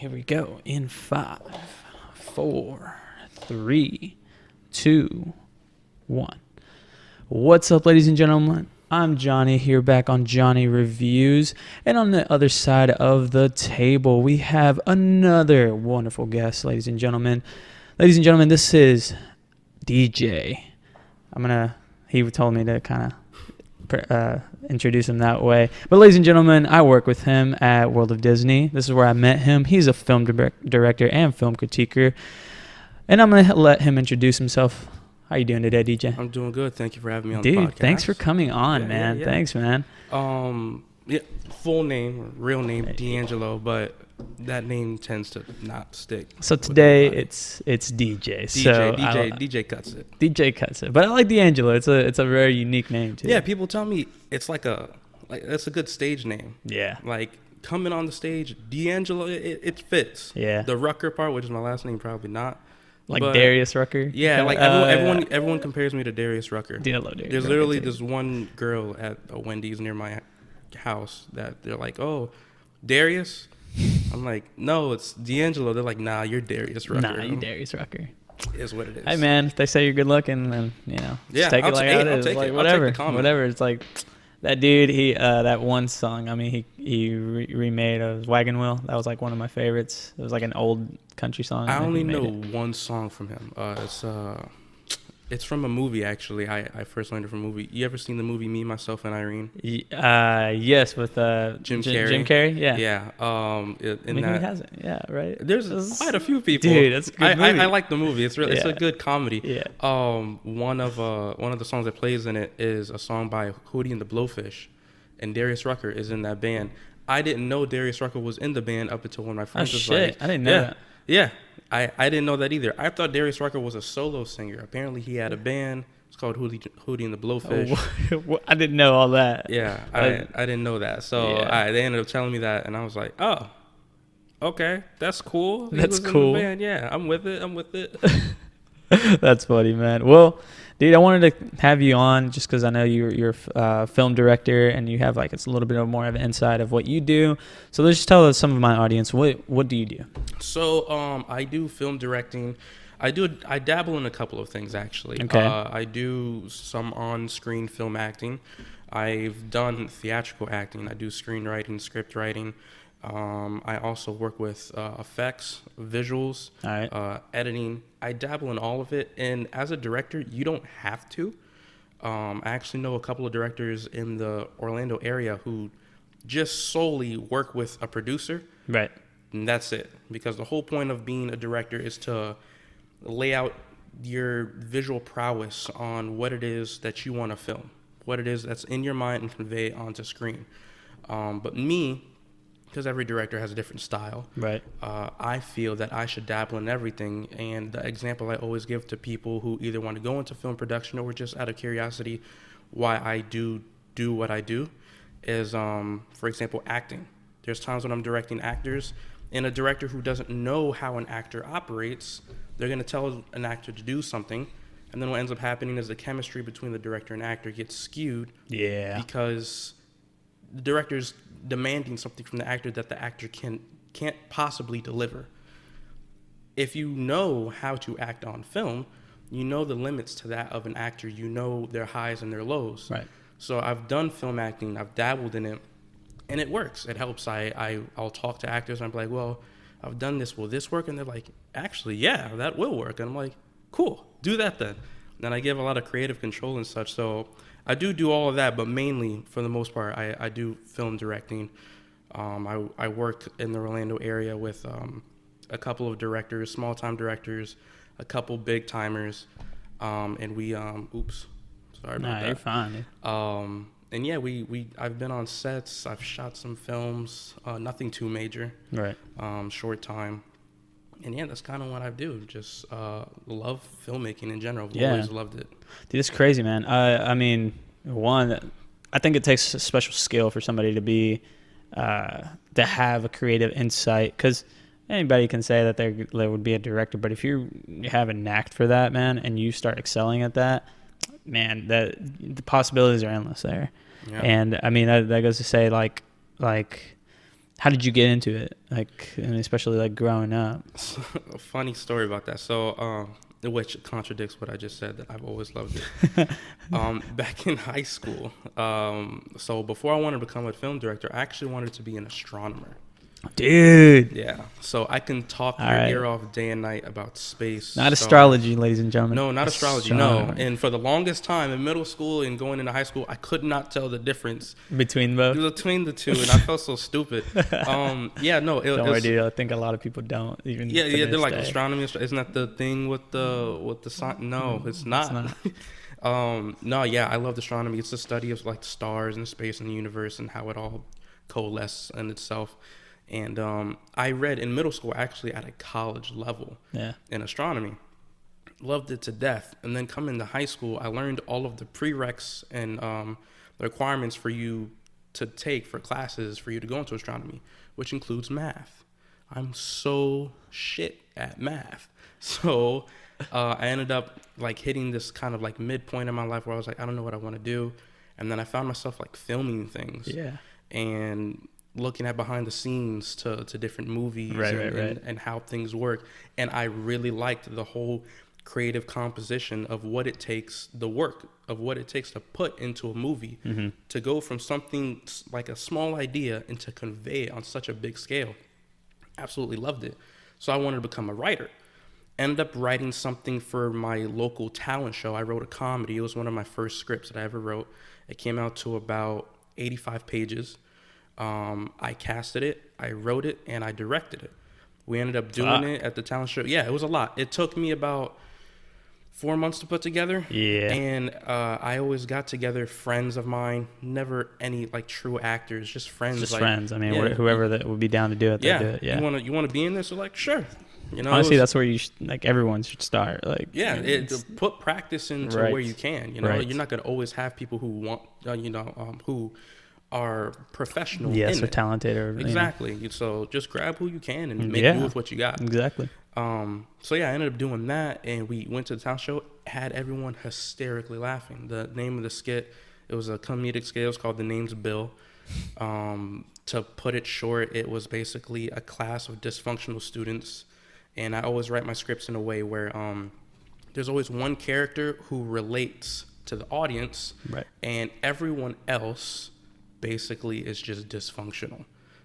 Here we go. In 5, 4, 3, 2, 1. What's up, ladies and gentlemen? I'm Johnny here back on Johnny Reviews. And on the other side of the table, we have another wonderful guest, ladies and gentlemen. Ladies and gentlemen, this is DJ. He told me to kind of introduce him that way. But ladies and gentlemen, I work with him at World of Disney. This is where I met him. He's a film director and film critiquer. And I'm going to let him introduce himself. How you doing today, DJ? I'm doing good. Thank you for having me on the podcast. Dude, thanks for coming on, man. Yeah. Thanks, man. Full name, real name, D'Angelo, but that name tends to not stick. So today it's DJ. DJ cuts it. DJ cuts it. But I like D'Angelo. It's a very unique name too. Yeah, people tell me it's like that's a good stage name. Yeah. Like coming on the stage, D'Angelo, it fits. Yeah. The Rucker part, which is my last name, probably not. Like Darius Rucker? Yeah, like everyone compares me to Darius Rucker. Dude, I love Darius There's Rucker literally too. this one girl at a Wendy's near my house that they're like, "Oh, Darius?" I'm like, "No, it's D'Angelo." They're like, "Nah, you're Darius Rucker." Nah, you Darius Rucker. Is what it is. Hey, man, if they say you're good looking, then, just take it like how it is. Like, whatever. It's like, that dude, he that one song, I mean, he remade a Wagon Wheel. That was like one of my favorites. It was like an old country song. I only know one song from him. It's from a movie, actually. I first learned it from a movie. You ever seen the movie Me, Myself, and Irene? Yes, with Jim Carrey. Jim Carrey, yeah. Yeah. Who hasn't? Yeah, right. There's quite a few people. Dude, that's a good movie. I like the movie. It's a good comedy. Yeah. One of the songs that plays in it is a song by Hootie and the Blowfish, and Darius Rucker is in that band. I didn't know Darius Rucker was in the band up until one of my friends was like, I didn't know that. Yeah. I didn't know that either. I thought Darius Rucker was a solo singer. Apparently, he had a band. It's called Hootie and the Blowfish. Oh, I didn't know all that. Yeah, I didn't know that. So they ended up telling me that, and I was like, oh, okay, that's cool. That's cool. In the band. Yeah, I'm with it. That's funny, man. Well, dude, I wanted to have you on just because I know you're a film director and you have it's a little bit more of an insight of what you do. So let's just tell some of my audience, what do you do? So I do film directing. I dabble in a couple of things, actually. Okay. I do some on-screen film acting. I've done theatrical acting. I do screenwriting, script writing. I also work with effects, visuals, editing. I dabble in all of it. And as a director, you don't have to. I actually know a couple of directors in the Orlando area who just solely work with a producer. Right. And that's it. Because the whole point of being a director is to lay out your visual prowess on what it is that you want to film, what it is that's in your mind and convey it onto screen. But me, because every director has a different style, right? I feel that I should dabble in everything. And the example I always give to people who either want to go into film production or just out of curiosity why I do what I do is, for example, acting. There's times when I'm directing actors, and a director who doesn't know how an actor operates, they're going to tell an actor to do something, and then what ends up happening is the chemistry between the director and actor gets skewed. Yeah. Because the director's demanding something from the actor that the actor can't possibly deliver. If you know how to act on film, you know the limits to that of an actor. You know their highs and their lows. Right. So I've done film acting. I've dabbled in it, and it works. It helps. I'll talk to actors, and I'm like, well, I've done this. Will this work? And they're like, actually, yeah, that will work. And I'm like, cool, do that then. And I give a lot of creative control and such. So I do all of that, but mainly, for the most part, I do film directing. I work in the Orlando area with a couple of directors, small-time directors, a couple big-timers, and we, oops, sorry about that. You're fine. And yeah, I've been on sets. I've shot some films, nothing too major. Right. Short time. And yeah, that's kind of what I do. Just love filmmaking in general. Yeah. Always loved it. Dude, it's crazy, man. I mean, I think it takes a special skill for somebody to be, to have a creative insight, because anybody can say that they would be a director, but if you have a knack for that, man, and you start excelling at that, man, the possibilities are endless there. Yeah. And I mean, that goes to say, like How did you get into it? Like, and especially like growing up. A funny story about that. So, which contradicts what I just said, that I've always loved it. Back in high school, so before I wanted to become a film director, I actually wanted to be an astronomer. Dude. Yeah, so I can talk your ear off day and night about space. Not astrology, ladies and gentlemen. No, not astrology. No, and for the longest time in middle school and going into high school, I could not tell the difference between both. Between the two, and I felt so stupid. Yeah, no. Don't worry, dude. I think a lot of people don't even. Yeah, they're like astronomy. Isn't that the thing with the sun? No, it's not. It's not. No, yeah, I love astronomy. It's the study of like stars and space and the universe and how it all coalesces in itself. And I read in middle school, actually at a college level, in astronomy. Loved it to death. And then coming to high school, I learned all of the prereqs and the requirements for you to take for classes for you to go into astronomy, which includes math. I'm so shit at math. So I ended up like hitting this kind of like midpoint in my life where I was like, I don't know what I want to do. And then I found myself like filming things. Yeah. And looking at behind the scenes to different movies and how things work. And I really liked the whole creative composition of what it takes, the work of what it takes to put into a movie, to go from something like a small idea and to convey it on such a big scale. Absolutely loved it. So I wanted to become a writer. Ended up writing something for my local talent show. I wrote a comedy. It was one of my first scripts that I ever wrote. It came out to about 85 pages. I casted it, I wrote it, and I directed it. We ended up doing it at the talent show. Yeah, it was a lot. It took me about 4 months to put together. Yeah. And I always got together friends of mine, never any like true actors, just friends. Just like, friends. I mean, whoever that would be down to do it, they do it. Yeah. You want to be in this? So like, sure. You know, honestly, that's where you like everyone should start. Like, to put practice into where you can. You know, you're not gonna always have people who want, who are professional. Yes, or talented, or exactly. So just grab who you can and make do with what you got. Exactly. So yeah, I ended up doing that, and we went to the talent show. Had everyone hysterically laughing. The name of the skit, it was a comedic skit. It was called "The Name's Bill." To put it short, it was basically a class of dysfunctional students, and I always write my scripts in a way where there's always one character who relates to the audience, and everyone else basically is just dysfunctional.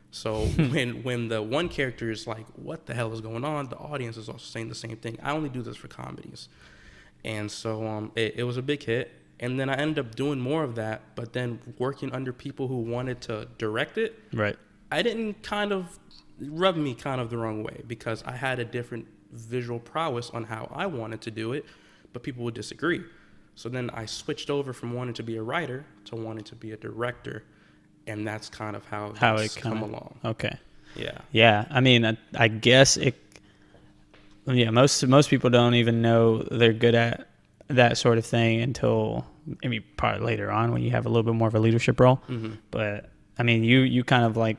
So when the one character is like, what the hell is going on, the audience is also saying the same thing. I only do this for comedies. And so it was a big hit. And then I ended up doing more of that, but then working under people who wanted to direct it. Right. I didn't kind of rub me kind of the wrong way, because I had a different visual prowess on how I wanted to do it, but people would disagree. So then I switched over from wanting to be a writer to wanting to be a director. And that's kind of how it's come along. Okay. Yeah. Yeah. I mean, I guess it. Yeah. Most people don't even know they're good at that sort of thing until maybe probably later on when you have a little bit more of a leadership role. Mm-hmm. But I mean, you kind of like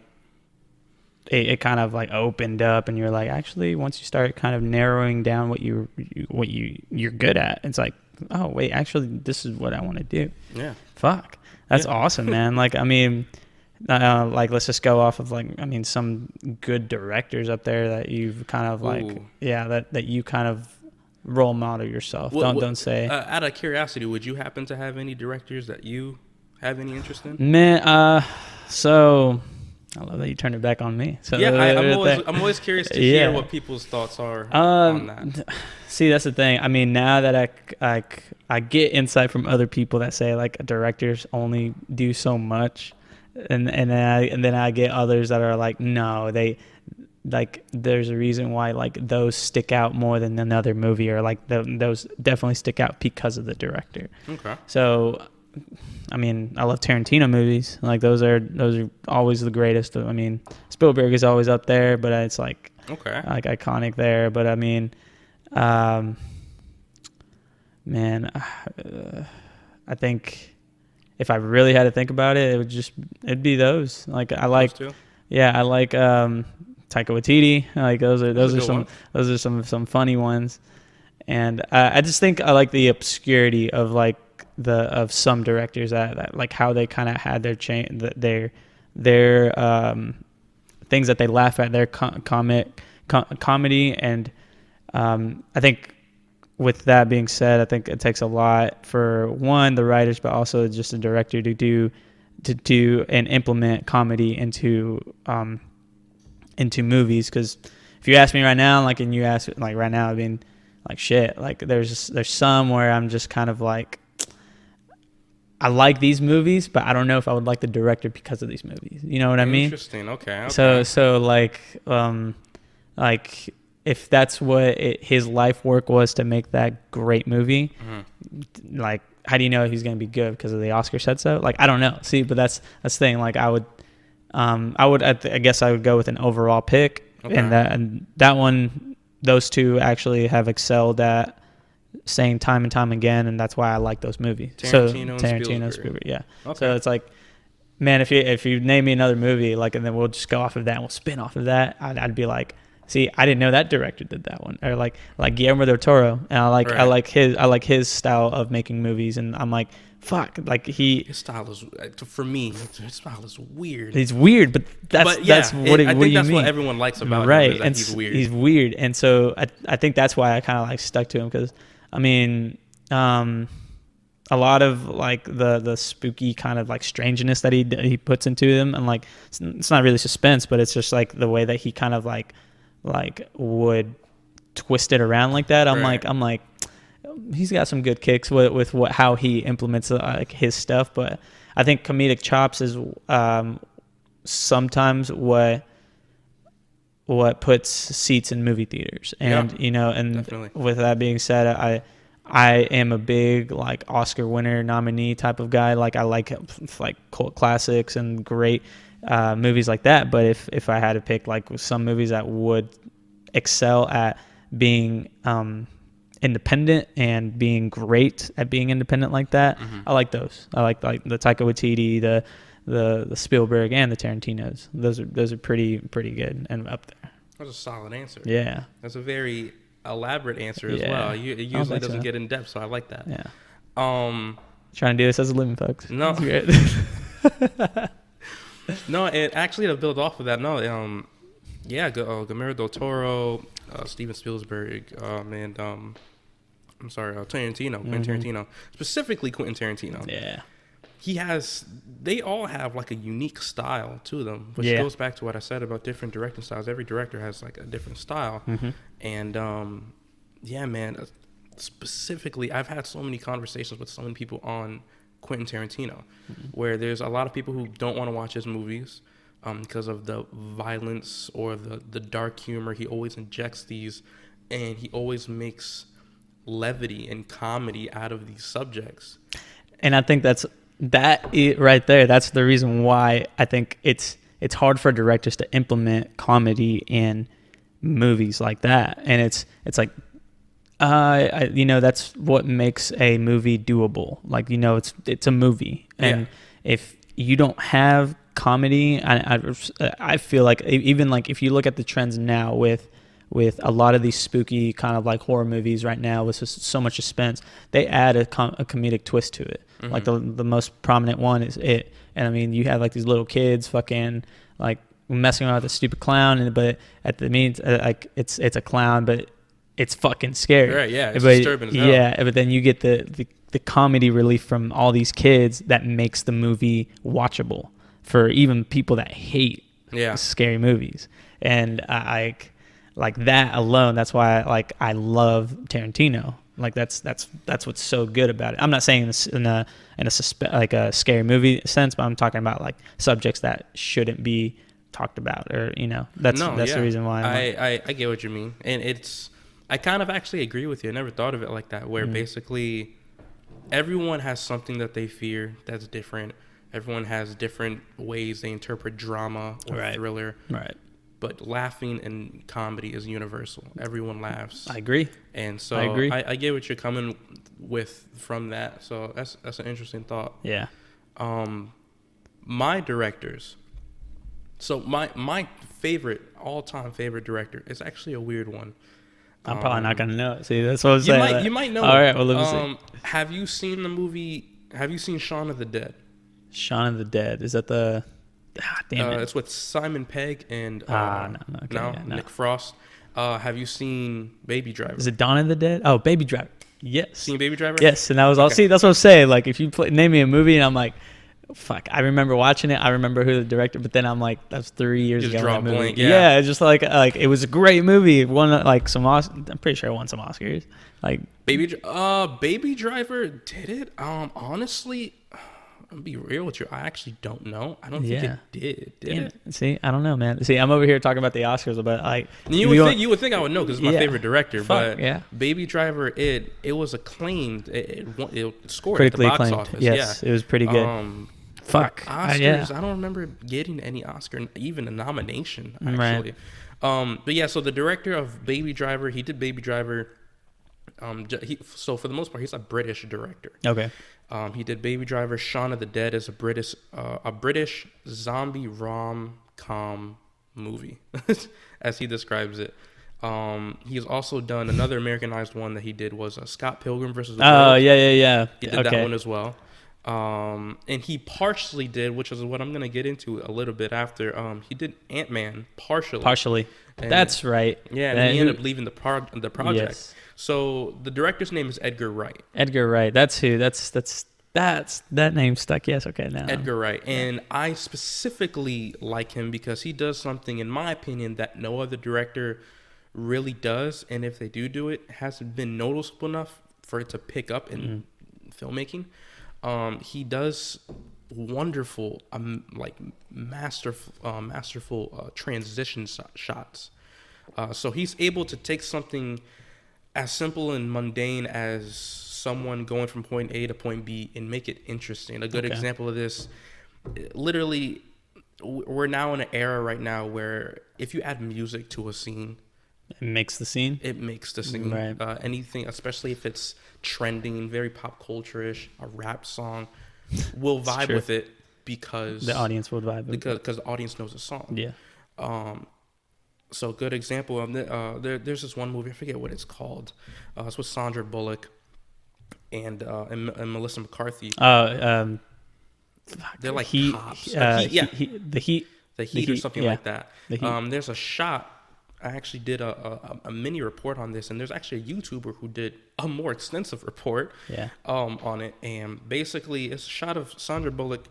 it kind of like opened up, and you're like, actually, once you start kind of narrowing down what you're good at, it's like, oh wait, actually, this is what I want to do. Yeah. Fuck. That's awesome, man. Like, I mean, like, let's just go off of, like, I mean, some good directors up there that you've kind of, like, that you kind of role model yourself. Don't say. Out of curiosity, would you happen to have any directors that you have any interest in? Man, so I love that you turned it back on me. So yeah, I'm always curious to hear what people's thoughts are on that. See, that's the thing. I mean, now that I get insight from other people that say like directors only do so much, and then I get others that are like, no, they like there's a reason why like those stick out more than another movie, or like those definitely stick out because of the director. Okay. So, I mean, I love Tarantino movies. Like those are always the greatest. I mean, Spielberg is always up there, but it's like like iconic there. But I mean. Man, I think if I really had to think about it, it'd be those. Like I like, I like Taika Waititi. Like those are some funny ones, and I just think I like the obscurity of like of some directors that like how they kind of had their things that they laugh at, their comedy, and I think with that being said, I think it takes a lot for one, the writers, but also just the director to do and implement comedy into movies. Because if you ask me right now, like, and you ask like right now, I mean, like shit, like there's some where I'm just kind of like, I like these movies, but I don't know if I would like the director because of these movies. You know what I mean? Interesting. Okay. So like if that's what his life work was to make that great movie, like how do you know he's going to be good because of the Oscar said so? Like I don't know. See, but that's the thing. Like I guess I would go with an overall pick, and that one, those two actually have excelled at saying time and time again, and that's why I like those movies. Tarantino and Spielberg, yeah. Okay. So it's like, man, if you name me another movie, like, and then we'll just go off of that and we'll spin off of that, I'd be like, see, I didn't know that director did that one. Or like Guillermo del Toro, and I like his style of making movies, and I'm like, fuck, like his style is, for me, his style is weird. It's weird, but that's what I think do you that's mean? What everyone likes about right? him is that and he's weird. He's weird, and so I think that's why I kind of like stuck to him, because I mean, a lot of like the spooky kind of like strangeness that he puts into them, and like it's not really suspense, but it's just like the way that he kind of like would twist it around like that. I'm like he's got some good kicks with how he implements like his stuff, but I think comedic chops is sometimes what puts seats in movie theaters. And definitely. With that being said, I am a big like Oscar winner nominee type of guy. Like I like cult classics and great movies like that. But if I had to pick like some movies that would excel at being independent and being great at being independent like that, I like those. I like the Taika Waititi, the Spielberg, and the Tarantinos. Those are pretty good and up there. That's a solid answer. Yeah, that's a very elaborate answer as well. It usually doesn't get in depth, so I like that. Yeah. Trying to do this as a living, folks. No. No, and actually to build off of that, Guillermo del Toro, Steven Spielberg, and I'm sorry, Tarantino, Quentin Tarantino, specifically Quentin Tarantino. Yeah. They all have like a unique style to them, which goes back to what I said about different directing styles. Every director has like a different style. And man, specifically, I've had so many conversations with so many people on Quentin Tarantino, where there's a lot of people who don't want to watch his movies because of the violence or the dark humor. He always injects these, and he always makes levity and comedy out of these subjects. And I think that right there, that's the reason why I think it's hard for directors to implement comedy in movies like that. And it's like, that's what makes a movie doable. Like, it's a movie. And if you don't have comedy, I feel like even like if you look at the trends now with a lot of these spooky kind of like horror movies right now with so much suspense, they add a comedic twist to it. Like the most prominent one is It. And I mean, you have like these little kids fucking like messing around with a stupid clown, but at the means like it's a clown, but it's fucking scary. Right, yeah, it's disturbing as hell. Yeah, but then you get the comedy relief from all these kids that makes the movie watchable for even people that hate scary movies. And I like that alone. That's why I love Tarantino. Like that's what's so good about it. I'm not saying this in a scary movie sense, but I'm talking about like subjects that shouldn't be talked about, or that's the reason why. I get what you mean, and I kind of actually agree with you. I never thought of it like that, where basically everyone has something that they fear that's different. Everyone has different ways they interpret drama or thriller. Right. But laughing and comedy is universal. Everyone laughs. I agree. And so I get what you're coming with from that. So that's an interesting thought. Yeah. My directors. So my favorite, all-time favorite director is actually a weird one. I'm probably not going to know it. See, that's what I'm saying. You might know it. All right, well, let me see. Have you seen the movie, Shaun of the Dead? Shaun of the Dead. Is that the... damn it. It's with Simon Pegg and No, okay, no, yeah, no. Nick Frost. Have you seen Baby Driver? Is it Dawn of the Dead? Oh, Baby Driver. Yes. Seen Baby Driver? Yes, and that was all. Okay. See, that's what I'm saying. Like, if you name me a movie, and I'm like, fuck, I remember watching it. I remember who the director, but then I'm like, that's 3 years Just ago. draw that a movie. blank, Yeah, yeah. it's just like it was a great movie. It won like some. I'm pretty sure it won some Oscars. Like Baby Driver did it. Honestly, I'll be real with you. I actually don't know. I don't think it did. Did it? See, I don't know, man. See, I'm over here talking about the Oscars, but like You would think I would know because it's my favorite director. Fuck, but yeah. Baby Driver, it was acclaimed. It scored critically at the box acclaimed. office. Yes, Yeah. it was pretty good. Fuck. Oscars. I don't remember getting any Oscar, even a nomination actually. Right. But yeah, so the director of Baby Driver, he did Baby Driver. So for the most part, he's a British director. Okay. He did Baby Driver. Shaun of the Dead is a British zombie rom-com movie, as he describes it. He's also done another Americanized one that he did was Scott Pilgrim versus the World. Oh, yeah. He did that one as well. And he partially did, which is what I'm gonna get into a little bit after. He did Ant-Man partially. And that's right. Yeah, and he ended up leaving the project. Yes. So the director's name is Edgar Wright. Edgar Wright. That's who. That's that name stuck. Yes. Okay. Now. Edgar Wright. And I specifically like him because he does something, in my opinion, that no other director really does. And if they do it, hasn't been noticeable enough for it to pick up in filmmaking. He does wonderful, masterful transition shots. So he's able to take something as simple and mundane as someone going from point A to point B and make it interesting. A good example of this, literally, we're now in an era right now where if you add music to a scene, it makes the scene. It makes the scene. Right. Anything, especially if it's trending, very pop culture-ish, a rap song, we'll vibe with it because the audience will vibe because the audience knows the song. Yeah. So good example of there's this one movie, I forget what it's called. It's with Sandra Bullock and Melissa McCarthy. They're like Heat, cops. The Heat or something like that. The Heat. There's a shot. I actually did a mini report on this, and there's actually a YouTuber who did a more extensive report on it. And basically, it's a shot of Sandra Bullock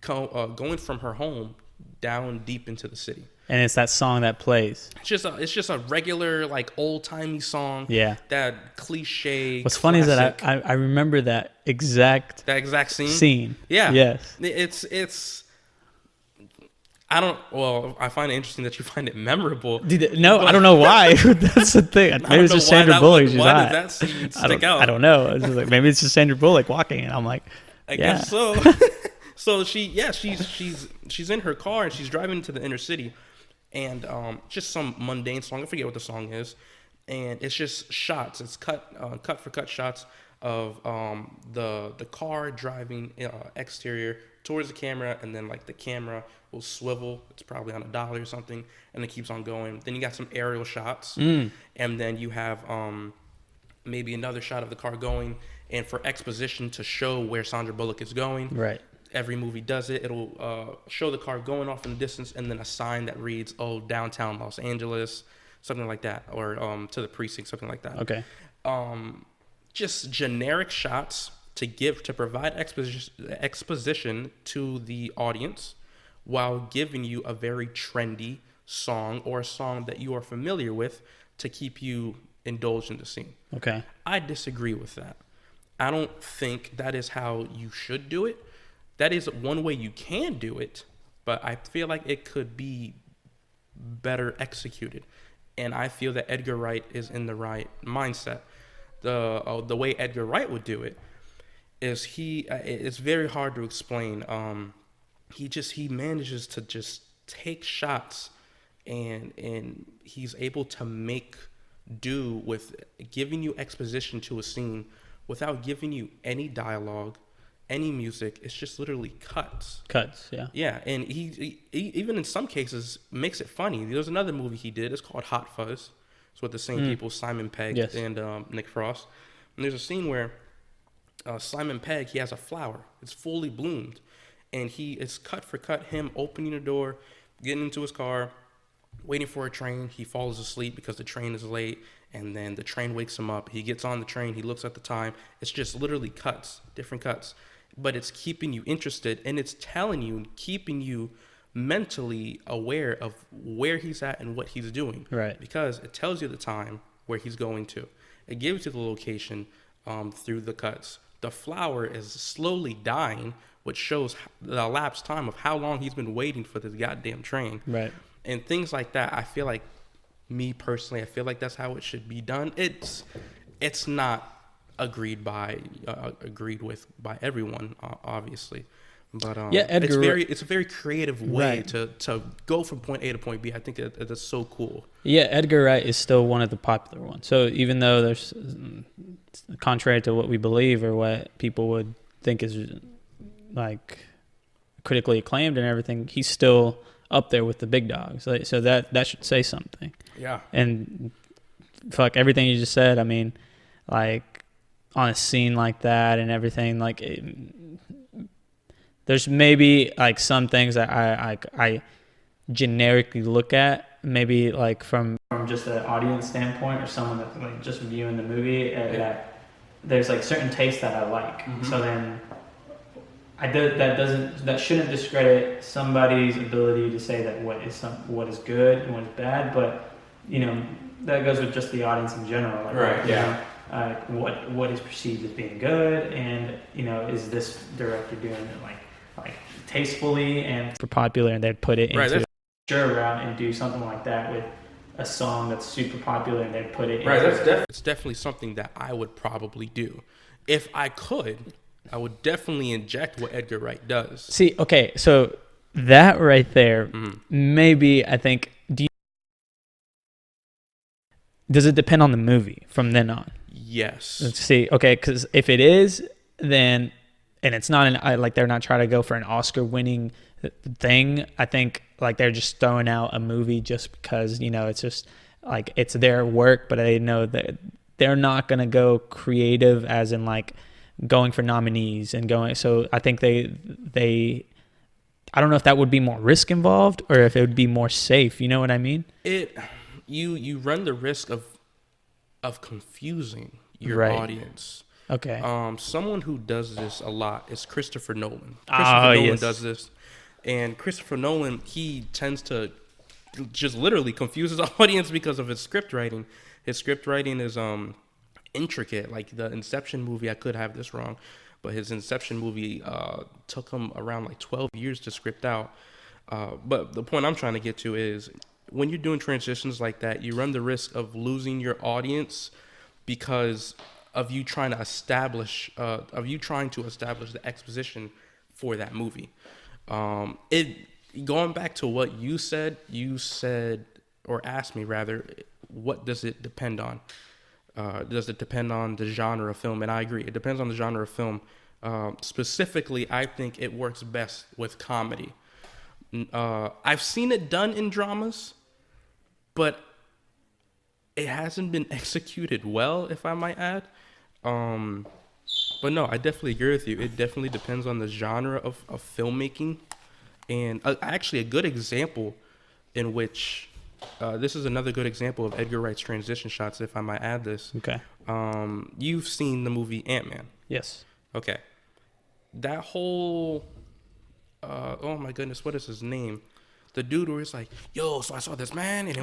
going from her home down deep into the city. And it's that song that plays. It's just a regular, like, old-timey song. Yeah. That cliche. What's funny is that I remember that exact scene. Yeah. Yes. It's I find it interesting that you find it memorable. No, I don't know why. That's the thing. Maybe it's just Sandra Bullock. Why did that scene stick out? I don't know. It's just like, maybe it's just Sandra Bullock walking, and I'm like, I guess so. So she's in her car and she's driving into the inner city, and just some mundane song. I forget what the song is, and it's just shots. It's cut for cut shots of the car driving exterior towards the camera, and then like the camera will swivel. It's probably on a dolly or something, and it keeps on going. Then you got some aerial shots, and then you have maybe another shot of the car going, and for exposition to show where Sandra Bullock is going. Right. Every movie does it. It'll show the car going off in the distance, and then a sign that reads, downtown Los Angeles, something like that, or to the precinct, something like that. Okay. Just generic shots to provide exposition to the audience while giving you a very trendy song or a song that you are familiar with to keep you indulged in the scene. Okay. I disagree with that. I don't think that is how you should do it. That is one way you can do it, but I feel like it could be better executed. And I feel that Edgar Wright is in the right mindset. The way Edgar Wright would do it is it's very hard to explain. He manages to just take shots and he's able to make do with giving you exposition to a scene without giving you any dialogue, any music. It's just literally cuts. Yeah. Yeah, and he even in some cases makes it funny. There's another movie he did. It's called Hot Fuzz. It's with the same people, Simon Pegg and Nick Frost. And there's a scene where Simon Pegg, he has a flower. It's fully bloomed. and it's cut for cut him opening the door, getting into his car, waiting for a train. He falls asleep because the train is late, and then the train wakes him up. He gets on the train. He looks at the time. It's just literally cuts, different cuts, but it's keeping you interested, and it's telling you and keeping you mentally aware of where he's at and what he's doing. Right. Because it tells you the time where he's going to. It gives you the location through the cuts. The flower is slowly dying, which shows the elapsed time of how long he's been waiting for this goddamn train. Right. And things like that. I feel like, me personally, I feel like that's how it should be done. It's not agreed with by everyone, obviously. But yeah, it's a very creative way right. to go from point A to point B. I think that's so cool. Yeah, Edgar Wright is still one of the popular ones. So even though there's, contrary to what we believe or what people would think is like critically acclaimed and everything, he's still up there with the big dogs. So that should say something. Yeah. And fuck everything you just said. I mean, like on a scene like that and everything, like there's maybe like some things that I generically look at, maybe like from just an audience standpoint or someone that's like just viewing the movie, that there's like certain tastes that I like. Mm-hmm. So then that shouldn't discredit somebody's ability to say that what is good and what is bad, but that goes with just the audience in general. Like, right. Yeah. What is perceived as being good, and is this director doing it like tastefully and for popular, and they'd put it into a sure route and do something like that with a song that's super popular, and they'd put it into it's definitely something that I would probably do if I could. I would definitely inject what Edgar Wright does. See, okay, so that right there, maybe I think. Does it depend on the movie from then on? Yes. Let's see. Okay, because if it is, then, and it's not like they're not trying to go for an Oscar-winning thing. I think like they're just throwing out a movie just because it's just like it's their work, but they know that they're not gonna go creative as in like going for nominees and going. So I think they I don't know if that would be more risk involved or if it would be more safe. You know what I mean? You run the risk of confusing your audience. Okay. Someone who does this a lot is Christopher Nolan. Christopher Nolan does this, and Christopher Nolan, he tends to just literally confuse his audience because of his script writing. His script writing is intricate. Like the Inception movie, I could have this wrong, but his Inception movie took him around like 12 years to script out. But the point I'm trying to get to is, when you're doing transitions like that, you run the risk of losing your audience because of you trying to establish the exposition for that movie. Going back to what you said, or asked me rather, what does it depend on? Does it depend on the genre of film? And I agree, it depends on the genre of film. Specifically, I think it works best with comedy. I've seen it done in dramas, but it hasn't been executed well, if I might add. But no, I definitely agree with you. It definitely depends on the genre of filmmaking. And actually, a good example in which this is another good example of Edgar Wright's transition shots, if I might add this. Okay. You've seen the movie Ant-Man. Yes. Okay. That whole oh my goodness, what is his name? The dude where he's like, yo, so I saw this man. And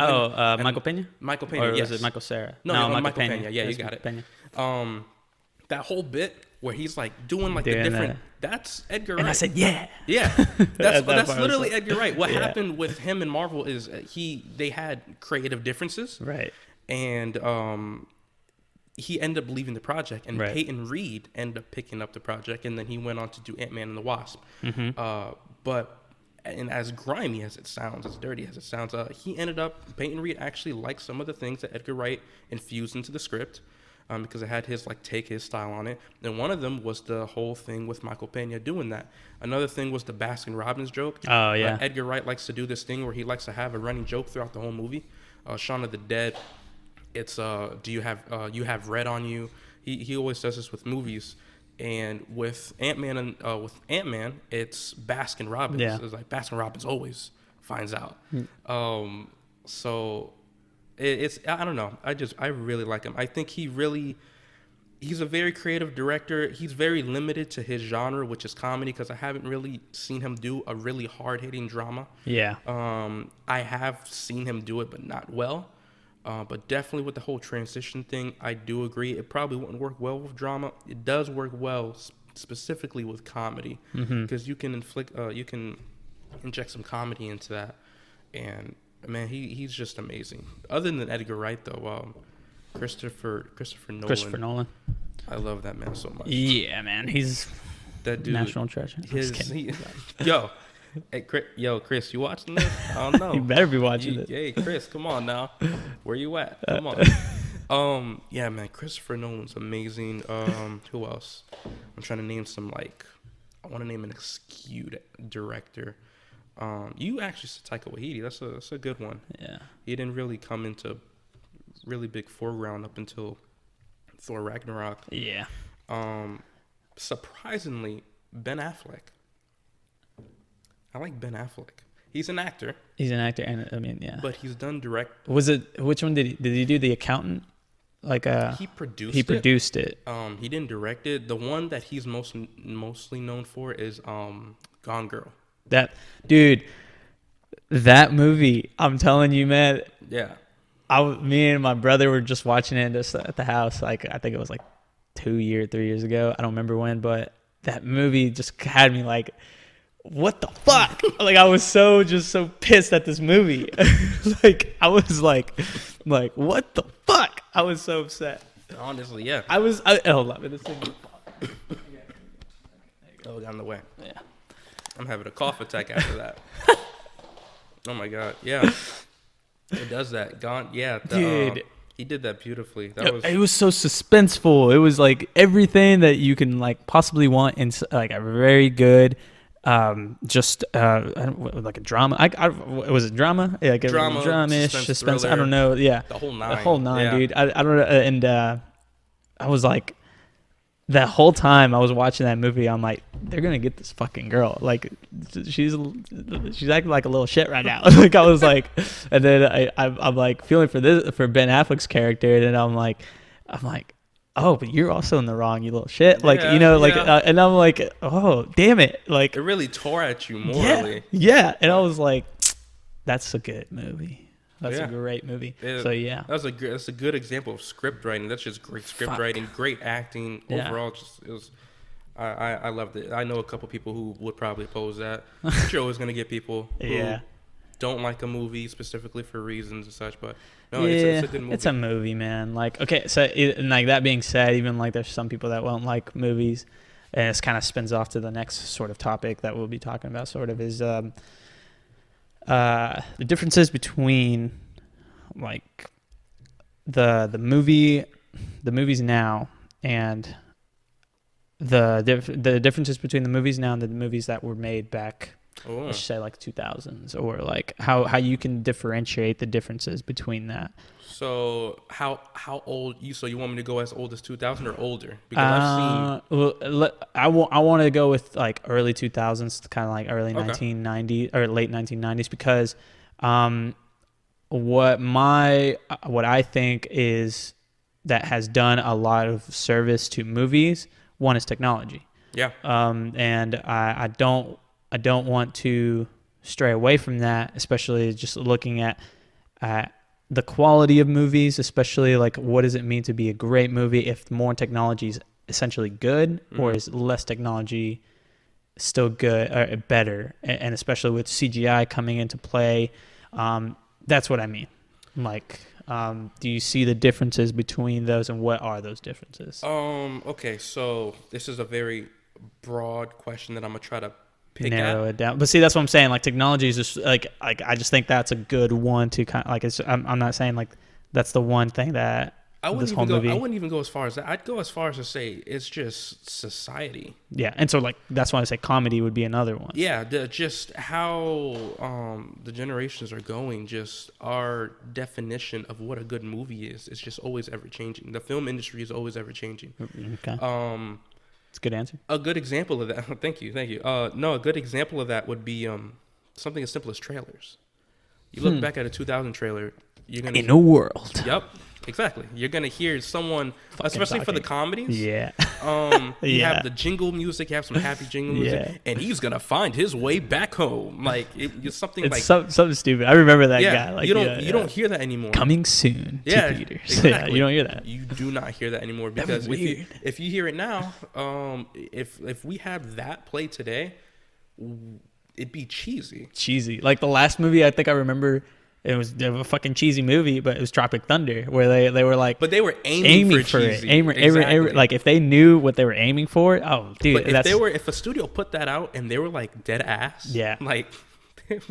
Michael Pena? Michael Pena, or yes. Or was it Michael Cera? No, Michael Pena. Yeah, that's you got it. Pena. That whole bit where he's like doing like the different, that's Edgar Wright. And I said, yeah. Yeah, that's literally Edgar Wright. What happened with him and Marvel is they had creative differences. Right. And he ended up leaving the project, and right. Peyton Reed ended up picking up the project, and then he went on to do Ant-Man and the Wasp. But and as grimy as it sounds, as dirty as it sounds, Peyton Reed actually liked some of the things that Edgar Wright infused into the script, because it had his his style on it. And one of them was the whole thing with Michael Pena doing that. Another thing was the Baskin Robbins joke. Oh yeah. Edgar Wright likes to do this thing where he likes to have a running joke throughout the whole movie. Shaun of the Dead, it's do you have red on you? He always does this with movies. And with Ant-Man it's Baskin Robbins. Yeah. It's like Baskin Robbins always finds out. Mm. So it's I don't know. I really like him. I think he's a very creative director. He's very limited to his genre, which is comedy, because I haven't really seen him do a really hard-hitting drama. Yeah. I have seen him do it, but not well. But definitely with the whole transition thing, I do agree. It probably wouldn't work well with drama. It does work well specifically with comedy, because you can inject some comedy into that. And man, he's just amazing. Other than Edgar Wright, though, Christopher Nolan. I love that man so much. Yeah, man, he's that dude. National treasure. Hey, Chris, you watching this? I don't know. You better be watching it. Hey, Chris, come on now. Where you at? Come on. Yeah, man, Christopher Nolan's amazing. Who else? I'm trying to name some, I want to name an skewed director. You actually said Taika Waititi. That's a good one. Yeah. He didn't really come into really big foreground up until Thor Ragnarok. Yeah. Surprisingly, Ben Affleck. I like Ben Affleck. He's an actor. And I mean, yeah. But he's done direct. Was it, which one did he do? The Accountant? He produced it. He didn't direct it. The one that he's mostly known for is Gone Girl. That movie, I'm telling you, man. Yeah. Me and my brother were just watching it just at the house. I think it was 3 years ago. I don't remember when, but that movie just had me what the fuck? I was so pissed at this movie. I was like, what the fuck? I was so upset. Honestly, yeah. Hold on. This thing. Oh, got in the way. Yeah. I'm having a cough attack after that. Oh my god. Yeah. It does that. Dude. He did that beautifully. It was so suspenseful. It was everything that you can possibly want in a very good a drama. Was it drama? Yeah, drama-ish, suspense. Thriller, I don't know. Yeah, the whole nine. Yeah. Dude. I don't know. And I was that whole time I was watching that movie, I'm like, they're gonna get this fucking girl. She's acting like a little shit right now. I was like, and then I'm feeling for Ben Affleck's character, and then I'm like, oh, but you're also in the wrong, you little shit. And I'm like, oh, damn it. It really tore at you morally. Yeah. And I was like, that's a good movie. That's a great movie. That's a good example of script writing. That's just great script writing, great acting. Yeah. Overall, I loved it. I know a couple people who would probably oppose that. You're always gonna get people who don't like a movie specifically for reasons and such, but no, it's a good movie. It's a movie, man. Okay, so that being said, even there's some people that won't like movies, and it kind of spins off to the next sort of topic that we'll be talking about. Sort of is the differences between the movies now and the differences between the movies now and the movies that were made back. Let's say 2000s, or how you can differentiate the differences between that. So how old you? So you want me to go as old as 2000 or older? Because I want to go with early 2000s, kind of early 1990s or late 1990s, because what I think is that has done a lot of service to movies. One is technology. Yeah. And I don't want to stray away from that, especially just looking at the quality of movies, especially what does it mean to be a great movie if more technology is essentially good, or is less technology still good or better? And especially with CGI coming into play, that's what I mean. Do you see the differences between those, and what are those differences? Okay, so this is a very broad question that I'm gonna try to narrow it down. But see, that's what I'm saying. Technology is just I just think that's a good one to kind of I'm not saying that's the one thing that I wouldn't even go as far as that. I'd go as far as to say it's just society. Yeah, and so that's why I say comedy would be another one. Yeah, just how the generations are going. Just our definition of what a good movie is. It's just always ever changing. The film industry is always ever changing. Okay. It's a good answer. A good example of that. Thank you. No, a good example of that would be something as simple as trailers. You look back at a 2000 trailer, you're gonna In a world. Yep, exactly. You're gonna hear someone, especially for the comedies. Yeah. You have the jingle music. You have some happy jingle music, and he's gonna find his way back home. Like it's something It's like something stupid. I remember that guy. Like you don't hear that anymore. Coming soon to theaters. Exactly. Yeah, you don't hear that. You do not hear that anymore That'd because be if you hear it now, if we have that play today, it'd be cheesy. Cheesy. Like the last movie I think I remember, it was a fucking cheesy movie, but it was Tropic Thunder, where they were like, but they were aiming for it. cheesy. Exactly. Like if they knew what they were aiming for, oh dude, but if a studio put that out and they were like dead ass, like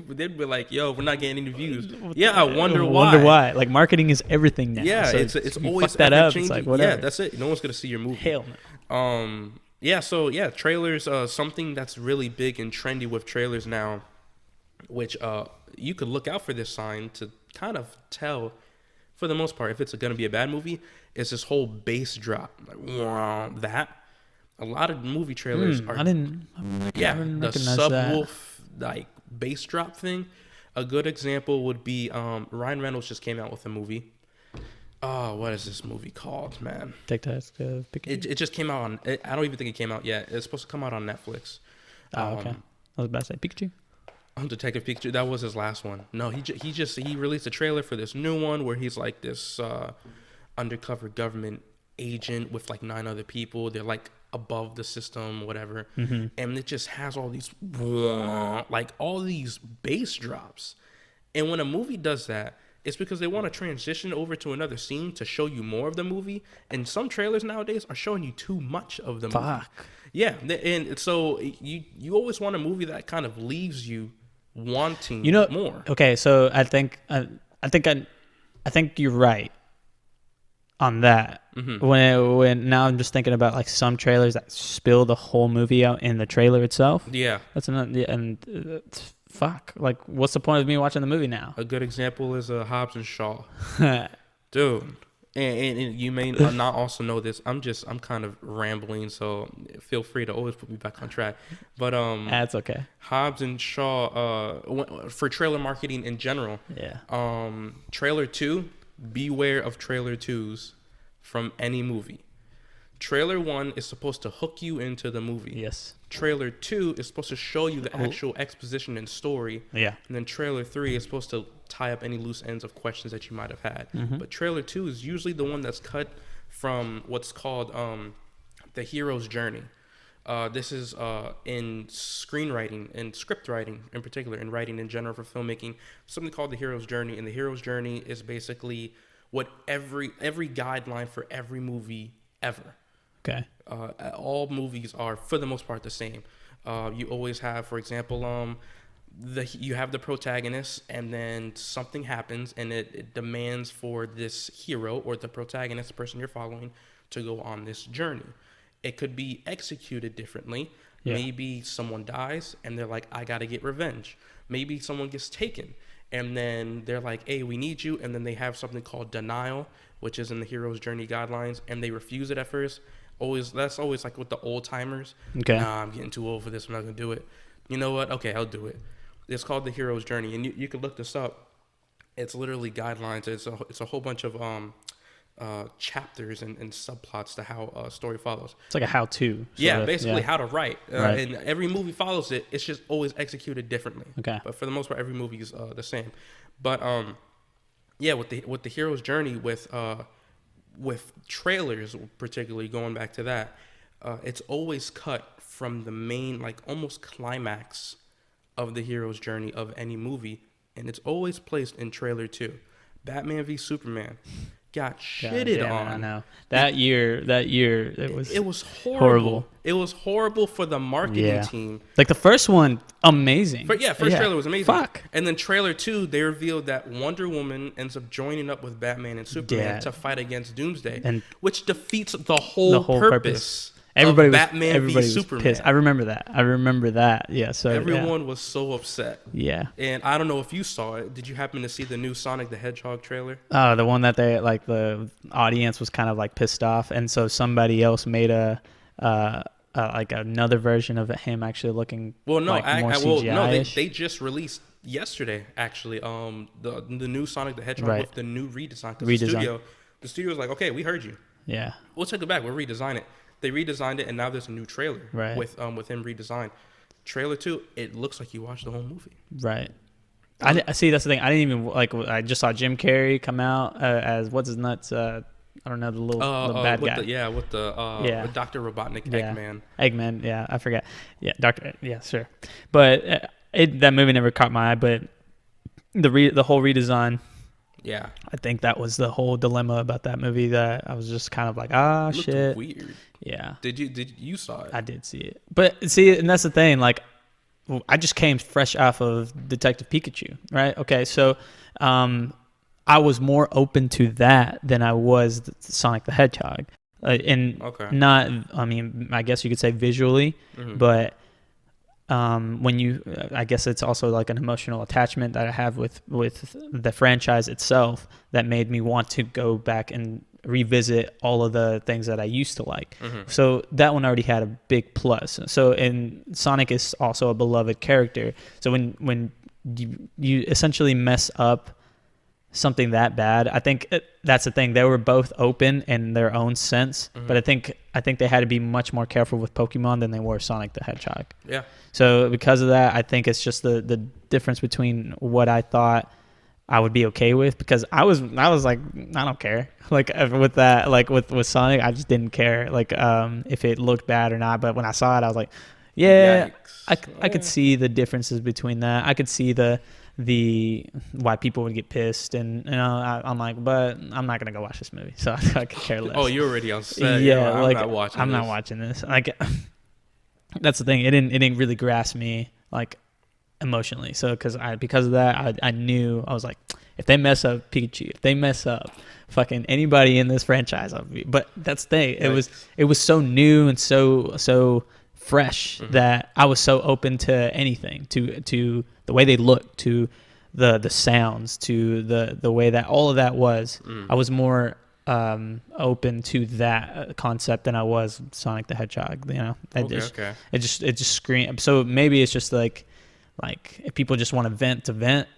they'd be like, yo, we're not getting any views. I wonder why. Like marketing is everything now. Yeah, so it's always fuck that up. Changing. It's like whatever. Yeah, that's it. No one's gonna see your movie. Hell no. Trailers. Something that's really big and trendy with trailers now, which you could look out for this sign to kind of tell, for the most part, if it's going to be a bad movie, is this whole bass drop. Like, that. A lot of movie trailers are. I didn't the recognize subwoof, that. like, bass drop thing. A good example would be Ryan Reynolds just came out with a movie. Oh, what is this movie called, man? It just came out on. I don't even think it came out yet. It's supposed to come out on Netflix. Oh, okay. I was about to say Pikachu. Detective Pikachu. That was his last one. No, he released a trailer for this new one where he's like this undercover government agent with like 9 other people. They're like above the system, whatever. Mm-hmm. And it just has all these like all these bass drops. And when a movie does that, it's because they want to transition over to another scene to show you more of the movie. And some trailers nowadays are showing you too much of the movie. Yeah, and so you always want a movie that kind of leaves you wanting more. Okay, so I think you're right on that. Mm-hmm. When now I'm just thinking about like some trailers that spill the whole movie out in the trailer itself. Yeah, that's another. Yeah, and fuck, like what's the point of me watching the movie now? A good example is Hobbs and Shaw, dude. And you may not also know this. I'm kind of rambling, so feel free to always put me back on track. But that's okay. Hobbs and Shaw, for trailer marketing in general. Yeah. Trailer 2, beware of trailer 2s from any movie. Trailer 1 is supposed to hook you into the movie. Yes. Trailer 2 is supposed to show you the actual exposition and story. Yeah. And then trailer 3 is supposed to tie up any loose ends of questions that you might have had. Mm-hmm. But trailer 2 is usually the one that's cut from what's called the hero's journey. This is in screenwriting and script writing in particular, and writing in general for filmmaking, something called the hero's journey. And the hero's journey is basically what every guideline for every movie ever. Okay. All movies are, for the most part, the same. You always have, for example, you have the protagonist, and then something happens, and it demands for this hero or the protagonist, the person you're following, to go on this journey. It could be executed differently. Yeah. Maybe someone dies, and they're like, I got to get revenge. Maybe someone gets taken, and then they're like, hey, we need you, and then they have something called denial, which is in the hero's journey guidelines, and they refuse it at first. That's always like with the old timers. Okay. Nah, I'm getting too old for this. I'm not gonna do it. You know what? Okay, I'll do it. It's called the hero's journey, and you can look this up. It's literally guidelines. It's a whole bunch of chapters and subplots to how a story follows. It's like a how-to. Basically how to write. Right. And every movie follows it. It's just always executed differently. Okay. But for the most part, every movie is the same. But with the hero's journey, with trailers, particularly going back to that, it's always cut from the main, like almost climax of the hero's journey of any movie, and it's always placed in trailer 2. Batman v Superman got shitted on. I know. That year, it was horrible. It was horrible for the marketing team. Like the first one, amazing. First trailer was amazing. Fuck. And then trailer 2, they revealed that Wonder Woman ends up joining up with Batman and Superman to fight against Doomsday, which defeats the whole purpose. Batman v Superman. Pissed. I remember that. Yeah. So everyone was so upset. Yeah. And I don't know if you saw it. Did you happen to see the new Sonic the Hedgehog trailer? Oh, the one that they like the audience was kind of like pissed off, and so somebody else made a like another version of him actually looking more CGI-ish? They just released yesterday actually the new Sonic the Hedgehog with the new redesign. The studio was like, okay, we heard you. Yeah. We'll take it back. We'll redesign it. They redesigned it, and now there's a new trailer with him redesigned. Trailer 2, it looks like you watched the whole movie. Right. I see. That's the thing. I didn't even I just saw Jim Carrey come out as what's his nuts. I don't know, the little bad guy. With Dr. Robotnik, Eggman. Eggman. Yeah, I forget. Yeah, Doctor. Yeah, sure. But that movie never caught my eye. But the whole redesign. Yeah, I think that was the whole dilemma about that movie. That I was just kind of like, shit. It looked weird. Yeah. Did you saw it? I did see it. But see, and that's the thing. Like, I just came fresh off of Detective Pikachu, right? Okay, so I was more open to that than I was Sonic the Hedgehog, not. I mean, I guess you could say visually, but when you, I guess it's also like an emotional attachment that I have with the franchise itself that made me want to go back and revisit all of the things that I used to like. So that one already had a big plus. So, and Sonic is also a beloved character. So when you essentially mess up something that bad, I think that's the thing. They were both open in their own sense, but I think they had to be much more careful with Pokemon than they were Sonic the Hedgehog. Yeah. So because of that, I think it's just the difference between what I thought I would be okay with, because I was like, I don't care. Like with that, like with Sonic, I just didn't care. Like if it looked bad or not. But when I saw it, I was like, yeah, I could see the differences between that. I could see the why people would get pissed, and I'm like, but I'm not gonna go watch this movie, so I could care less. Oh, you're already on set. Yeah, I'm like not watching this. Like that's the thing. It didn't really grasp me like emotionally. So because of that, I knew, I was like, if they mess up Pikachu, if they mess up fucking anybody in this franchise, but that's the thing. It was so new and so fresh that I was so open to anything, to the way they looked, to the sounds, to the way that all of that was. I was more open to that concept than I was Sonic the Hedgehog. It just screamed. So maybe it's just like if people just want to vent,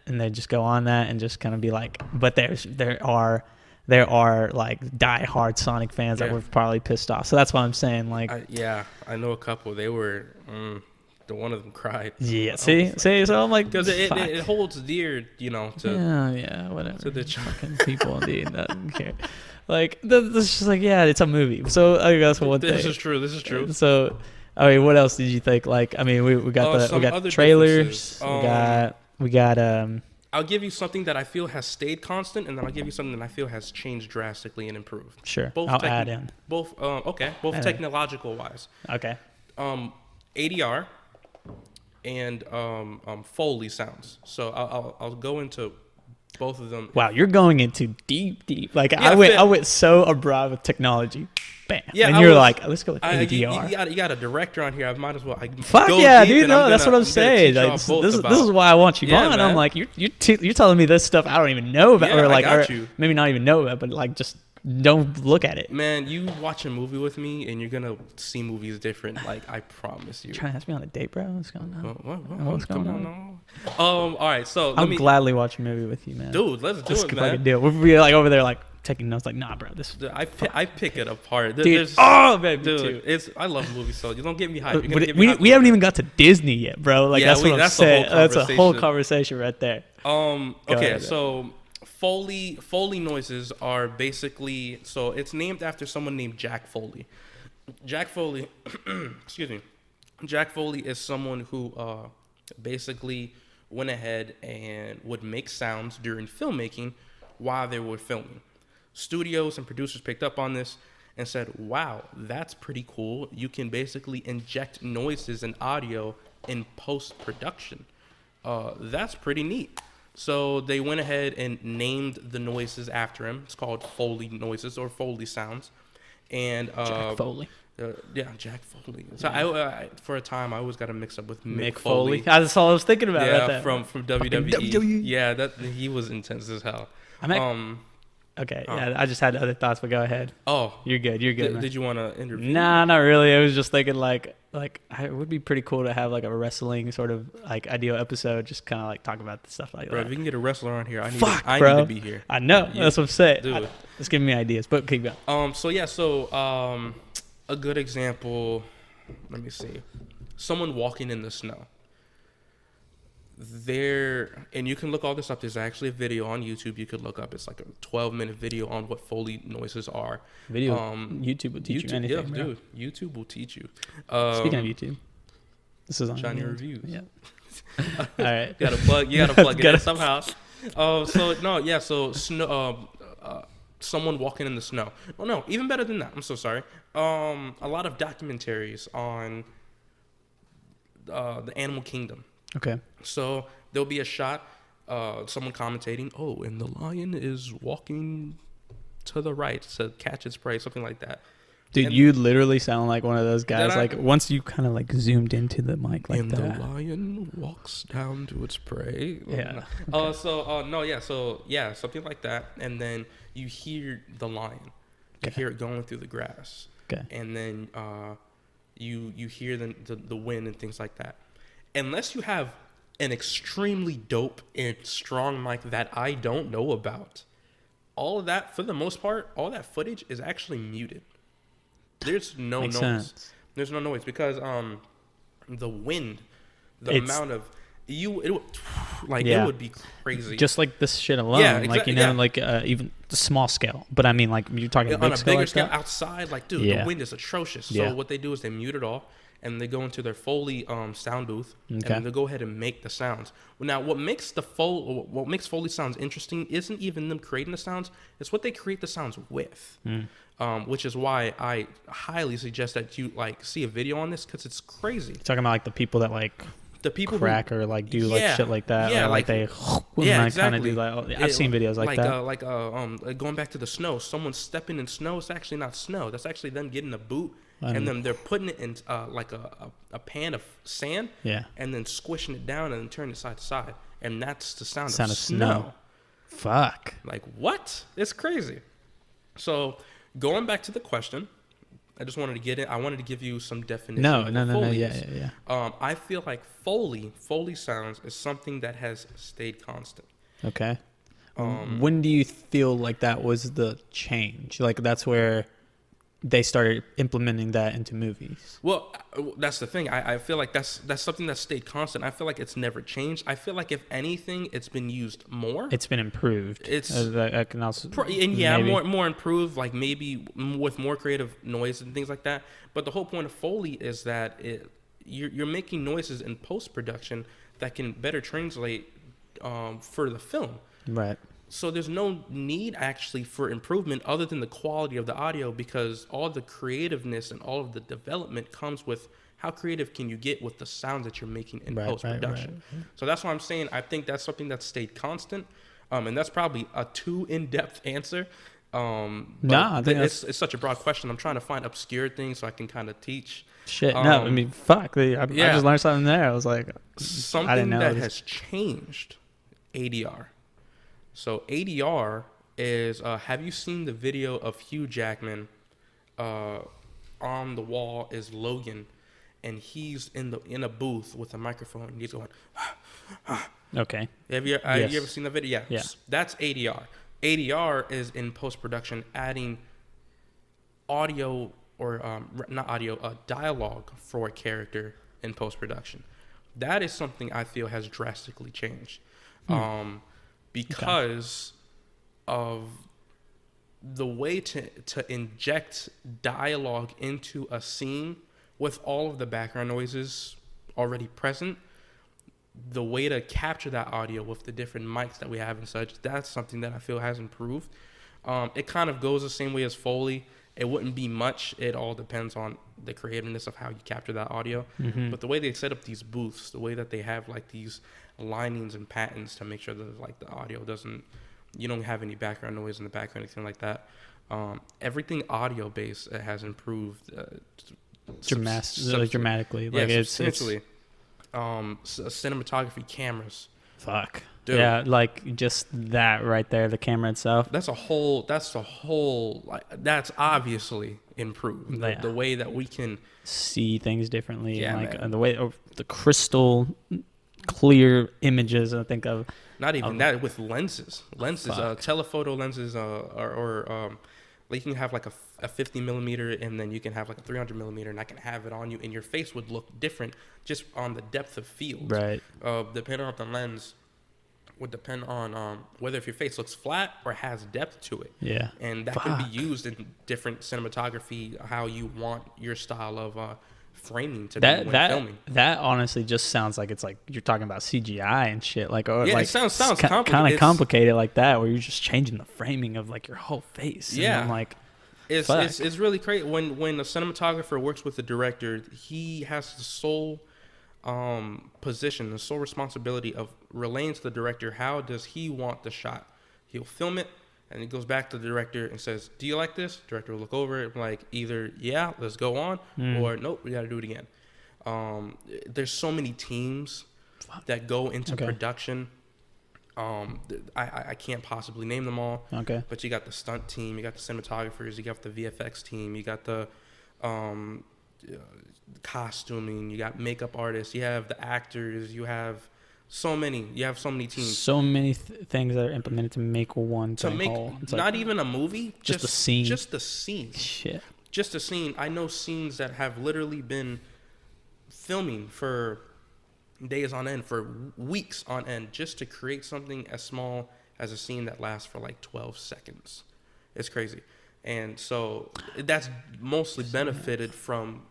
and they just go on that and just kind of be like, but there are like die-hard Sonic fans that were probably pissed off. So that's why I'm saying, like, I know a couple. They were the one of them cried. Yeah, see. So I'm like, because it holds dear, to whatever, to the fucking people. Indeed, doesn't care. Like this is just like, it's a movie. So I guess one thing. This is true. So I mean, what else did you think? Like, I mean, we got the trailers. We got I'll give you something that I feel has stayed constant, and then I'll give you something that I feel has changed drastically and improved. Sure. I'll add in. Both technological wise. Okay. ADR and Foley sounds. So I'll go into both of them. Wow, you're going into deep. Like I went so abroad with technology. Bam. Yeah, and you're like, let's go with ADR. You got a director on here. I might as well. Fuck yeah, dude. No, that's what I'm saying. Like, this is why I want you on. Man. I'm like, you're telling me this stuff I don't even know about, or maybe not even know about, but like just don't look at it. Man, you watch a movie with me and you're gonna see movies different. Like, I promise you. You're trying to ask me on a date, bro? What's going on? What's going on? All right. So I'll gladly watch a movie with you, man. Dude, let's do it, man. We'll be like over there, like taking notes, like, nah, bro. I pick it apart. Dude, baby, dude, I love movies, so you don't get me hype. We haven't even got to Disney yet, bro. Like, that's what I'm saying. That's a whole conversation right there. Okay, so Foley noises are basically, so it's named after someone named Jack Foley. Jack Foley, excuse me. Jack Foley is someone who basically went ahead and would make sounds during filmmaking while they were filming. Studios and producers picked up on this and said, wow, that's pretty cool. You can basically inject noises and audio in post-production. That's pretty neat. So they went ahead and named the noises after him. It's called Foley noises or Foley sounds. And Jack Foley. Jack Foley. So I for a time, I always got him mixed up with Mick Foley. That's all I was thinking about. Yeah, from WWE. Yeah, he was intense as hell. Okay, yeah, I just had other thoughts, but go ahead. Oh, You're good. You're good. Man. did you want to interview? Nah, not really. I was just thinking like it would be pretty cool to have like a wrestling sort of like ideal episode, just kind of like talk about the stuff like Bro, that. if we can get a wrestler on here, I need Bro. to be here. I know. Yeah. That's what I'm saying. Dude. It's giving me ideas, but keep going. So a good example. Let me see. Someone walking in the snow. And you can look all this up. There's actually a video on YouTube you could look up. It's like a 12-minute video on what Foley noises are. YouTube will teach you anything, yeah, bro. dude. YouTube will teach you. Speaking of YouTube, this is on Johnny YouTube. Reviews. Yeah. All right. You gotta plug it in somehow. So snow. Someone walking in the snow. Oh no, even better than that. I'm so sorry. A lot of documentaries on the animal kingdom. Okay. So there'll be a shot, someone commentating, "Oh, and the lion is walking to the right to catch its prey," something like that. Dude, and you literally sound like one of those guys. Like once you kind of like zoomed into the mic like and that. And the lion walks down to its prey. Yeah. Okay. Something like that. And then you hear the lion. You hear it going through the grass. Okay. And then you hear the wind and things like that. Unless you have an extremely dope and strong mic that I don't know about, all of that, for the most part, all that footage is actually muted. There's no Makes noise. sense. There's no noise because the wind, amount of it would be crazy. Just like this shit alone, even the small scale. But I mean, like you're talking on a bigger scale like outside, like dude, the wind is atrocious. So what they do is they mute it all and they go into their Foley sound booth and they go ahead and make the sounds. Now, what makes Foley sounds interesting isn't even them creating the sounds; it's what they create the sounds with. Which is why I highly suggest that you like see a video on this because it's crazy. You're talking about like the people that like the people crack or like do like shit like that. Yeah, or, like they exactly. kind of do like I've seen videos like that. Going back to the snow, someone stepping in snow. It's actually not snow. That's actually them getting a boot and then they're putting it in like a pan of sand. Yeah. And then squishing it down and then turning it side to side, and that's the sound of snow. Fuck. Like what? It's crazy. So going back to the question. I just wanted to get it. I wanted to give you some definition. No. Yeah. I feel like Foley sounds is something that has stayed constant. Okay. When do you feel like that was the change? Like that's where they started implementing that into movies? Well, that's the thing. I feel like that's something that stayed constant. I feel like it's never changed. I feel like if anything, it's been used more. It's been improved. It's I can also more improved. Like maybe with more creative noise and things like that. But the whole point of Foley is that you're making noises in post production that can better translate for the film. Right. So there's no need actually for improvement other than the quality of the audio, because all the creativeness and all of the development comes with how creative can you get with the sounds that you're making in post-production. Right. So that's why I'm saying I think that's something that stayed constant. And that's probably a too in-depth answer. I think it's such a broad question. I'm trying to find obscure things so I can kind of teach. Shit, no, I mean, fuck. I just learned something there. I was like, something I didn't know that has changed, ADR. So ADR is, have you seen the video of Hugh Jackman on the wall is Logan, and he's in a booth with a microphone, and he's going, okay. Have you ever seen the video? Yeah. That's ADR. ADR is in post-production adding audio or not audio, dialogue for a character in post-production. That is something I feel has drastically changed. Because of the way to inject dialogue into a scene with all of the background noises already present, the way to capture that audio with the different mics that we have and such, that's something that I feel has improved. It kind of goes the same way as Foley. It wouldn't be much. It all depends on the creativeness of how you capture that audio. Mm-hmm. But the way they set up these booths, the way that they have like these linings and patents to make sure that like the audio you don't have any background noise in the background, anything like that. Everything audio based has improved dramatically. Like it's cinematography, cameras. Fuck. Dude. Yeah, like just that right there, the camera itself. That's obviously improved. Yeah. The way that we can, See things differently, Yeah, and like man. the way of the crystal clear images. I think of not even Um, that, with lenses, fuck. telephoto lenses, like you can have like a 50 millimeter, and then you can have like a 300 millimeter, and I can have it on you, and your face would look different just on the depth of field. Right. Depending on the lens, would depend on whether if your face looks flat or has depth to it. Yeah. And that can be used in different cinematography, how you want your style of framing to be when filming. That honestly just sounds like it's like you're talking about CGI and shit. Like, or Yeah, like it sounds kind complicated. of complicated like that, where you're just changing the framing of like your whole face. And Yeah. I'm like, It's really crazy when a cinematographer works with the director. He has the sole position, the sole responsibility of relaying to the director how does he want the shot. He'll film it, and he goes back to the director and says, "Do you like this?" Director will look over it, like either yeah, let's go on, or nope, we got to do it again. There's so many teams that go into production. I can't possibly name them all. Okay. But you got the stunt team, you got the cinematographers, you got the VFX team, you got the costuming, you got makeup artists, you have the actors, you have so many teams. So many things that are implemented to make one To thing make whole. It's not like, even a movie, just a scene. Just a scene. Shit. Just a scene. I know scenes that have literally been filming for days on end, for weeks on end, just to create something as small as a scene that lasts for like 12 seconds. It's crazy. And so that's mostly benefited from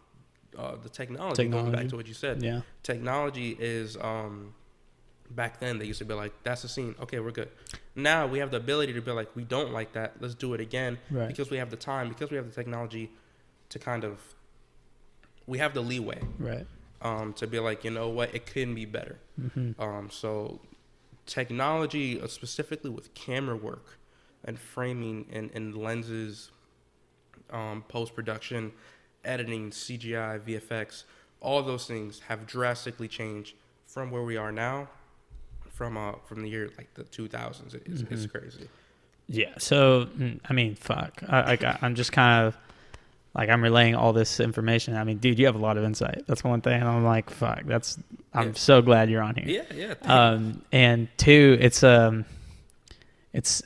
the technology. Going back to what you said. Yeah. Technology is, back then they used to be like, that's a scene. Okay, we're good. Now we have the ability to be like, we don't like that. Let's do it again. Right. Because we have the time, because we have the technology to kind of, we have the leeway. Right. To be like, you know what, it can be better. Mm-hmm. So technology, specifically with camera work and framing and lenses, post-production, editing, CGI, VFX, all those things have drastically changed from where we are now, from the year like the 2000s. It's crazy. Yeah. So, I mean, fuck. I'm just kind of like, I'm relaying all this information. I mean, dude, you have a lot of insight. That's one thing. And I'm like, fuck, I'm so glad you're on here. Yeah. And two, it's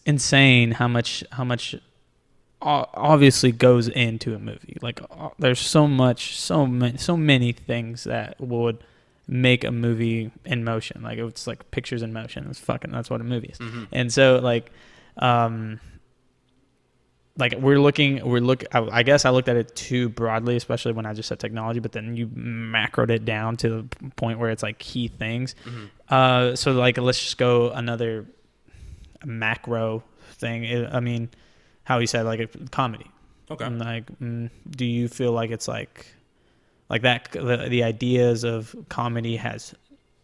insane how much obviously goes into a movie. Like, there's so many things that would make a movie in motion. Like, it's like pictures in motion. That's what a movie is. Mm-hmm. And so like I guess I looked at it too broadly, especially when I just said technology, but then you macroed it down to the point where it's like key things. Mm-hmm. So like, let's just go another macro thing. I mean, how he said, like, a comedy. Okay. And like, do you feel like it's like that, the ideas of comedy has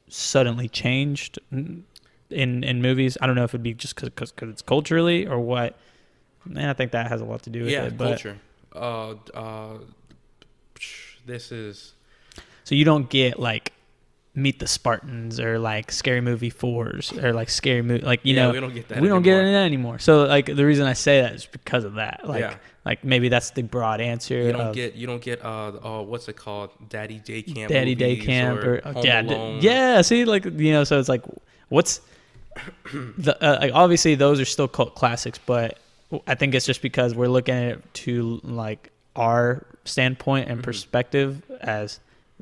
suddenly changed in movies? I don't know if it'd be just because it's culturally or what. And I think that has a lot to do with it. Culture. This is. So you don't get like Meet the Spartans or like Scary Movie 4s or like Scary Movie, like, you know, we don't get that. We don't get any of that anymore. So like, the reason I say that is because of that. Like maybe that's the broad answer. You don't get what's it called? Daddy Day Camp. Daddy Day Camp or Home Alone. yeah. See, like, you know, so it's like, what's the like, obviously those are still cult classics, but I think it's just because we're looking at it to like our standpoint and perspective as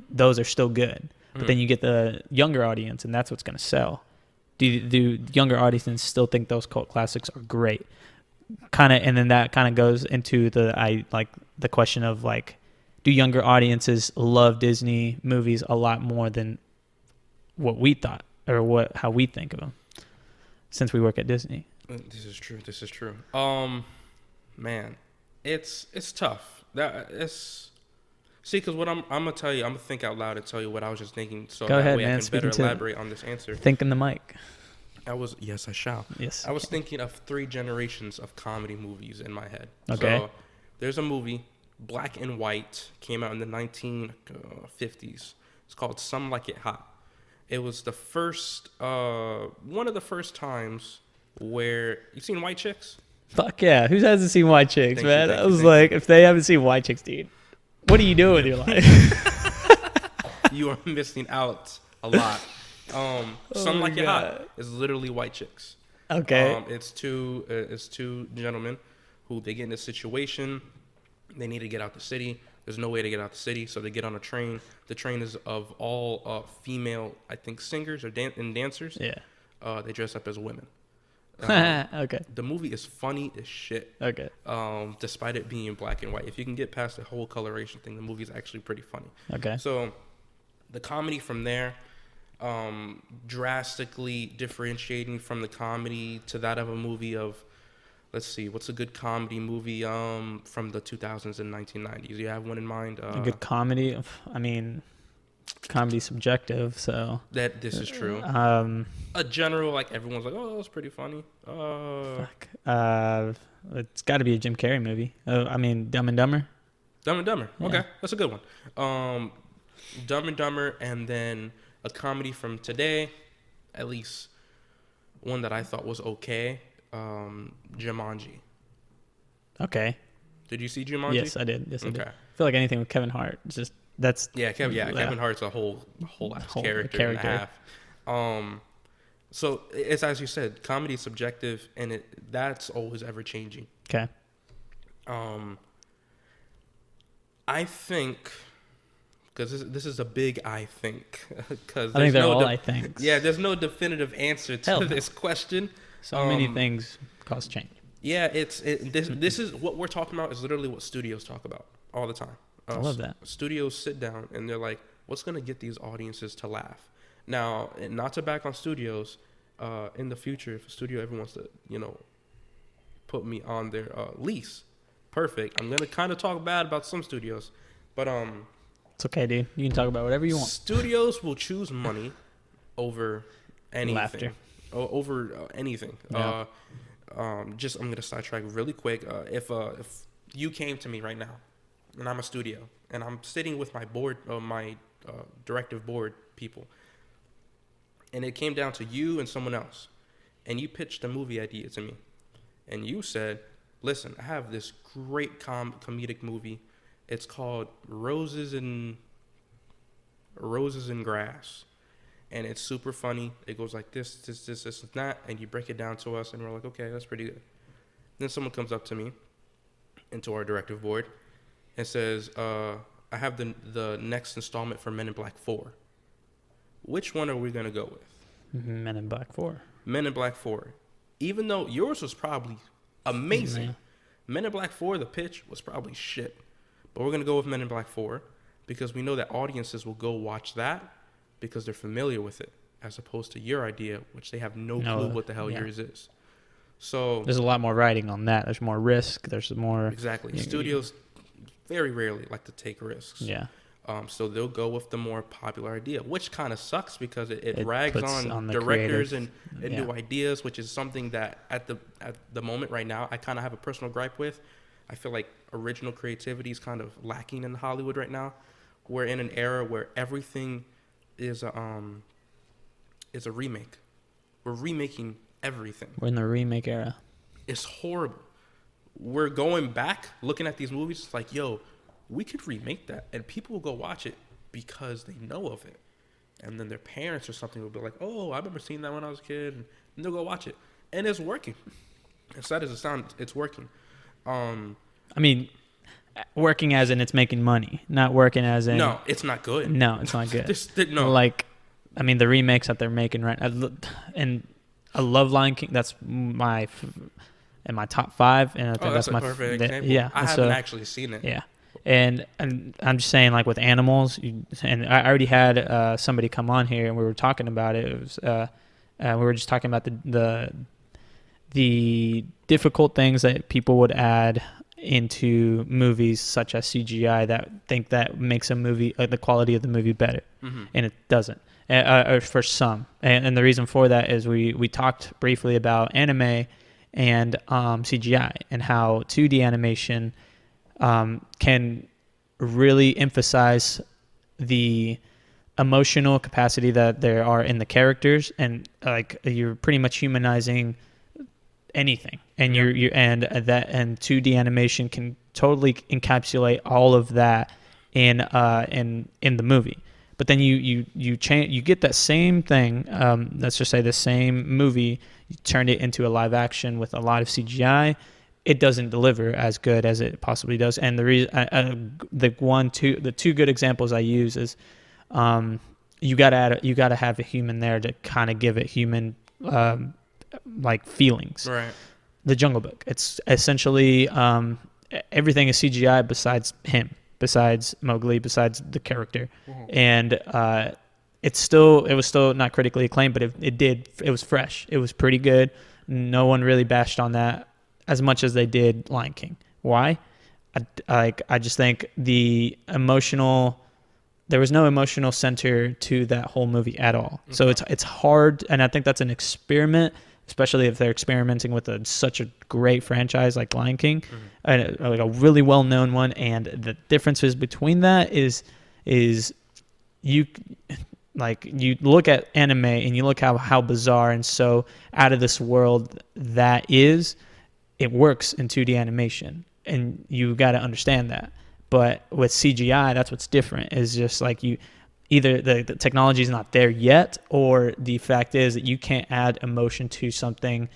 those are still good. But then you get the younger audience, and that's what's going to sell. Do younger audiences still think those cult classics are great? And then that kind of goes into the question of like, do younger audiences love Disney movies a lot more than what we thought or how we think of them, since we work at Disney? This is true. Man, it's tough. See, because what I'm gonna tell you, I'm gonna think out loud and tell you what I was just thinking, so Go that ahead, way man. I can better elaborate on this answer. Think in the mic. Yes, I shall. Yes. I was thinking of 3 generations of comedy movies in my head. Okay. So there's a movie, black and white, came out in the 1950s. It's called Some Like It Hot. It was the first, one of the first times where you seen White Chicks. Fuck yeah. Who hasn't seen White Chicks, Thank you, man? thank I you, was thank like, if they haven't seen White Chicks, dude, what are you doing with your life? You are missing out a lot. Some Like It Hot God. is literally White Chicks. Okay. It's two gentlemen who they get in a situation. They need to get out the city. There's no way to get out the city, so they get on a train. The train is of all female, I think, singers or and dancers. Yeah. They dress up as women. Okay. The movie is funny as shit. Okay. Despite it being black and white. If you can get past the whole coloration thing, the movie is actually pretty funny. Okay. So the comedy from there, drastically differentiating from the comedy to that of a movie of, let's see, what's a good comedy movie from the 2000s and 1990s? You have one in mind? A good comedy. I mean, comedy's subjective, so. That this is true. A general, like everyone's like, oh, that was pretty funny. Fuck. It's got to be a Jim Carrey movie. I mean, Dumb and Dumber. Dumb and Dumber. Yeah. Okay, that's a good one. Dumb and Dumber, and then a comedy from today, at least one that I thought was okay. Jumanji. Okay. Did you see Jumanji? Yes, I did. Yes, I did. Okay. I feel like anything with Kevin Hart, it's just that's. Kevin Hart's a whole ass character and a half. So it's as you said, comedy is subjective, and that's always ever changing. Okay. I think, because this is a big I think, because I think they're all I think. Yeah, there's no definitive answer to this question. So many things cause change. Yeah, this is what we're talking about is literally what studios talk about all the time. I love that. Studios sit down and they're like, what's going to get these audiences to laugh? Now, not to back on studios, in the future, if a studio ever wants to, put me on their lease, perfect. I'm going to kind of talk bad about some studios, but it's okay, dude. You can talk about whatever you want. Studios will choose money over anything. Laughter. Over anything. Yeah. I'm going to sidetrack really quick. If you came to me right now, and I'm a studio, and I'm sitting with my board, my directive board people, and it came down to you and someone else, and you pitched a movie idea to me, and you said, listen, I have this great comedic movie. It's called Roses and Grass. And it's super funny. It goes like this, and that, and you break it down to us, and we're like, okay, that's pretty good. Then someone comes up to me, into our directive board, and says, I have the next installment for Men in Black 4. Which one are we going to go with? Men in Black 4. Men in Black 4. Even though yours was probably amazing, Yeah. Men in Black 4, the pitch was probably shit. But we're going to go with Men in Black 4 because we know that audiences will go watch that because they're familiar with it, as opposed to your idea, which they have no clue what the hell yours is. So there's a lot more writing on that. There's more risk. There's more. Exactly. Studios very rarely like to take risks. Yeah. So they'll go with the more popular idea, which kind of sucks because it rags on the directors creative, and new ideas, which is something that at the moment right now I kind of have a personal gripe with. I feel like original creativity is kind of lacking in Hollywood right now. We're in an era where everything is a remake. We're remaking everything. We're in the remake era. It's horrible. We're going back, looking at these movies, it's like, yo, we could remake that, and people will go watch it because they know of it. And then their parents or something will be like, oh, I remember seeing that when I was a kid, and they'll go watch it. And it's working. As sad as it sounds, it's working. I mean, working as in it's making money, not working as in... No, it's not good. No, it's not good. No. Like, I mean, the remakes that they're making right now, and I love Lion King. That's in my top 5, and I think that's my perfect example. Yeah, I haven't actually seen it. Yeah, and I'm just saying, like with animals, and I already had somebody come on here, and we were talking about it. It was we were just talking about the difficult things that people would add into movies, such as CGI, that think that makes a movie, the quality of the movie better, and it doesn't. Or for some, and the reason for that is we talked briefly about anime and CGI and how 2D animation can really emphasize the emotional capacity that there are in the characters, and like you're pretty much humanizing anything, and you're and that and 2D animation can totally encapsulate all of that in the movie. But then you change, you get that same thing. Let's just say the same movie, you turned it into a live action with a lot of CGI. It doesn't deliver as good as it possibly does. And the reason, the two good examples I use is, you gotta have a human there to kind of give it human, like feelings. Right. The Jungle Book. It's essentially everything is CGI besides him, besides Mowgli, besides the character, and it was still not critically acclaimed, but it was fresh. It was pretty good. No one really bashed on that as much as they did Lion King. Why? I just think there was no emotional center to that whole movie at all. Okay. So it's hard, and I think that's an experiment, especially if they're experimenting with such a great franchise like Lion King, like a really well-known one. And the differences between that is you look at anime and you look how bizarre and so out of this world that is. It works in 2D animation, and you got to understand that. But with CGI, that's what's different. Is just like either the technology is not there yet, or the fact is that you can't add emotion to something.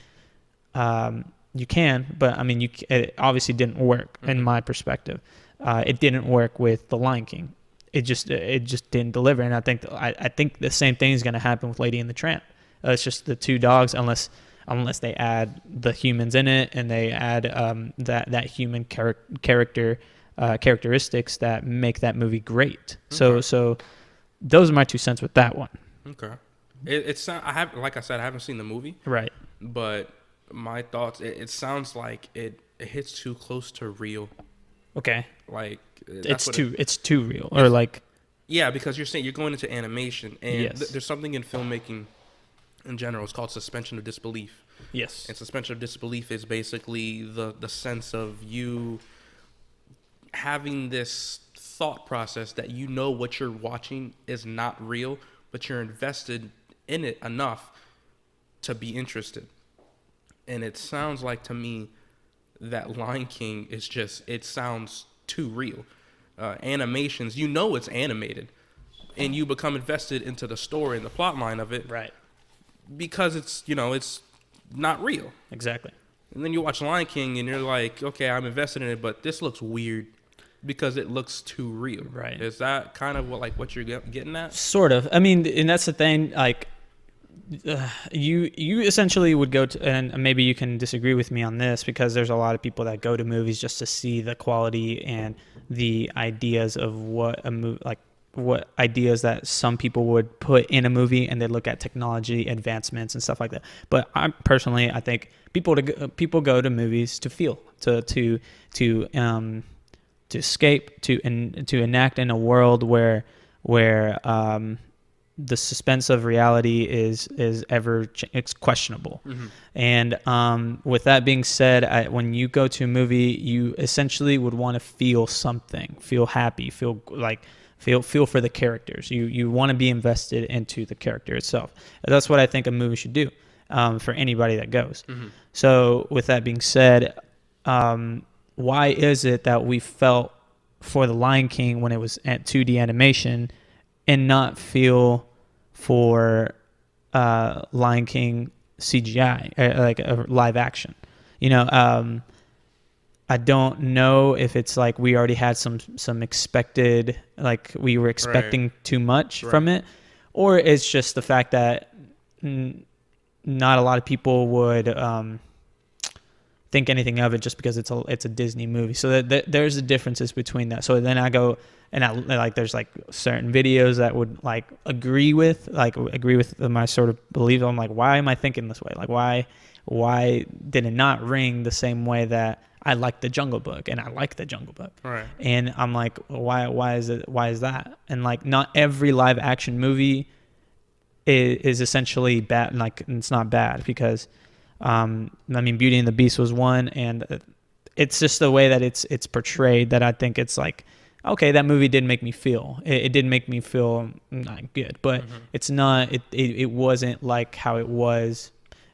You can, but I mean, it obviously didn't work in my perspective. It didn't work with The Lion King. It just didn't deliver, and I think the same thing is going to happen with Lady and the Tramp. It's just the two dogs, unless they add the humans in it and they add that human characteristics that make that movie great. Okay. So those are my 2 cents with that one. Okay. Like I said, I haven't seen the movie. Right. But my thoughts, it sounds like it hits too close to real. Okay. Like it's too real, or like. Yeah, because you're saying you're going into animation, and yes. There's something in filmmaking in general. It's called suspension of disbelief. Yes. And suspension of disbelief is basically the sense of you having this thought process that you know what you're watching is not real, but you're invested in it enough to be interested. And it sounds like to me that Lion King it sounds too real. Animations, you know it's animated, and you become invested into the story and the plot line of it. Right. Because it's not real. Exactly. And then you watch Lion King and you're like, okay, I'm invested in it, but this looks weird because it looks too real. Right. Is that kind of what you're getting at? Sort of. I mean, and that's the thing. Like, you essentially would go to, and maybe you can disagree with me on this, because there's a lot of people that go to movies just to see the quality and the ideas of what a movie, like what ideas that some people would put in a movie, and they look at technology advancements and stuff like that. But I think people go to movies to feel, to escape, to enact in a world where the suspense of reality is it's questionable. Mm-hmm. And with that being said, when you go to a movie, you essentially would want to feel something, feel happy, feel for the characters. You want to be invested into the character itself. That's what I think a movie should do, for anybody that goes. Mm-hmm. So with that being said, why is it that we felt for The Lion King when it was at 2D animation and not feel for Lion King CGI, like a live action? I don't know if it's like we already had some expected, like we were expecting too much from it, or it's just the fact that not a lot of people would think anything of it just because it's a Disney movie. So there's the differences between that. So then I go and there's like certain videos that would like agree with my sort of belief. I'm like, why am I thinking this way? Like, why did it not ring the same way that I like the Jungle Book, and I like the Jungle Book? Right. And I'm like, why is that? And like, not every live action movie is essentially bad. Like, it's not bad because, Beauty and the Beast was one, and it's just the way that it's portrayed that I think it's like, okay, that movie did make me feel. It did make me feel not good, but it's not. It wasn't like how it was.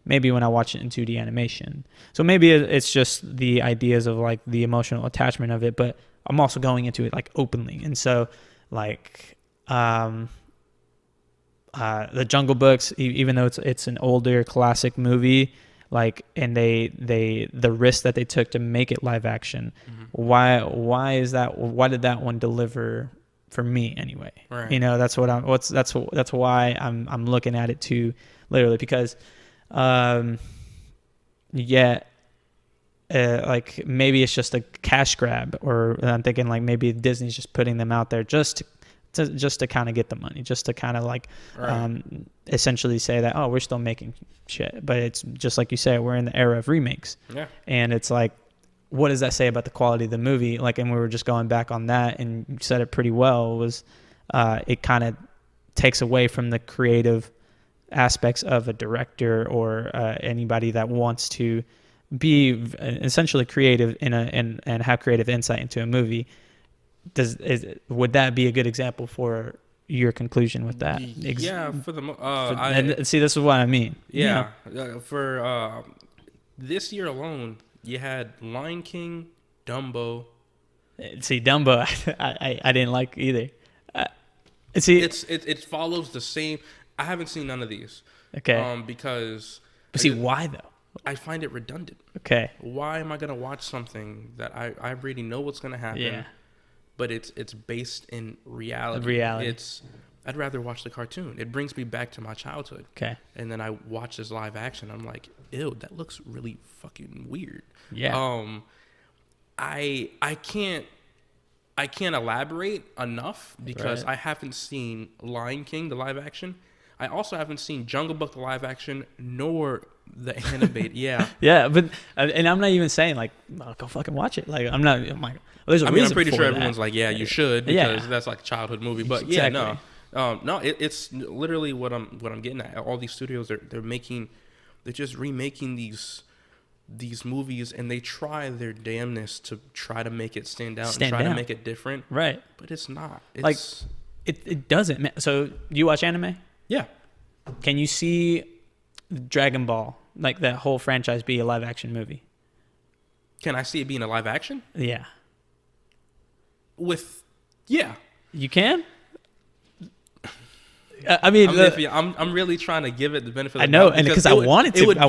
Maybe when I watch it in 2D animation. So maybe it's just the ideas of like the emotional attachment of it, but I'm also going into it like openly. And so like the Jungle Books, even though it's an older classic movie, like, and the risk that they took to make it live action, why is that? Why did that one deliver for me anyway? Right. You know, that's why I'm looking at it too literally, because like maybe it's just a cash grab, or I'm thinking like maybe Disney's just putting them out there just to kind of get the money, just to kind of like essentially say that, oh, we're still making shit. But it's just like you say, we're in the era of remakes. Yeah. And it's like, what does that say about the quality of the movie? Like, and we were just going back on that, and you said it pretty well, was it kind of takes away from the creative aspects of a director or anybody that wants to be essentially creative and have creative insight into a movie. Would that be a good example for your conclusion with that? Yeah, for the see, this is what I mean. Yeah, for this year alone, you had Lion King, Dumbo. See, Dumbo, I didn't like either. See, it follows the same. I haven't seen none of these. Okay. Because. But see, why though? I find it redundant. Okay. Why am I gonna watch something that I already know what's gonna happen? Yeah. But it's based in reality. I'd rather watch the cartoon. It brings me back to my childhood. Okay. And then I watch this live action. I'm like, ew, that looks really fucking weird. Yeah. I can't elaborate enough because I haven't seen Lion King, the live action. I also haven't seen Jungle Book, the live action, nor the animated. Yeah. Yeah, but and I'm not even saying like, oh, go fucking watch it. Like I'm like, there's a reason. I'm pretty for sure that. everyone's like, yeah, you should, because that's like a childhood movie. But exactly. It's literally what I'm getting at. All these studios they're just remaking these movies, and they try their damnness to try to make it stand out and try to make it different. Right. But it's not. It's like it doesn't. So you watch anime? Yeah. Can you see Dragon Ball, like that whole franchise, be a live action movie? Can I see it being a live action? Yeah. You can? I mean, I'm really trying to give it the benefit of the doubt. I know, and because I want it to. I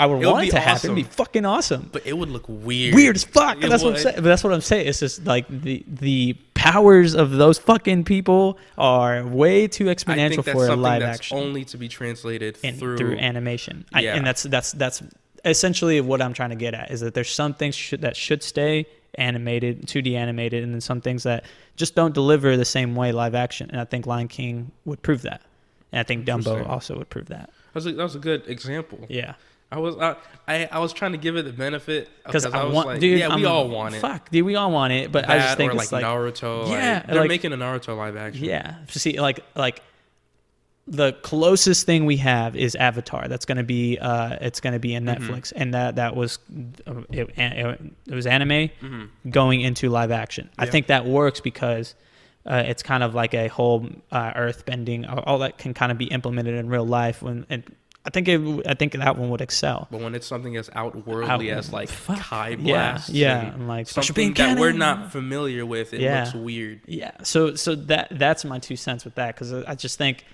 would want it to happen. It'd be fucking awesome. But it would look weird. Weird as fuck. That's what I'm saying. But that's what I'm saying. It's just like the powers of those fucking people are way too exponential for a live action. Only to be translated through animation. And that's essentially what I'm trying to get at, is that there's some things that should stay animated, 2D animated, and then some things that just don't deliver the same way live action. And I think Lion King would prove that. And I think Dumbo also would prove that. That was a good example. Yeah. I was trying to give it the benefit because I was like, dude, we all want it. Fuck, dude, we all want it. But I just think it's like Naruto. Yeah, they're making a Naruto live action. Yeah. See, like the closest thing we have is Avatar. That's going to be it's going to be in Netflix, and that was it was anime going into live action. Yeah. I think that works because it's kind of like a whole earth bending. All that can kind of be implemented in real life. I think that one would excel. But when it's something as outworldly as like Kai Blast, and like something that we're not familiar with, it looks weird. Yeah. So that's my 2 cents with that, because I just think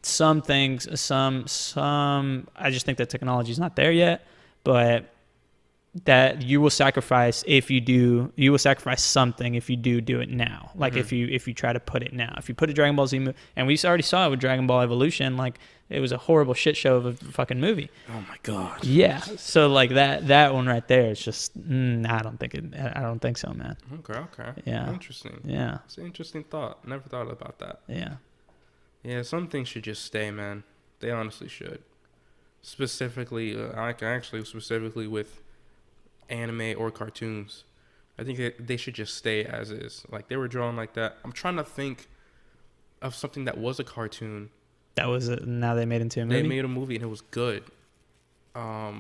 some things, I just think that technology is not there yet, but that you will sacrifice something if you do it now. Like if you try to put it now, if you put a Dragon Ball Z movie, and we already saw it with Dragon Ball Evolution, like it was a horrible shit show of a fucking movie. Oh my god. Yeah. So like that one right there is just I don't think so, man. Okay. Yeah. Interesting. Yeah. It's an interesting thought. Never thought about that. Yeah. Yeah, some things should just stay, man. They honestly should. Specifically with anime or cartoons. I think they should just stay as is. Like, they were drawn like that. I'm trying to think of something that was a cartoon. That was it. Now they made it into a movie? They made a movie, and it was good.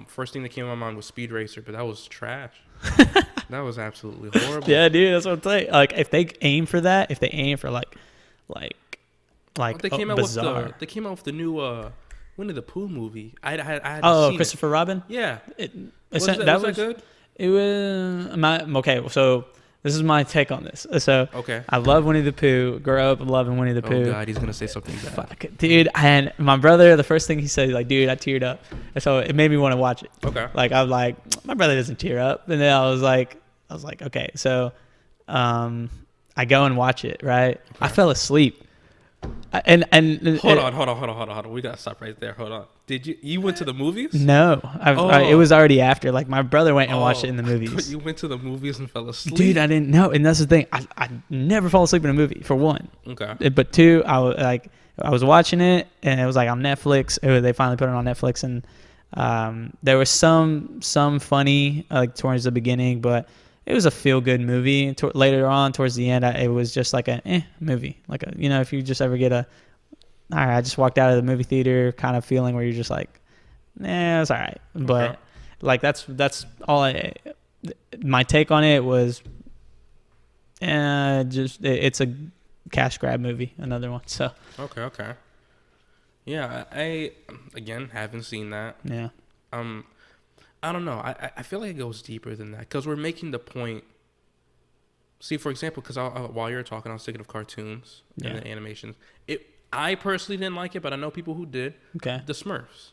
First thing that came to my mind was Speed Racer, but that was trash. That was absolutely horrible. Yeah, dude, that's what I'm saying. Like, if they aim for that, if they aim for like They came out bizarre. with they came out with the new Winnie the Pooh movie. I had Oh, seen Christopher Robin. Yeah. Was that good? It was okay. So this is my take on this. So Okay. I love Winnie the Pooh. Grew up loving Winnie the Pooh. Oh God, he's gonna say something bad. Fuck, dude. And my brother, the first thing he said, like, dude, I teared up. And so it made me want to watch it. Okay. Like, I was like, my brother doesn't tear up. And then I was like, okay. So, I go and watch it. Right. Okay. I fell asleep. And hold on. We gotta stop right there. Hold on. Did you went to the movies? No, it was already after. Like, my brother went and watched it in the movies. You went to the movies and fell asleep, dude. I didn't know, and that's the thing. I never fall asleep in a movie. For one, okay. But two, I was watching it, and it was like on Netflix. They finally put it on Netflix, and there was some funny like towards the beginning, but it was a feel good movie. Later on, towards the end, it was just like a movie. Like if you just ever get all right, I just walked out of the movie theater kind of feeling where you're just like, it's all right. But okay. like that's all. My take on it was, it's a cash grab movie. Another one. So okay. Yeah, I again haven't seen that. Yeah. I don't know. I feel like it goes deeper than that because we're making the point. See, for example, because while you were talking, I was thinking of cartoons and the animations. I personally didn't like it, but I know people who did. Okay. The Smurfs.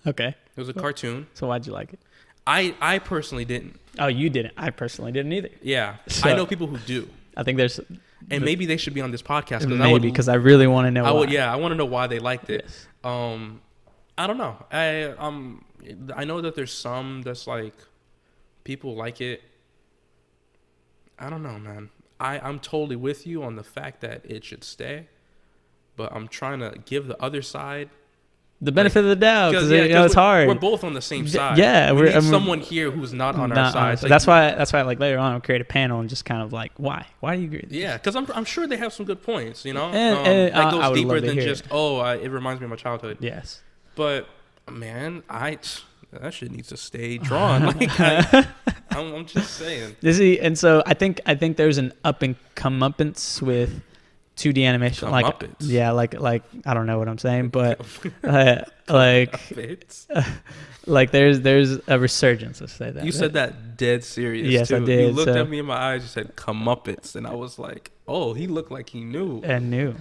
Okay. It was a cartoon. So why'd you like it? I personally didn't. Oh, you didn't. I personally didn't either. Yeah. So, I know people who do. I think there's... And maybe they should be on this podcast. Because I really want to know why. I want to know why they liked it. Yes. I don't know. I know that there's some that's like people like it. I don't know, man. I'm totally with you on the fact that it should stay, but I'm trying to give the other side the benefit of the doubt because it's hard. We're both on the same side. Yeah, we need someone here who's not on our side. So that's why like later on I'll create a panel and just kind of like why do you agree with this? Yeah, because I'm sure they have some good points. And that goes deeper than just it reminds me of my childhood. Yes, but man, that shit needs to stay drawn. Like I'm just saying. And so I think there's an up and comeuppance with 2D animation. Like I don't know what I'm saying, but like there's a resurgence. Let's say that. You said that dead serious. Yes, too. I did. You looked at me in my eyes. You said comeuppance, and I was like, oh, he looked like he knew. And knew.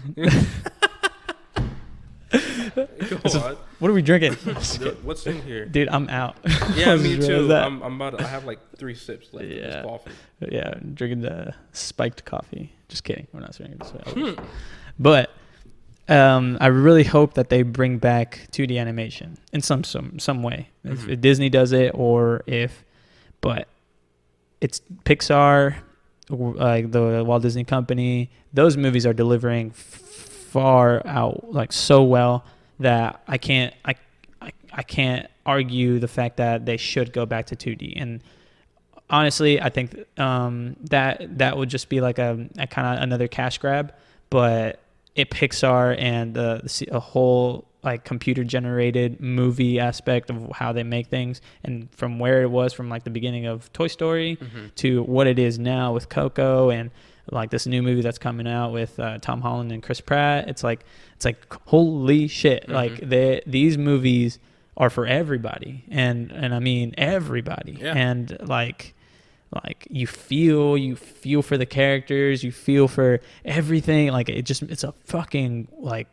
Go on. What are we drinking? What's in here, dude? I'm out. Yeah, me too. I'm about. I have like 3 sips left of this coffee. Yeah, I'm drinking the spiked coffee. Just kidding. We're not drinking this. But I really hope that they bring back 2D animation in some way. Mm-hmm. If Disney does it, but it's Pixar, like the Walt Disney Company. Those movies are delivering far out like so well that I can't argue the fact that they should go back to 2D. And honestly, I think that would just be like a kind of another cash grab. But Pixar and a whole like computer generated movie aspect of how they make things, and from where it was from like the beginning of Toy Story to what it is now with Coco and like this new movie that's coming out with Tom Holland and Chris Pratt. It's like holy shit. Like these movies are for everybody, and I mean everybody. Yeah. And like you feel for the characters, you feel for everything. Like it's a fucking like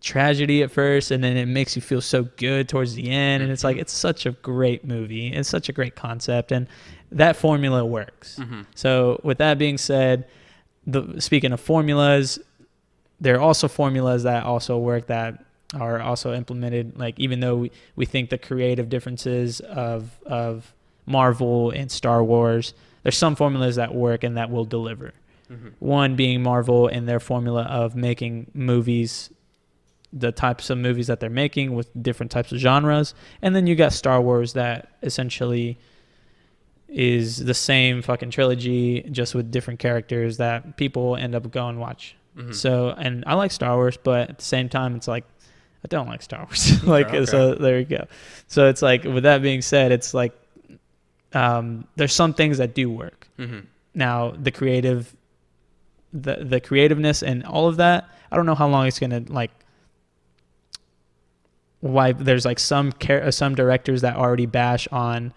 tragedy at first, and then it makes you feel so good towards the end. And it's like it's such a great movie. It's such a great concept, and that formula works. So with that being said, speaking of formulas, there are also formulas that also work that are also implemented. Like even though we think the creative differences of Marvel and Star Wars, there's some formulas that work and that will deliver. One being Marvel and their formula of making movies, the types of movies that they're making with different types of genres. And then you got Star Wars that essentially is the same fucking trilogy, just with different characters that people end up going watch. So, and I like Star Wars, but at the same time, it's like, I don't like Star Wars. So there you go. So it's like, with that being said, it's like, there's some things that do work. Mm-hmm. Now the creativeness and all of that, I don't know how long it's gonna like. Why there's like some directors that already bash on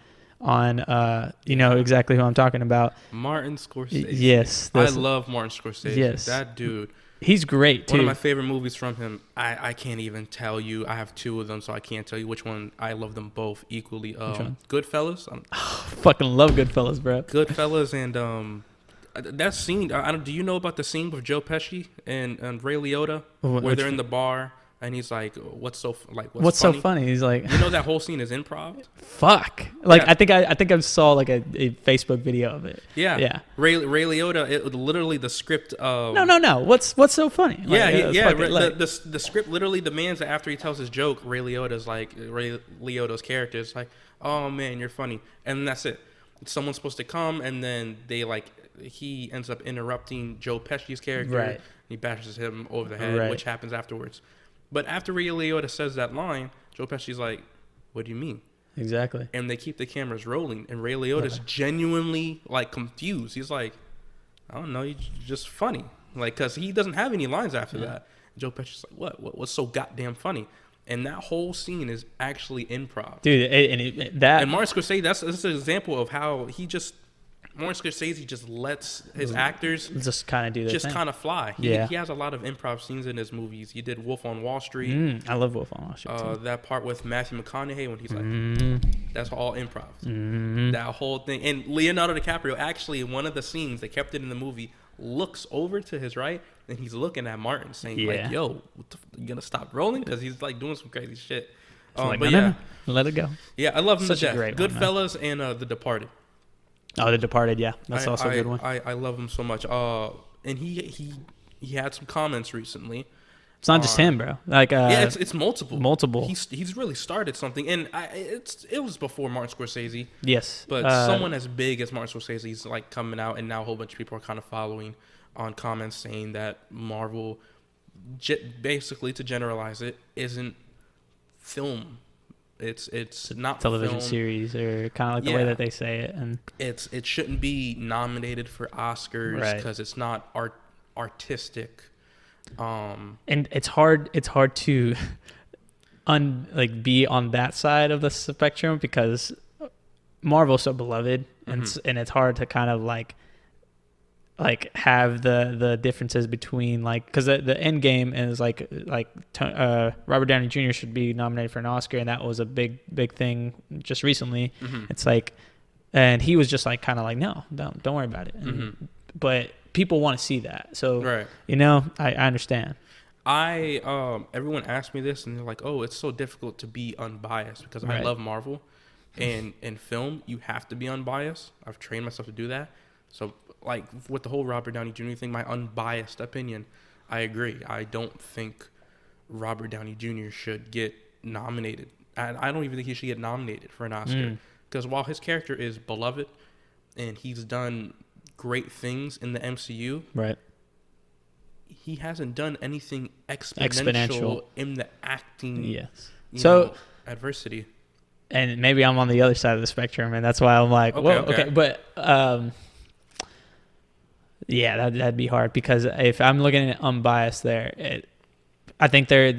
you know exactly who I'm talking about. Martin Scorsese. Yes, I love Martin Scorsese. Yes, that dude. He's great too. One of my favorite movies from him. I can't even tell you. I have two of them, so I can't tell you which one. I love them both equally. Goodfellas. Fucking love Goodfellas, bro. Goodfellas and that scene. Do you know about the scene with Joe Pesci and Ray Liotta where they're in the bar? And he's like, "What's so so funny?" He's like, "You know that whole scene is improv." Fuck. Like Yeah. I think I saw like a Facebook video of it. Yeah. Yeah. Ray Liotta. Literally the script. No. What's so funny? Like, The script literally demands that after he tells his joke, Ray Liotta's character is like, "Oh man, you're funny," and that's it. Someone's supposed to come, and then he ends up interrupting Joe Pesci's character. Right. And he bashes him over the head, Right. which happens afterwards. But after Ray Liotta says that line, Joe Pesci's like, "What do you mean?" Exactly. And they keep the cameras rolling, and Ray Liotta's genuinely like confused. He's like, "I don't know, you're just funny," like because he doesn't have any lines after that. And Joe Pesci's like, "What's so goddamn funny?" And that whole scene is actually improv, dude. And Martin Scorsese, that's an example of how Martin Scorsese just lets his actors just kind of do just kind of fly. He has a lot of improv scenes in his movies. He did Wolf on Wall Street. I love Wolf on Wall Street too. That part with Matthew McConaughey when he's like, that's all improv. That whole thing. And Leonardo DiCaprio, actually, in one of the scenes that kept it in the movie, looks over to his right and he's looking at Martin saying, like, "Yo, you gonna stop rolling?" Because he's like doing some crazy shit. But no, let it go. Yeah, I love him Such to a death. great Goodfellas and The Departed. Oh, The Departed, yeah, that's also a good one. I love him so much. And he had some comments recently. It's not just him, bro. Like, it's multiple. Multiple. He's really started something, and it was before Martin Scorsese. Yes, but someone as big as Martin Scorsese is like coming out, and now a whole bunch of people are kind of following on comments saying that Marvel, basically to generalize it, isn't film. It's not television film. series, or kind of like the way that they say it, and it shouldn't be nominated for Oscars because it's not artistic. And it's hard to be on that side of the spectrum because Marvel's so beloved, and it's hard to kind of like have the differences between because the end game is like Robert Downey Jr. should be nominated for an Oscar, and that was a big thing just recently. It's like, and he was just like kind of like, no, don't worry about it. But people want to see that, so I understand. Everyone asks me this and they're like, "Oh, it's so difficult to be unbiased," because I love Marvel, and in film you have to be unbiased. I've trained myself to do that. So like with the whole Robert Downey Jr. thing, my unbiased opinion, I agree. I don't think Robert Downey Jr. should get nominated. I don't even think he should get nominated for an Oscar, because while his character is beloved and he's done great things in the MCU, he hasn't done anything exponential in the acting adversity. And maybe I'm on the other side of the spectrum, and that's why I'm like, okay. But that'd be hard, because if I'm looking at unbiased there, I think they're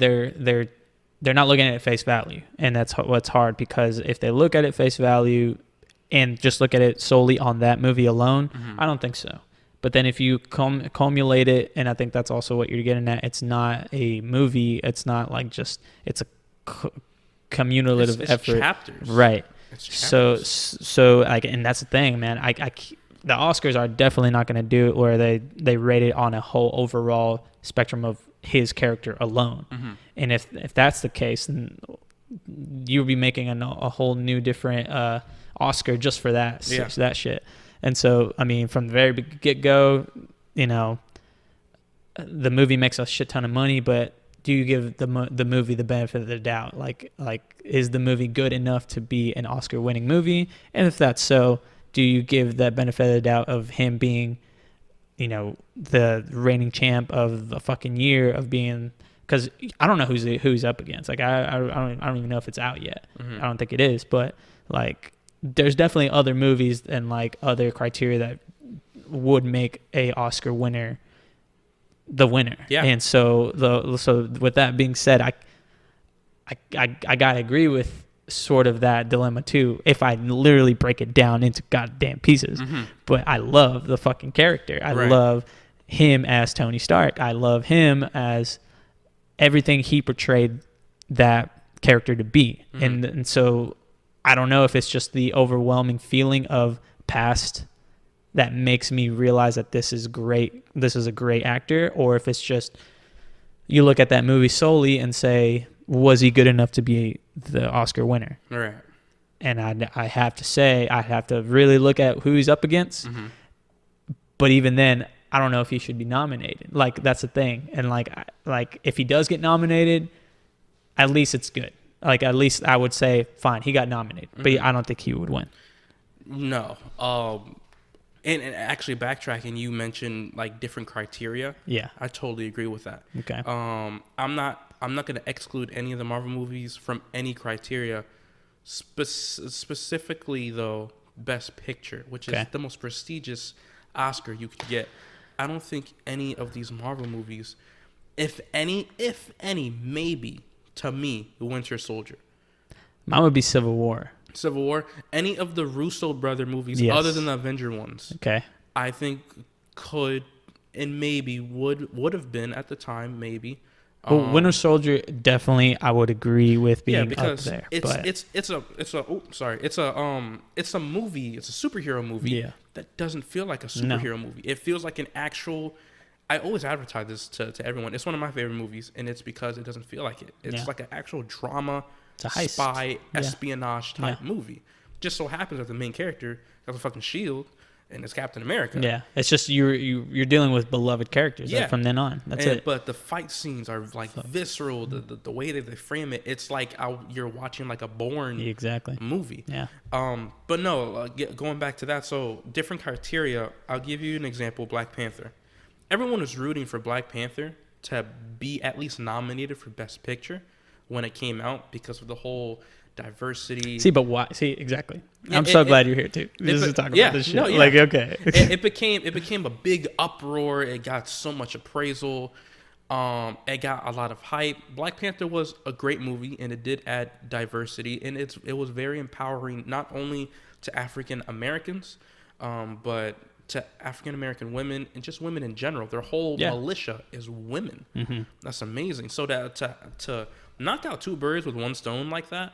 not looking at it face value, and that's what's hard, because if they look at it face value and just look at it solely on that movie alone, I don't think so. But then if you cumulate it, and I think that's also what you're getting at, it's not a movie. It's not like it's a cumulative effort. Chapters. Right. It's chapters. So like, and that's the thing, man. The Oscars are definitely not going to do it where they rate it on a whole overall spectrum of his character alone. And if that's the case, then you'll be making a whole new different Oscar just for that shit. And so, I mean, from the very get-go, the movie makes a shit ton of money, but do you give the movie the benefit of the doubt? Like, is the movie good enough to be an Oscar-winning movie? And if that's so, do you give that benefit of the doubt of him being, the reigning champ of the fucking year of being? Because I don't know who's up against. Like, I don't even know if it's out yet. I don't think it is, but like, there's definitely other movies and like other criteria that would make a Oscar winner the winner. Yeah. And so with that being said, I gotta agree with sort of that dilemma too, if I literally break it down into goddamn pieces. Mm-hmm. But I love the fucking character. I love him as Tony Stark. I love him as everything he portrayed that character to be. Mm-hmm. And so I don't know if it's just the overwhelming feeling of past that makes me realize that this is great. This is a great actor, or if it's just you look at that movie solely and say, was he good enough to be the Oscar winner? Right. And I have to say, I have to really look at who he's up against. Mm-hmm. But even then, I don't know if he should be nominated. Like, that's the thing. And like if he does get nominated, at least it's good. Like, at least I would say, fine, he got nominated. Mm-hmm. But I don't think he would win. No. And actually backtracking, you mentioned like different criteria. Yeah. I totally agree with that. Okay. I'm not going to exclude any of the Marvel movies from any criteria. Specifically, though, Best Picture, which is the most prestigious Oscar you could get. I don't think any of these Marvel movies, if any, maybe to me, The Winter Soldier. Mine would be Civil War. Civil War, any of the Russo brother movies other than the Avenger ones. Okay. I think could and maybe would have been at the time, maybe. Well, Winter Soldier, definitely I would agree with being up there. It's a movie, it's a superhero movie that doesn't feel like a superhero movie. It feels like an actual. I always advertise this to everyone. It's one of my favorite movies, and it's because it doesn't feel like it. It's like an actual drama, it's a heist. spy, espionage type movie. Just so happens that the main character has a fucking shield, and it's Captain America. Yeah, it's just you're dealing with beloved characters from then on. That's it. But the fight scenes are like visceral. The way that they frame it, it's like you're watching like a Bourne movie. Yeah. But no, going back to that. So different criteria. I'll give you an example. Black Panther. Everyone was rooting for Black Panther to be at least nominated for Best Picture when it came out because of the whole diversity. See, but why? See, exactly. I'm so glad you're here too. Just to talk about this shit. No, yeah. Like, okay. it became a big uproar. It got so much appraisal. It got a lot of hype. Black Panther was a great movie, and it did add diversity, and it was very empowering, not only to African Americans, but to African American women and just women in general. Their whole militia is women. Mm-hmm. That's amazing. So to knock out two birds with one stone like that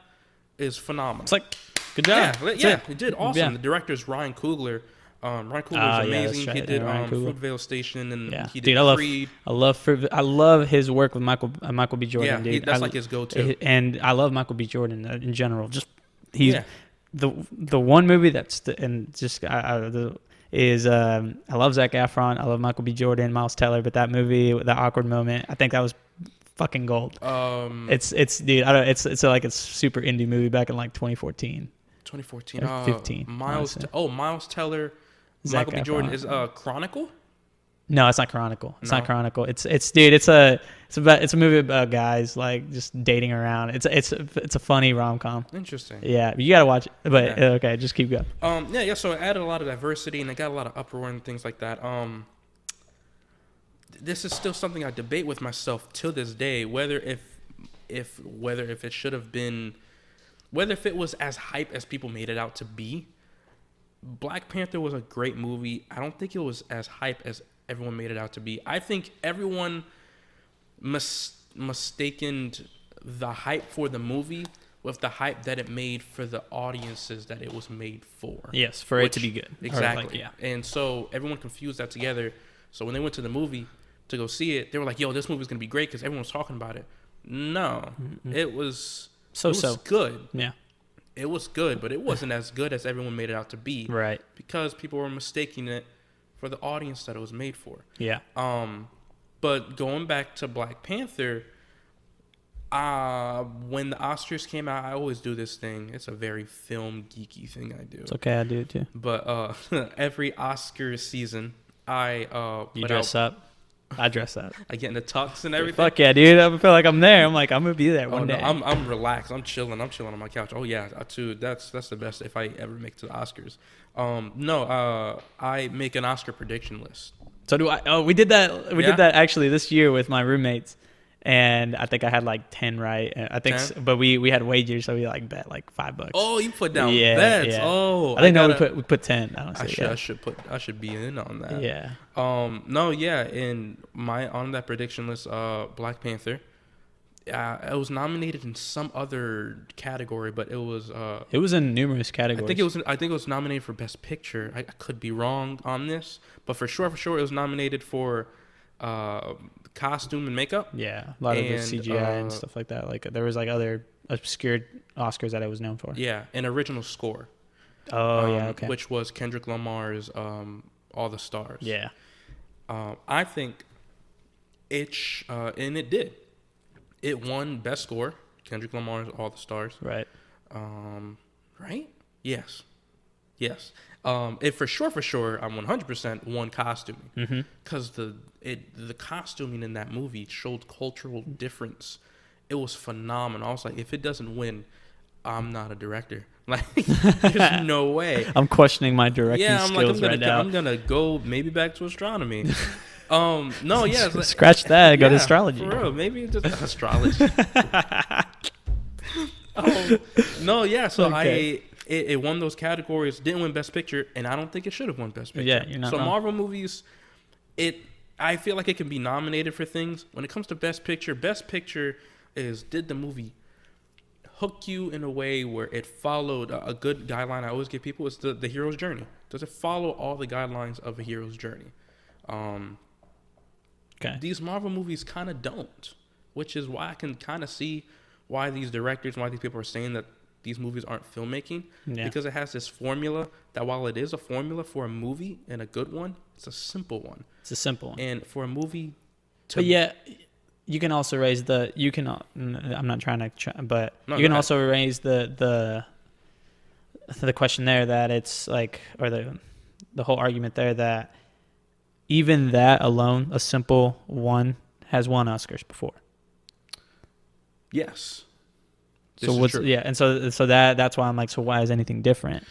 is phenomenal. It's like, good job. Yeah, he did awesome. Yeah. The director's Ryan Coogler. Ryan Coogler is amazing. Right. He did Fruitvale Station, and he did Creed. I love his work with Michael B. Jordan. Yeah, dude. That's like his go-to. And I love Michael B. Jordan in general. Just he's the one movie is I love Zac Efron. I love Michael B. Jordan, Miles Teller, but that movie, The Awkward Moment, I think that was fucking gold. It's like a super indie movie back in like 2014. 15. Miles Teller, Zac Michael B. Jordan is Chronicle? No, it's not Chronicle. It's not Chronicle. It's a movie about guys like just dating around. It's a funny rom-com. Interesting. Yeah, you gotta watch it. But okay, just keep going. So it added a lot of diversity and it got a lot of uproar and things like that. This is still something I debate with myself till this day, whether if it should have been, whether if it was as hype as people made it out to be. Black Panther was a great movie. I don't think it was as hype as everyone made it out to be. I think everyone mistaken the hype for the movie with the hype that it made for the audiences that it was made for. Yes, for it to be good. Exactly. And so everyone confused that together. So when they went to the movie to go see it, they were like, yo, this movie's going to be great because everyone's talking about it. No, it was good. Yeah. It was good, but it wasn't as good as everyone made it out to be. Right. Because people were mistaking it for the audience that it was made for. Yeah. But going back to Black Panther, when the Oscars came out, I always do this thing. It's a very film geeky thing I do. It's okay, I do it too. But every Oscar season, I you dress up. I dress up. I get in the tux and everything. Fuck yeah, dude. I feel like I'm there. I'm like, I'm gonna be there one no, day. I'm relaxed. I'm chilling. I'm chilling on my couch. Oh yeah, too. That's the best if I ever make it to the Oscars. No, I make an Oscar prediction list. So do I. Oh, we did that. We did that actually this year with my roommates, and I think I had like 10 right. I think, 10? but we had wagers, so we like bet like $5. Oh, you put down bets. Yeah. Oh, I think we put 10. Honestly, I should be in on that. Yeah. No, yeah. On that prediction list, Black Panther. It was nominated in some other category, but it was in numerous categories. I think it was nominated for Best Picture. I could be wrong on this, but for sure it was nominated for costume and makeup. Yeah, a lot of the CGI and stuff like that. Like there was like other obscure Oscars that it was known for. Yeah, and original score. Oh yeah, okay. Which was Kendrick Lamar's All the Stars. Yeah. I think and it did. It won Best Score. Kendrick Lamar's All the Stars. Right. Right? Yes. It for sure, I'm 100% won costuming. Because the costuming in that movie showed cultural difference. It was phenomenal. I was like, if it doesn't win, I'm not a director. Like, there's no way. I'm questioning my directing skills right now. I'm gonna go maybe back to astronomy. No, yeah. Scratch that. Go to astrology. For real, maybe just astrology. No, yeah. So okay. It won those categories. Didn't win Best Picture, and I don't think it should have won Best Picture. Yeah, you're not wrong. Marvel movies, I feel like it can be nominated for things. When it comes to Best Picture is did the movie hook you in a way where it followed a good guideline I always give people is the hero's journey. Does it follow all the guidelines of a hero's journey? Okay. These Marvel movies kind of don't, which is why I can kind of see why these directors, why these people are saying that these movies aren't filmmaking. Yeah. Because it has this formula that while it is a formula for a movie and a good one, it's a simple one. And for a movie but yeah, you can also raise I'm not trying to, but no, you can also raise the question there that it's like, or the whole argument there that even that alone, a simple one, has won Oscars before. Yes. So what's true. Yeah, and so that's why I'm like, so why is anything different?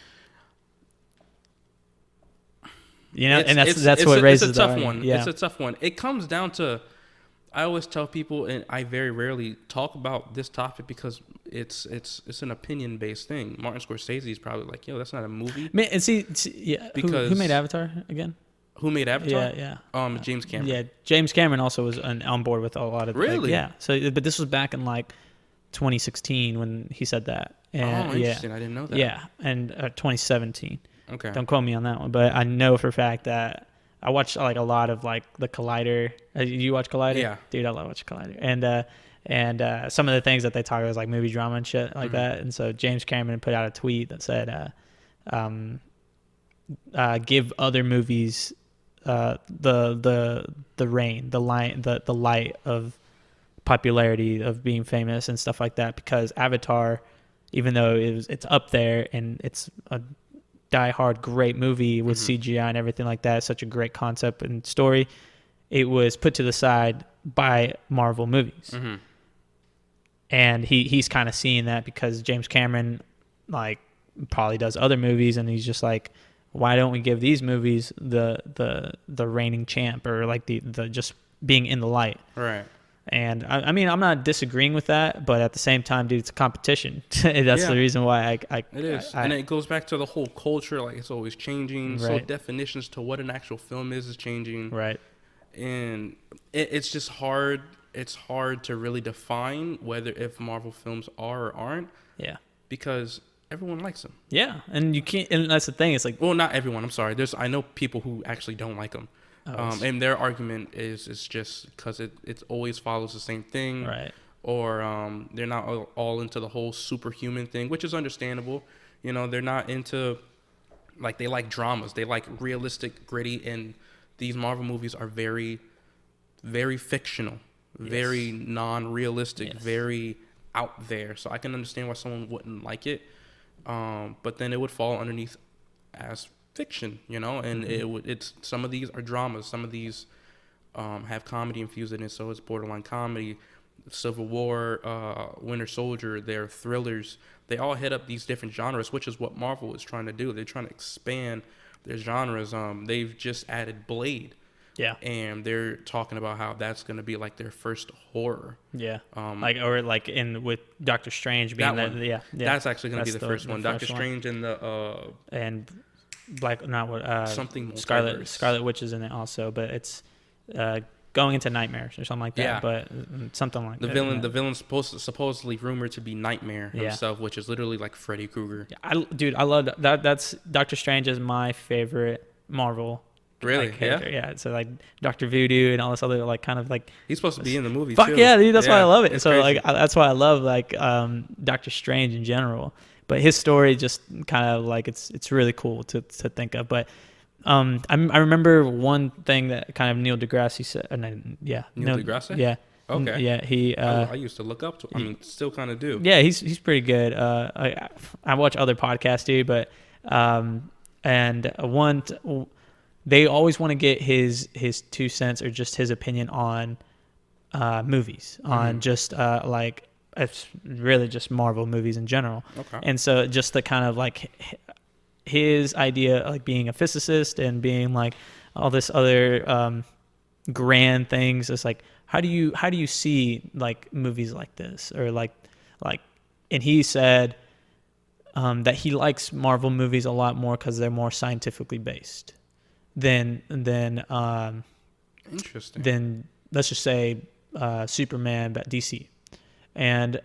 You know, and that's what raises it's a tough one. Yeah. It's a tough one. It comes down to, I always tell people, and I very rarely talk about this topic because it's an opinion based thing. Martin Scorsese is probably like, yo, that's not a movie. Man, and see yeah, because who made Avatar again? Who made Avatar? Yeah. James Cameron. Yeah, James Cameron also was on board with a lot of. Really? Like, yeah. So, but this was back in like 2016 when he said that. And, interesting. I didn't know that. Yeah, and 2017. Okay. Don't quote me on that one, but I know for a fact that I watched like a lot of like the Collider. You watch Collider? Yeah. Dude, I love watching Collider. And some of the things that they talk about is like movie drama and shit like that. And so James Cameron put out a tweet that said, give other movies the reign, the light of popularity, of being famous and stuff like that, because Avatar, even though it's up there and it's a die-hard great movie with CGI and everything like that, such a great concept and story, it was put to the side by Marvel movies. And he's kind of seeing that because James Cameron like probably does other movies, and he's just like, why don't we give these movies the reigning champ, or like the just being in the light? Right. And I mean, I'm not disagreeing with that, but at the same time, dude, it's a competition. That's the reason why it is. And it goes back to the whole culture, like it's always changing. Right. So definitions to what an actual film is changing. Right. And it's just hard. It's hard to really define if Marvel films are or aren't. Yeah. Because everyone likes them. Yeah, and you can't. And that's the thing. It's like, well, not everyone. I'm sorry. I know people who actually don't like them. And their argument is just because it always follows the same thing, right? Or they're not all into the whole superhuman thing, which is understandable. You know, they're not into, like, they like dramas, they like realistic, gritty, and these Marvel movies are very, very fictional, very non-realistic, very out there. So I can understand why someone wouldn't like it, but then it would fall underneath as fiction, you know, and it's some of these are dramas, some of these have comedy infused in it, so it's borderline comedy. Civil War, Winter Soldier, they're thrillers. They all hit up these different genres, which is what Marvel is trying to do. They're trying to expand their genres. They've just added Blade. Yeah. And they're talking about how that's going to be like their first horror. Yeah. Like in with Doctor Strange being that one. Yeah. That's actually going to be the first one. Doctor one. Strange and the and Black, not what something Scarlet Witch is in it also, but it's going into nightmares or something like that. Yeah. But something like the that. villain. The villain's supposedly rumored to be Nightmare himself, which is literally like Freddy Krueger. I love that. That's Doctor Strange is my favorite Marvel. Really? Character. Yeah. So like Dr. Voodoo and all this other like kind of like he's supposed to be in the movie. Fuck too. Yeah, dude. That's why I love it. So crazy. like that's why I love like Doctor Strange in general. But his story just kind of like it's really cool to think of. But I remember one thing that kind of Neil deGrasse said. Neil deGrasse? Yeah. Okay. Yeah. He. I used to look up to. I mean, still kind of do. Yeah, he's pretty good. I watch other podcasts, dude, but they always want to get his 2 cents or just his opinion on movies, on just like it's really just Marvel movies in general. Okay. And so just the kind of like his idea, like being a physicist and being like all this other grand things. It's like how do you see like movies like this or like, and he said that he likes Marvel movies a lot more because they're more scientifically based than interesting. Than let's just say Superman, but DC. And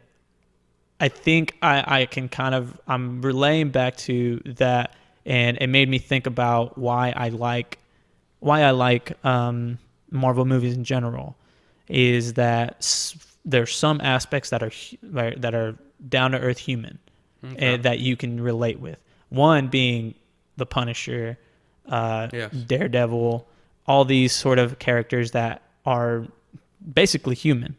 I think I can kind of I'm relaying back to that, and it made me think about why I like Marvel movies in general. Is that there's some aspects that are down to earth human, and that you can relate with. One being the Punisher, Daredevil, all these sort of characters that are basically human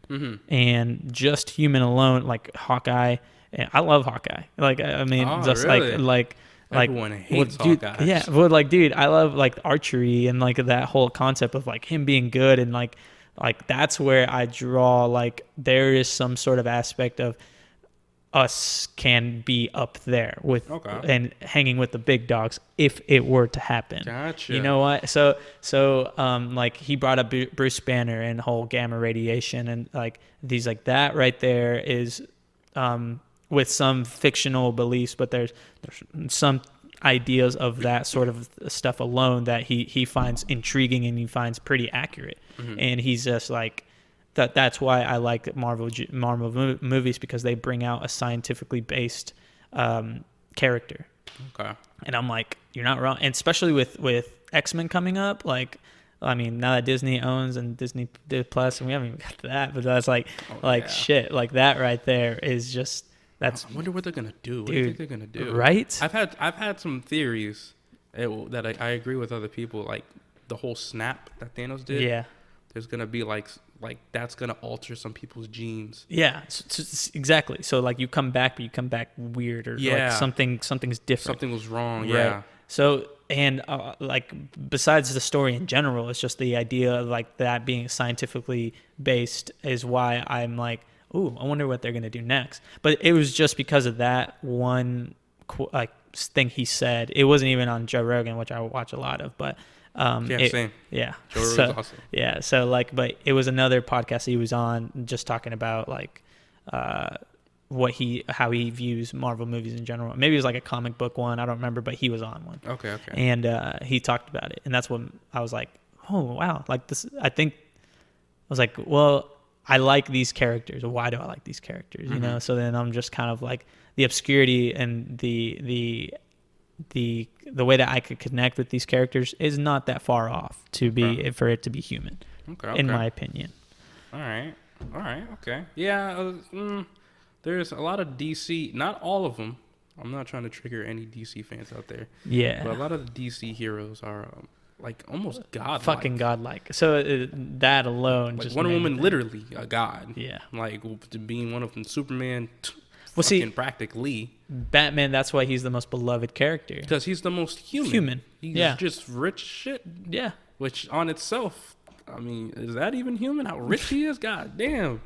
and just human alone, like Hawkeye. And I love Hawkeye. Like, I mean, just really? like everyone hates Hawkeye. Yeah, but like, dude, I love like archery and like that whole concept of like him being good and like that's where I draw like there is some sort of aspect of us can be up there with and hanging with the big dogs if it were to happen. Gotcha. You know what? So like he brought up Bruce Banner and whole gamma radiation and like these like that right there is with some fictional beliefs, but there's some ideas of that sort of stuff alone that he finds intriguing and he finds pretty accurate. And he's just like that's why I like Marvel movies, because they bring out a scientifically based character. Okay. And I'm like, you're not wrong. And especially with X-Men coming up, like, I mean, now that Disney owns and Disney Plus, and we haven't even got to that, but that's shit, like that right there is just that's. I wonder what they're gonna do. What do you think they're gonna do? Right? I've had some theories that I agree with other people, like the whole snap that Thanos did. Yeah. There's gonna be like that's gonna alter some people's genes. Yeah, exactly. So like you come back, but you come back weird or like something's different. Something was wrong. Right. Yeah. So and like besides the story in general, it's just the idea of like that being scientifically based is why I'm like, ooh, I wonder what they're gonna do next. But it was just because of that one like thing he said. It wasn't even on Joe Rogan, which I watch a lot of, but. Same. Yeah. Joe Rogan's awesome. Yeah. So like, but it was another podcast he was on just talking about like, how he views Marvel movies in general. Maybe it was like a comic book one. I don't remember, but he was on one. Okay. And, he talked about it. And that's when I was like, oh wow. Like this, I was like, well, I like these characters. Why do I like these characters? You know? So then I'm just kind of like the obscurity and the way that I could connect with these characters is not that far off for it to be human, in my opinion. All right. Okay. Yeah. There's a lot of DC. Not all of them. I'm not trying to trigger any DC fans out there. Yeah. But a lot of the DC heroes are like almost godlike. Fucking godlike. So that alone, like just Wonder Woman, literally a god. Yeah. Like being one of them. Superman. Well, see, practically Batman. That's why he's the most beloved character, because he's the most human. He's just rich shit. Yeah. Which on itself, I mean, is that even human? How rich he is? God damn.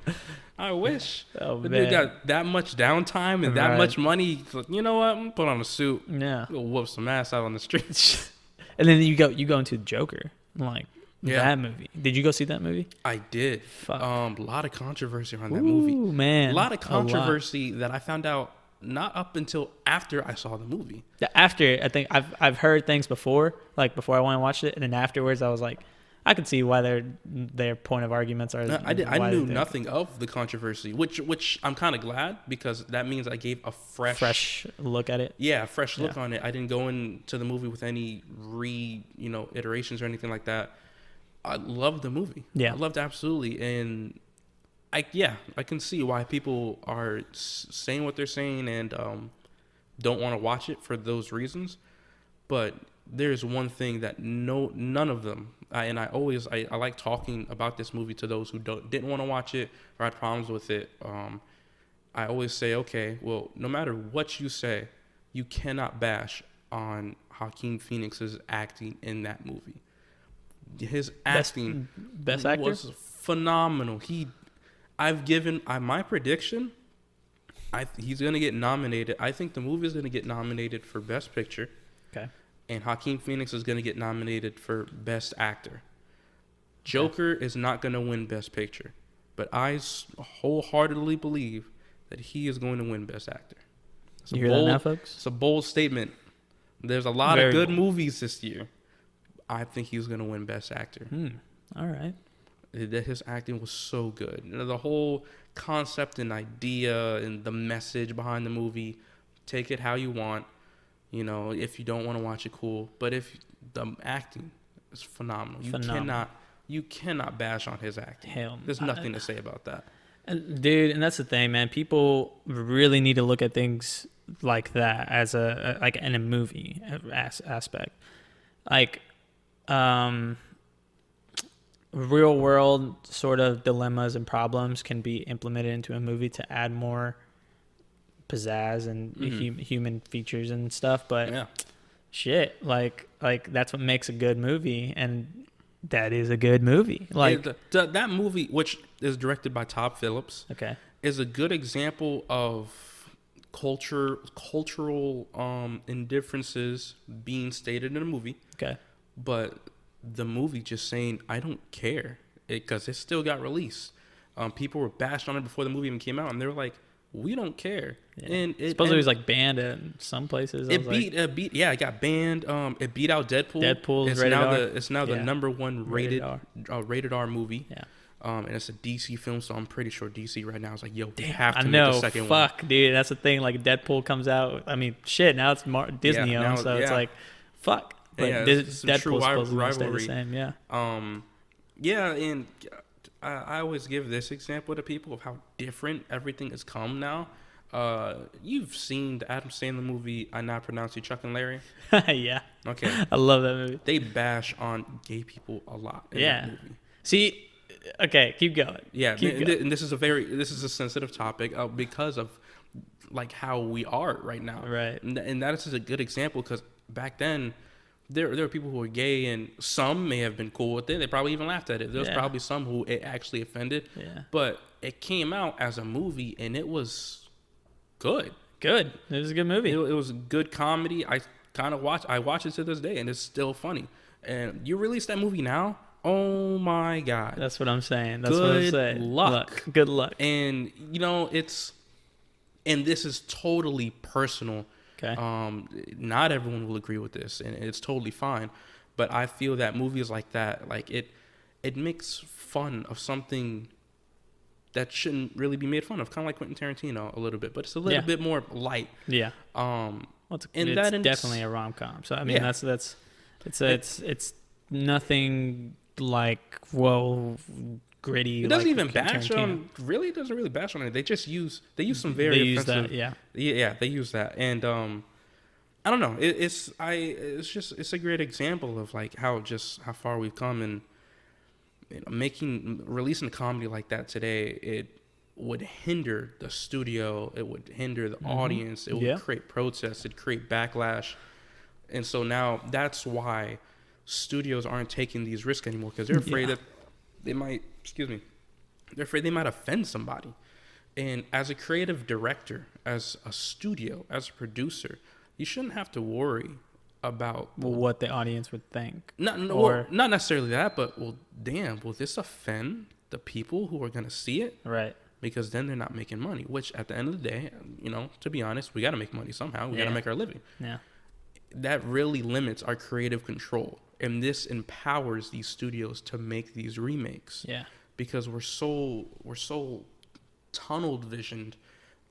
I wish. Oh, The man. dude got that much downtime and that Right. much money. He's like, you know what? I'm gonna put on a suit. Yeah. Go whoop some ass out on the streets. And then you go into Joker, like Yeah. that movie. Did you go see that movie? I did. Fuck. A lot of controversy around that Ooh, movie. man. A lot of controversy that I found out not up until after I saw the movie. After, I think I've heard things before, like before I went and watched it, and then afterwards I was like, I could see why their point of arguments are. I knew nothing of the controversy, which I'm kind of glad, because that means I gave a fresh look at it. Yeah, a fresh look on it. I didn't go into the movie with any iterations or anything like that. I loved the movie. Yeah, I loved it absolutely, and I can see why people are saying what they're saying and don't want to watch it for those reasons. But there's one thing that none of them. I like talking about this movie to those who didn't want to watch it or had problems with it. I always say, okay, well, no matter what you say, you cannot bash on Joaquin Phoenix's acting in that movie. His acting best actor was phenomenal. I've given my prediction. He's gonna get nominated. I think the movie is gonna get nominated for Best Picture. Okay. And Joaquin Phoenix is going to get nominated for Best Actor. Joker is not going to win Best Picture, but I wholeheartedly believe that he is going to win Best Actor. You hear that now, folks? It's a bold statement. There's a lot of good movies this year. I think he's going to win Best Actor. All right. His acting was so good. The whole concept and idea and the message behind the movie, take it how you want. If you don't want to watch it, cool. But if the acting is phenomenal, you cannot bash on his acting. Hell, there's nothing to say about that. Dude, and that's the thing, man. People really need to look at things like that as like in a movie aspect, like real world sort of dilemmas and problems can be implemented into a movie to add more pizzazz and human features and stuff, but shit, like that's what makes a good movie, and that is a good movie. Like that movie, which is directed by Todd Phillips, is a good example of cultural indifferences being stated in a movie. But the movie just saying, I don't care, because it still got released. People were bashed on it before the movie even came out, and they were like, we don't care. And supposedly it was like banned in some places. It got banned. It beat out Deadpool. It's now the number one rated R movie. And it's a DC film, so I'm pretty sure DC right now is like, yo, we have to make the second one. Fuck, dude, that's the thing. Like Deadpool comes out. I mean, shit. Now it's Disney owned, so it's like, fuck. But Deadpool's supposed to stay the same. And I always give this example to people of how different everything has come now. You've seen the Adam Sandler movie, I Not Pronounce You Chuck and Larry? Yeah. Okay. I love that movie. They bash on gay people a lot in that movie. See, okay, keep going. Yeah, and this is a sensitive topic because of like how we are right now. Right. And that is a good example, because back then, there were people who were gay, and some may have been cool with it. They probably even laughed at it. There was probably some who it actually offended. But it came out as a movie, and it was good. It was a good movie. It was good comedy. I watch it to this day, and it's still funny. And you release that movie now, oh my God. That's what I'm saying. Good luck. Good luck. And this is totally personal. Not everyone will agree with this, and it's totally fine. But I feel that movies like that, like it makes fun of something that shouldn't really be made fun of, kind of like Quentin Tarantino a little bit, but it's a little bit more light. It's definitely a rom-com. So I mean, it's nothing like gritty. It doesn't like even bash on. Really, it doesn't really bash on it. They use some very offensive. They use that, and I don't know. It's a great example of like how far we've come, and releasing a comedy like that today, it would hinder the studio. It would hinder the audience. It would create protests. It'd create backlash, and so now that's why studios aren't taking these risks anymore, because they're afraid that they might, excuse me, they're afraid they might offend somebody. And as a creative director, as a studio, as a producer, you shouldn't have to worry about what the audience would think. not necessarily that, but well, damn, will this offend the people who are gonna see it? Right. Because then they're not making money. Which at the end of the day, to be honest, we got to make money somehow. We got to make our living. Yeah. That really limits our creative control, and this empowers these studios to make these remakes. Yeah. Because we're so tunnel visioned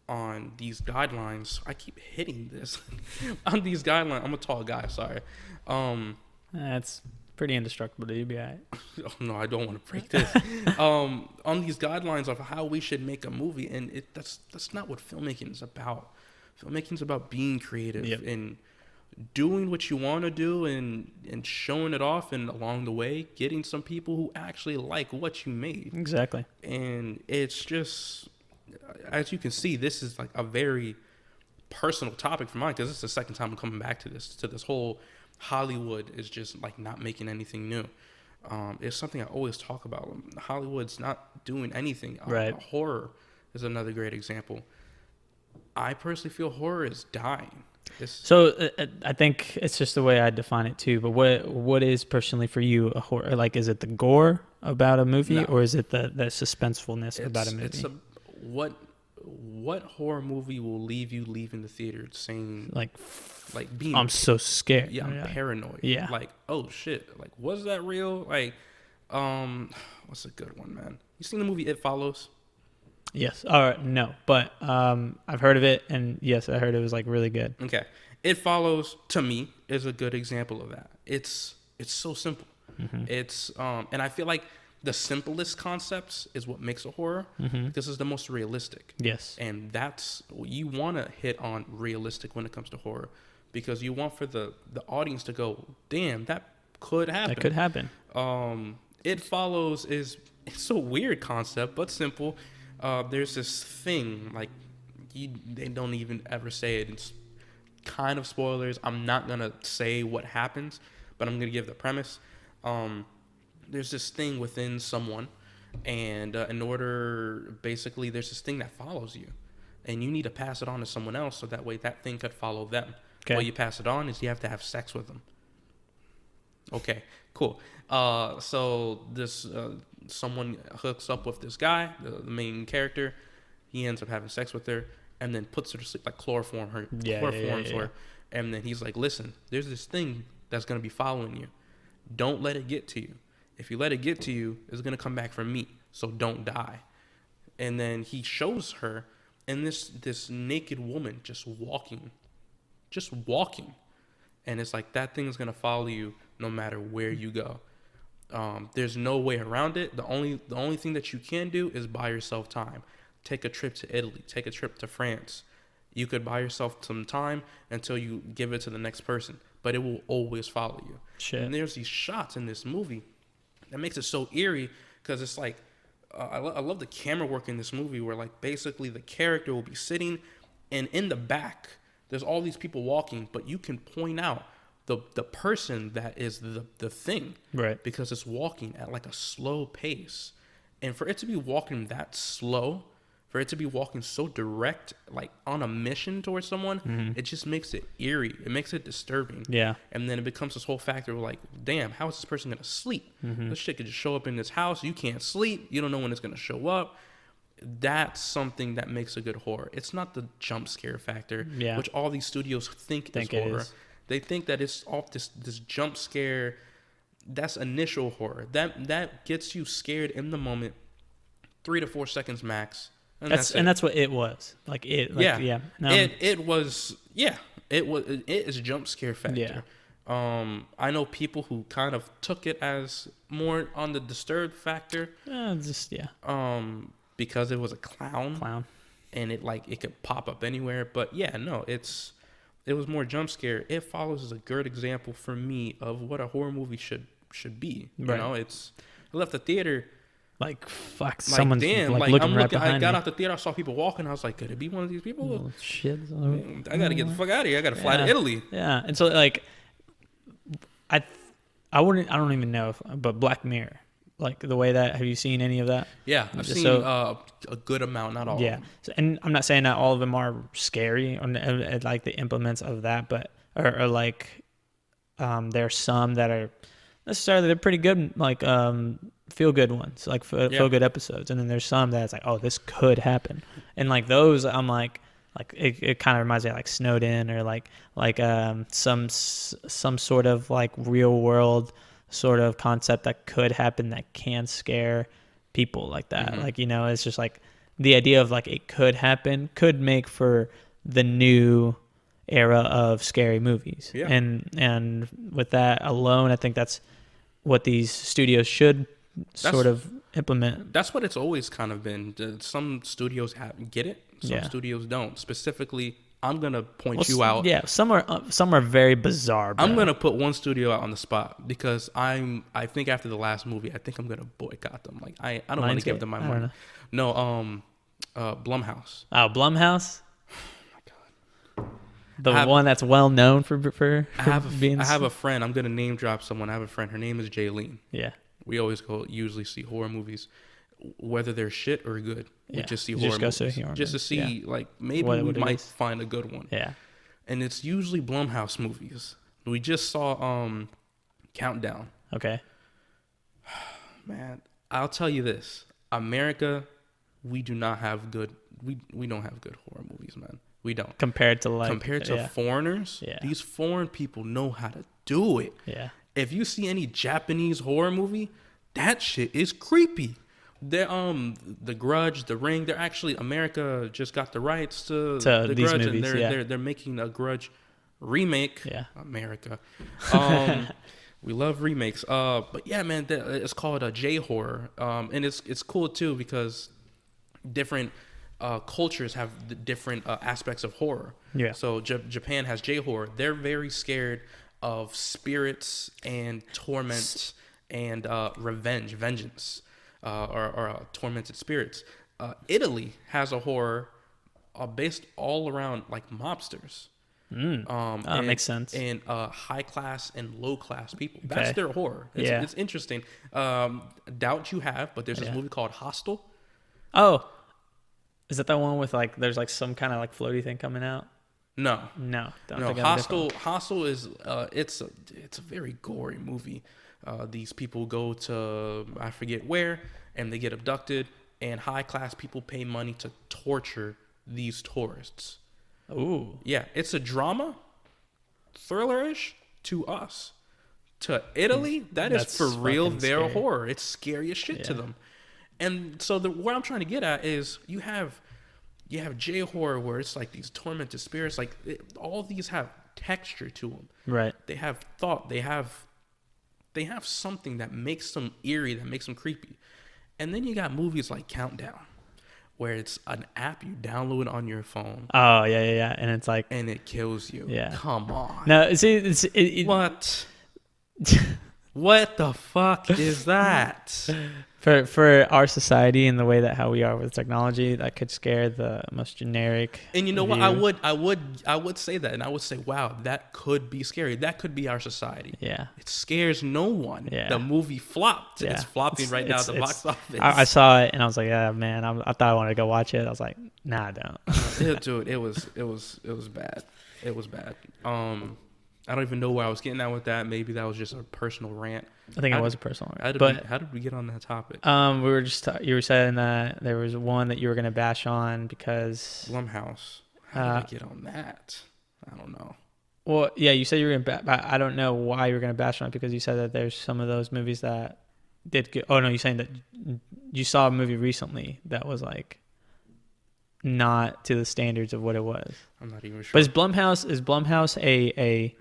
on these guidelines. I keep hitting this on these guidelines. I'm a tall guy, sorry. That's pretty indestructible to you, be all right. Oh, no, I don't want to break this. On these guidelines of how we should make a movie, and that's not what filmmaking is about. Filmmaking is about being creative and doing what you want to do and showing it off, and along the way getting some people who actually like what you made. Exactly. And it's just, as you can see, this is like a very personal topic for mine, because this is the second time I'm coming back to this whole Hollywood is just like not making anything new. It's something I always talk about. Hollywood's not doing anything. Right. Horror is another great example. I personally feel horror is dying. So I think it's just the way I define it too. But what is personally for you a horror? Like, is it the gore about a movie, or is it the suspensefulness about a movie? What horror movie will leave you leaving the theater saying like being, I'm so scared. Yeah, I'm paranoid. Yeah. Like, oh shit. Like, was that real? Like, what's a good one, man? You seen the movie It Follows? Yes. No, but I've heard of it, and yes, I heard it was like really good. Okay. It Follows, to me, is a good example of that. It's so simple. Mm-hmm. It's and I feel like the simplest concepts is what makes a horror. Mm-hmm. This is the most realistic. Yes. And that's, you want to hit on realistic when it comes to horror, because you want for the audience to go, damn, that could happen. That could happen. It Follows it's a weird concept, but simple. There's this thing, like, they don't even ever say it. It's kind of spoilers. I'm not going to say what happens, but I'm going to give the premise. There's this thing within someone, and basically there's this thing that follows you, and you need to pass it on to someone else so that way that thing could follow them. Okay. What you pass it on is you have to have sex with them. Okay, cool. So this someone hooks up with this guy, the main character. He ends up having sex with her, and then puts her to sleep, like chloroforms her. And then he's like, listen, there's this thing that's going to be following you. Don't let it get to you. If you let it get to you, it's going to come back for me. So don't die. And then he shows her, and this naked woman just walking. And it's like, that thing's going to follow you no matter where you go. There's no way around it. The only thing that you can do is buy yourself time. Take a trip to Italy. Take a trip to France. You could buy yourself some time until you give it to the next person, but it will always follow you. Shit. And there's these shots in this movie that makes it so eerie, because it's like, I love the camera work in this movie, where like basically the character will be sitting, and in the back there's all these people walking, but you can point out the person that is the thing, right? Because it's walking at like a slow pace, and for it to be walking that slow, for it to be walking so direct, like on a mission towards someone, mm-hmm. It just makes it eerie. It makes it disturbing. Yeah. And then it becomes this whole factor of like, damn, how is this person gonna sleep? Mm-hmm. This shit could just show up in this house. You can't sleep. You don't know when it's gonna show up. That's something that makes a good horror. It's not the jump scare factor, which all these studios think is horror. They think that it's off this jump scare. That's initial horror. That gets you scared in the moment, 3 to 4 seconds max. And that's what it was. Like it. Like, yeah. It was. Yeah. It is a jump scare factor. Yeah. I know people who kind of took it as more on the disturbed factor. Because it was a clown. And it could pop up anywhere. But yeah, no, it was more jump scare. It Follows as a good example for me of what a horror movie should be. Right. You know, I left the theater. Like, fuck, someone's looking right behind me. I got out the theater, I saw people walking, I was like, could it be one of these people? Oh, shit. I gotta get the fuck out of here. I gotta fly to Italy. Yeah, and so, like, I don't even know but Black Mirror. like the way that, have you seen any of that? Yeah, I've seen a good amount, not all. Yeah. Of them. And I'm not saying that all of them are scary or like the implements of that, but or like there's some that are necessarily, they're pretty good, like feel good ones, like feel good episodes, and then there's some that's like, oh, this could happen, and like those I'm like it kind of reminds me of like Snowed In, or like some sort of like real world sort of concept that could happen that can scare people like that. Mm-hmm. Like, it's just like the idea of like it could happen could make for the new era of scary movies. Yeah. And with that alone, I think that's what these studios should sort of implement. That's what it's always kind of been. Some studios get it, some studios don't. Specifically, I'm gonna point you out. Yeah, some are very bizarre. Bro. I'm gonna put one studio out on the spot because I think after the last movie, I think I'm gonna boycott them. Like I don't want to give them my money. No, Blumhouse. Oh, Blumhouse. The I have, one that's well known for being. I have a friend. I'm gonna name drop someone. I have a friend. Her name is Jaylene. Yeah. We always usually see horror movies, whether they're shit or good. We just see horror movies just to see like maybe we might find a good one. Yeah. And it's usually Blumhouse movies. We just saw Countdown. Okay. Man, I'll tell you this: America, we do not have good. We don't have good horror movies, man. We don't. Compared to foreigners, these foreign people know how to do it. Yeah. If you see any Japanese horror movie, that shit is creepy. The Grudge, The Ring, they're actually, America just got the rights to the these Grudge, movies, and they're making a Grudge remake. Yeah. America. We love remakes. But yeah, man, it's called a J horror. And it's cool too because different cultures have the different aspects of horror. Yeah. So Japan has J horror. They're very scared of spirits and torment and vengeance, or tormented spirits. Italy has a horror based all around like mobsters. That makes sense. And high class and low class people. That's their horror. It's interesting. Doubt you have, but there's this movie called Hostel. Oh, is that the one with like there's like some kind of like floaty thing coming out? No. Think Hostel is it's a very gory movie. These people go to I forget where, and they get abducted, and high class people pay money to torture these tourists. Ooh. Yeah, it's a drama, thriller-ish to us. To Italy, that's for real their scary. Horror. It's scary as shit to them. And so what I'm trying to get at is you have J horror where it's like these tormented spirits, like all these have texture to them. Right. They have thought. They have something that makes them eerie, that makes them creepy. And then you got movies like Countdown, where it's an app you download on your phone. Oh yeah, and it's like, and it kills you. Yeah. Come on. No, see, what? What the fuck is that? For our society and the way that how we are with technology, that could scare the most generic. And you know what? I would say that, and I would say, wow, that could be scary. That could be our society. Yeah. It scares no one. Yeah. The movie flopped. Yeah. It's flopping right now at the box office. I saw it and I was like, yeah, man, I thought I wanted to go watch it. I was like, nah, I don't. Dude, it was bad. It was bad. I don't even know where I was getting at with that. Maybe that was just a personal rant. I think it was a personal rant. How did we get on that topic? We were just you were saying that there was one that you were going to bash on because Blumhouse. How did I get on that? I don't know. Well, yeah, you said you were going to. I don't know why you were going to bash on it because you said that there's some of those movies that did good. Oh no, you're saying that you saw a movie recently that was like not to the standards of what it was. I'm not even sure. But is Blumhouse a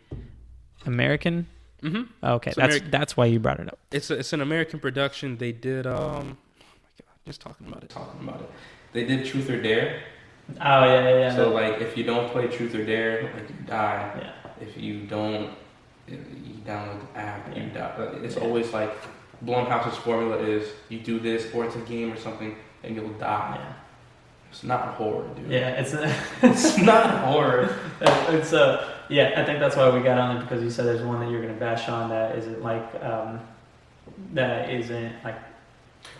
American? Mm-hmm. Okay, that's why you brought it up. It's an American production. They did oh my god, just talking about it. They did Truth or Dare. Oh yeah. So like, if you don't play Truth or Dare, like you die. Yeah. If you don't, you download the app, you die. It's always like Blumhouse's formula is you do this, or it's a game or something, and you'll die. Yeah. It's not horror, dude. Yeah, it's not horror. It's yeah, I think that's why we got on it because you said there's one that you're gonna bash on that isn't like that isn't like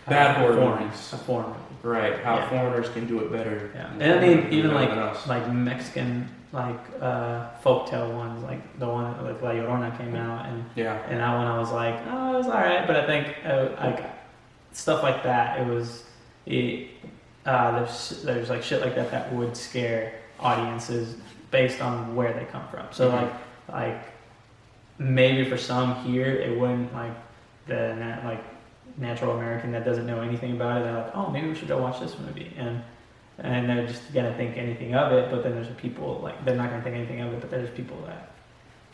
Bad horror foreign, movies. a foreign movie. Right, how Yeah. foreigners can do it better. Yeah, than and I mean foreigners even do it like better than us. Mexican folktale ones, like the one like La Llorona came out, and Yeah. that one I was like, oh, it was all right, but I think like stuff like that, there's like shit like that would scare audiences based on where they come from. So like maybe for some here it wouldn't, like the natural American that doesn't know anything about it, they're like, oh, maybe we should go watch this movie, and they're just gonna think anything of it. But then there's people like they're not gonna think anything of it, but there's people that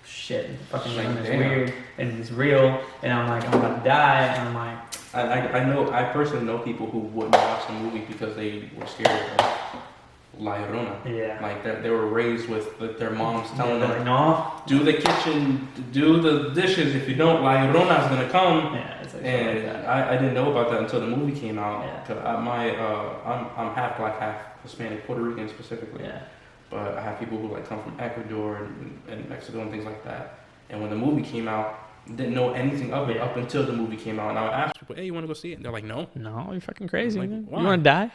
shit fucking Like, it's damn. weird and it's real, and I'm like, I'm about to die, and I'm like, I personally know people who wouldn't watch the movie because they were scared of La Llorona. yeah, Like they were raised with their moms telling they're them, like, no, do the kitchen, do the dishes. If you don't, La Llorona's gonna come. yeah, it's like And shit like that. I didn't know about that until the movie came out. Yeah. 'Cause I'm half black, half Hispanic, Puerto Rican specifically. Yeah, But I have people who like come from Ecuador and Mexico and things like that. And when the movie came out, didn't know anything of it up until the movie came out. And I would ask people, "Hey, you want to go see it?" And they're like, "No." no, you're fucking crazy. Like, Man. why? You want to die?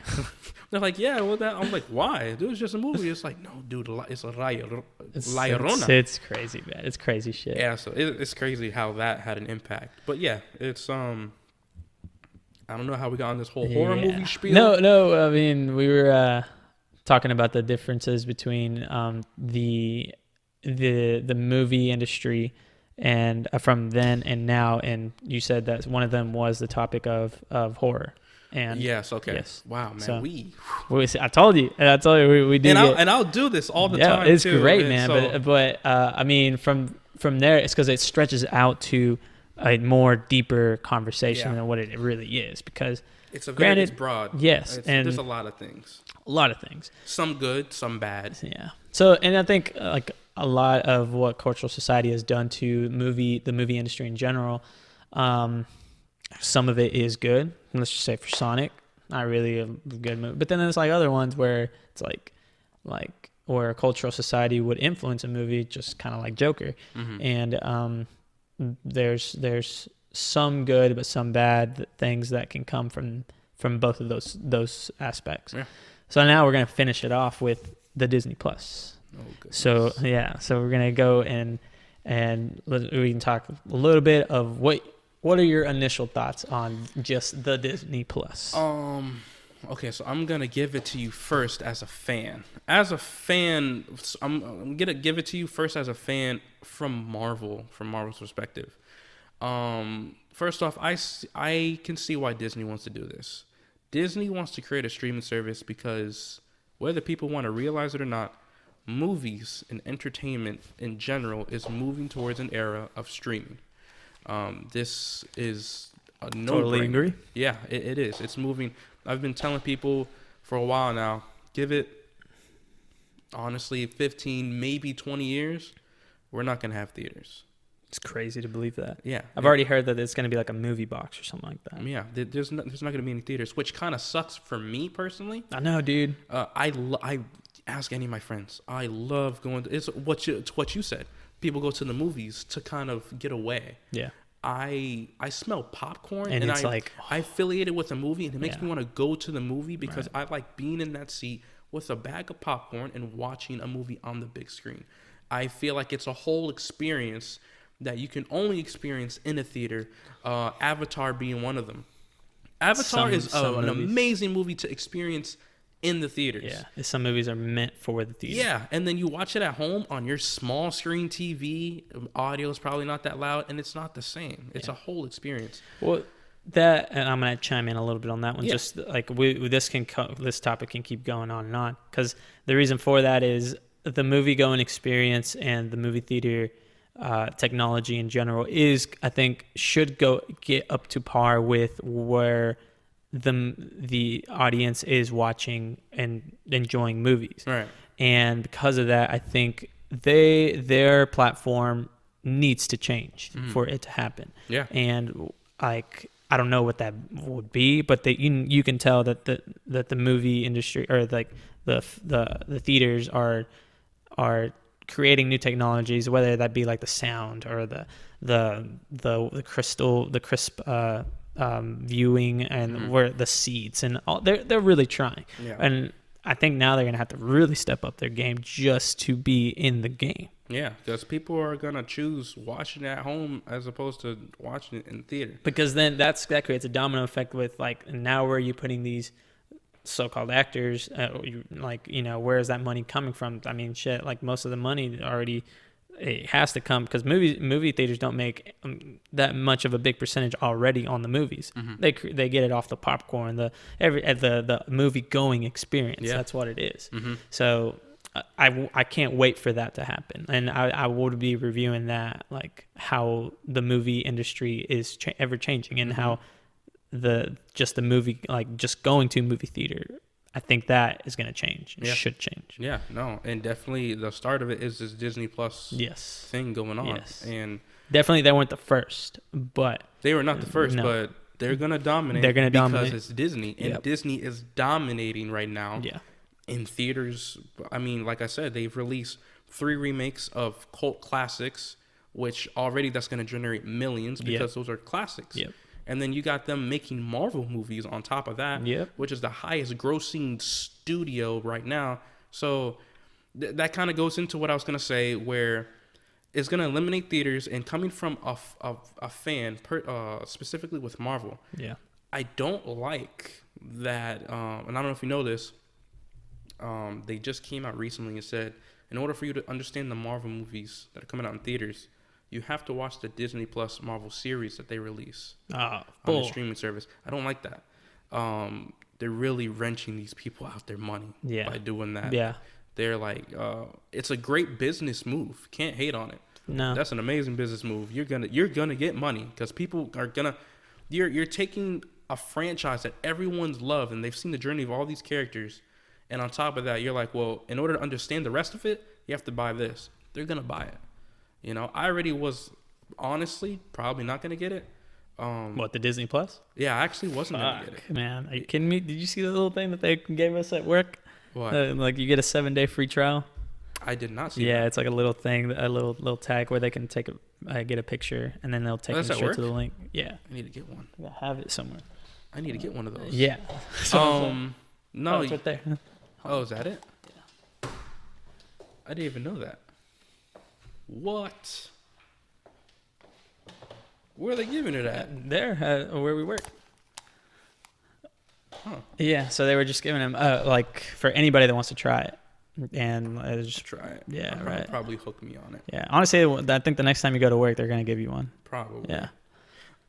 They're like, "Yeah, well, that." I'm like, "Why? Dude, it's just a movie." It's like, "No, dude, it's a La Llorona." It's crazy, man. It's crazy shit. Yeah, so it's crazy how that had an impact. But yeah, it's I don't know how we got on this whole horror movie spiel. No. I mean, we were talking about the differences between the movie industry and from then and now, and you said that one of them was the topic of horror. And yes, okay. Yes. Wow, man. So, I told you we did. And I'll do this all the time. It's too. great, And man. so, But I mean, from there, it's because it stretches out to a more deeper conversation than what it really is. Because it's granted, it's broad. Yes, and there's a lot of things. Some good, some bad. Yeah. So, and I think like a lot of what cultural society has done to the movie industry in general, some of it is good. Let's just say for Sonic, not really a good movie. But then there's like other ones where it's like where a cultural society would influence a movie, just kind of like Joker. Mm-hmm. And there's some good but some bad things that can come from both of those aspects. Yeah. So now we're gonna finish it off with the Disney Plus. Oh, goodness. So we're gonna go and we can talk a little bit of what are your initial thoughts on just the Disney Plus? Okay, so I'm gonna give it to you first as a fan. I'm gonna give it to you first as a fan from Marvel's perspective. First off, I can see why Disney wants to do this. Disney wants to create a streaming service because whether people want to realize it or not, movies and entertainment in general is moving towards an era of streaming. This is a no-brainer. Totally agree. Yeah, it is. It's moving. I've been telling people for a while now, give it, honestly, 15, maybe 20 years, we're not going to have theaters. It's crazy to believe that. Yeah. I've already heard that it's going to be like a movie box or something like that. Yeah, there's not going to be any theaters, which kind of sucks for me personally. I know, dude. I ask any of my friends. I love going to, it's what you said. People go to the movies to kind of get away. Yeah. I smell popcorn and it's I affiliate it with a movie, and it makes me want to go to the movie because I like being in that seat with a bag of popcorn and watching a movie on the big screen. I feel like it's a whole experience that you can only experience in a theater, Avatar being one of them. Avatar is an amazing movie to experience in the theaters. Yeah, some movies are meant for the theater. Yeah, and then you watch it at home on your small screen TV. Audio is probably not that loud, and it's not the same. It's a whole experience. Well, and I'm gonna chime in a little bit on that one. Yeah. Just like this topic can keep going on and on, because the reason for that is the movie going experience and the movie theater technology in general I think should get up to par with where the audience is watching and enjoying movies. Right. And because of that, I think their platform needs to change for it to happen. Yeah. And like, I don't know what that would be, but you can tell that the movie industry, or like the theaters are creating new technologies, whether that be like the sound or the crisp viewing and where the seats and all. They're really trying, and I think now they're gonna have to really step up their game just to be in the game. Yeah, because people are gonna choose watching it at home as opposed to watching it in theater. Because then that creates a domino effect with like, now where are you putting these so-called actors? Where is that money coming from? I mean, shit, like most of the money already it has to come because movie theaters don't make that much of a big percentage already on the movies. They get it off the popcorn, the movie going experience. Yeah. That's what it is. So I can't wait for that to happen, and I would be reviewing that, like how the movie industry is ever changing and how the movie, like just going to movie theater, I think that is going to change. It should change. Yeah, no, and definitely the start of it is this Disney Plus thing going on. Yes. And definitely they weren't the first, but they were not the first, but they're going to dominate. They're going to dominate because it's Disney, and Disney is dominating right now. Yeah. In theaters, I mean, like I said, they've released 3 remakes of cult classics, which already that's going to generate millions because those are classics. Yep. And then you got them making Marvel movies on top of that, which is the highest grossing studio right now. So that kind of goes into what I was going to say, where it's going to eliminate theaters. And coming from a fan, specifically with Marvel, I don't like that. And I don't know if you know this. They just came out recently and said, in order for you to understand the Marvel movies that are coming out in theaters, you have to watch the Disney Plus Marvel series that they release on the streaming service. I don't like that. They're really wrenching these people out their money by doing that. Yeah. They're like, it's a great business move. Can't hate on it. No. That's an amazing business move. You're gonna get money because people are gonna. You're taking a franchise that everyone's loved and they've seen the journey of all these characters. And on top of that, you're like, well, in order to understand the rest of it, you have to buy this. They're going to buy it. I already was, honestly, probably not going to get it. What, the Disney Plus? Yeah, I actually wasn't going to get it. Man, are you kidding me? Did you see the little thing that they gave us at work? What? Like you get a 7-day free trial? I did not see that. Yeah, it's like a little thing, a little tag where they can get a picture, and then they'll take them straight to the link. Yeah. I need to get one. I have it somewhere. I need to get one of those. Yeah. No. It's right there. Oh, is that it? Yeah. I didn't even know that. What? Where are they giving it at? There, where we work. Huh. Yeah, so they were just giving them, like, for anybody that wants to try it. And just try it. Yeah, right. Probably hook me on it. Yeah, honestly, I think the next time you go to work, they're going to give you one. Probably. Yeah.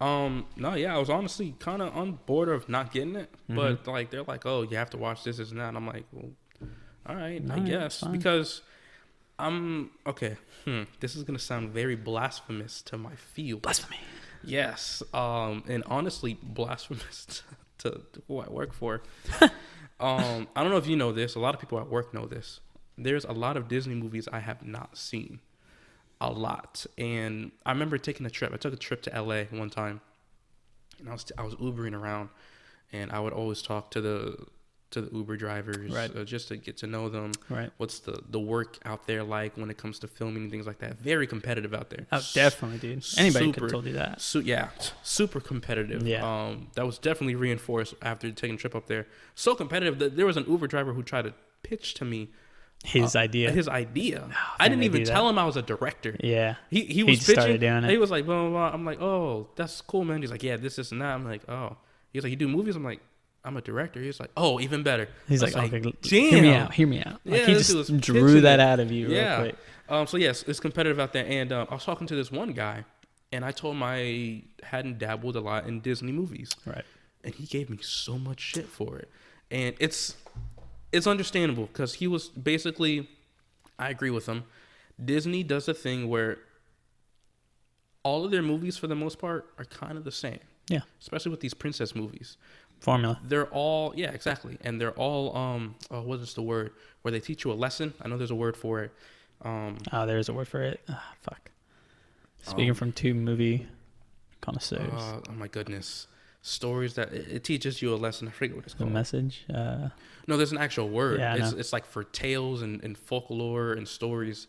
I was honestly kind of on board of not getting it, but like they're like, oh, you have to watch this and that, and I'm like, well, all right, I guess, because I'm okay. This is gonna sound very blasphemous to my field. Blasphemy. Yes. And honestly, blasphemous to who I work for. I don't know if you know this. A lot of people at work know this. There's a lot of Disney movies I have not seen. A lot. And I remember taking a trip. I took a trip to LA one time, and I was Ubering around, and I would always talk to the Uber drivers, just to get to know them. Right. What's the work out there like when it comes to filming and things like that? Very competitive out there. Oh, definitely, dude. Anybody could have told you that. Super competitive. Yeah. That was definitely reinforced after taking a trip up there. So competitive that there was an Uber driver who tried to pitch to me his idea. Oh, I didn't even tell him I was a director. Yeah. He was pitching. Doing it. He was like, blah, blah, blah. I'm like, oh, that's cool, man. He's like, yeah, this and that. I'm like, oh. He's like, you do movies? I'm like, I'm a director. He's like, oh, even better. He's like, okay, hear me out. Like, yeah, he just drew that out of you real quick. So yes, it's competitive out there. And I was talking to this one guy, and I told him I hadn't dabbled a lot in Disney movies. Right. And he gave me so much shit for it. And it's understandable because he was basically, I agree with him. Disney does a thing where all of their movies, for the most part, are kind of the same. Yeah. Especially with these princess movies. Formula. They're all, yeah, exactly. And they're all, what is the word? Where they teach you a lesson. I know there's a word for it. There's a word for it. Fuck. Speaking from two movie connoisseurs. Oh my goodness. Stories that it teaches you a lesson. I forget what it's called. The message? No, there's an actual word. Yeah, it's like for tales and folklore and stories.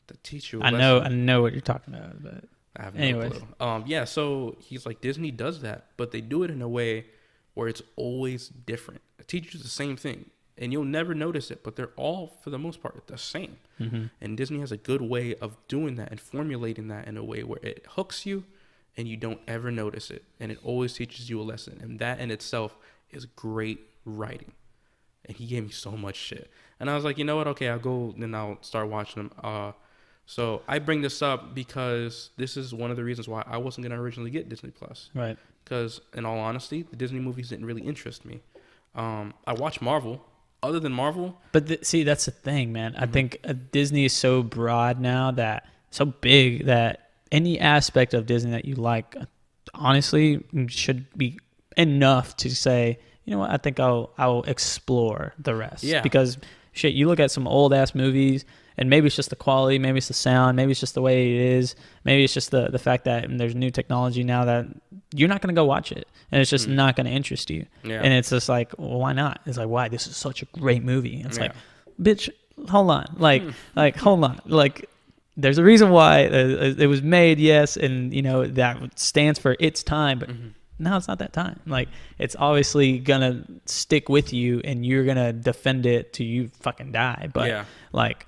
to teach you a I lesson. know what you're talking about, but I have no anyways. clue. Yeah, so he's like, Disney does that, but they do it in a way where it's always different. It teaches you the same thing, and you'll never notice it, but they're all, for the most part, the same. Mm-hmm. And Disney has a good way of doing that and formulating that in a way where it hooks you and you don't ever notice it. And it always teaches you a lesson. And that in itself is great writing. And he gave me so much shit. And I was like, you know what? Okay, I'll go and I'll start watching them. So I bring this up because this is one of the reasons why I wasn't going to originally get Disney Plus. Right. Because in all honesty, the Disney movies didn't really interest me. I watch Marvel. Other than Marvel. But see, that's the thing, man. I think Disney is so broad now, that so big, that any aspect of Disney that you like, honestly, should be enough to say, you know what, I think I'll explore the rest. Yeah. Because shit, you look at some old ass movies, and maybe it's just the quality, maybe it's the sound, maybe it's just the way it is, maybe it's just the fact that there's new technology now that you're not going to go watch it, and it's just not going to interest you. Yeah. And it's just like, well, why not? It's like, why? This is such a great movie. It's Yeah. like, bitch, hold on, like hold on, like there's a reason why it was made, yes, and you know that stands for its time, but now it's not that time. Like, it's obviously gonna stick with you, and you're gonna defend it till you fucking die. But Yeah. like,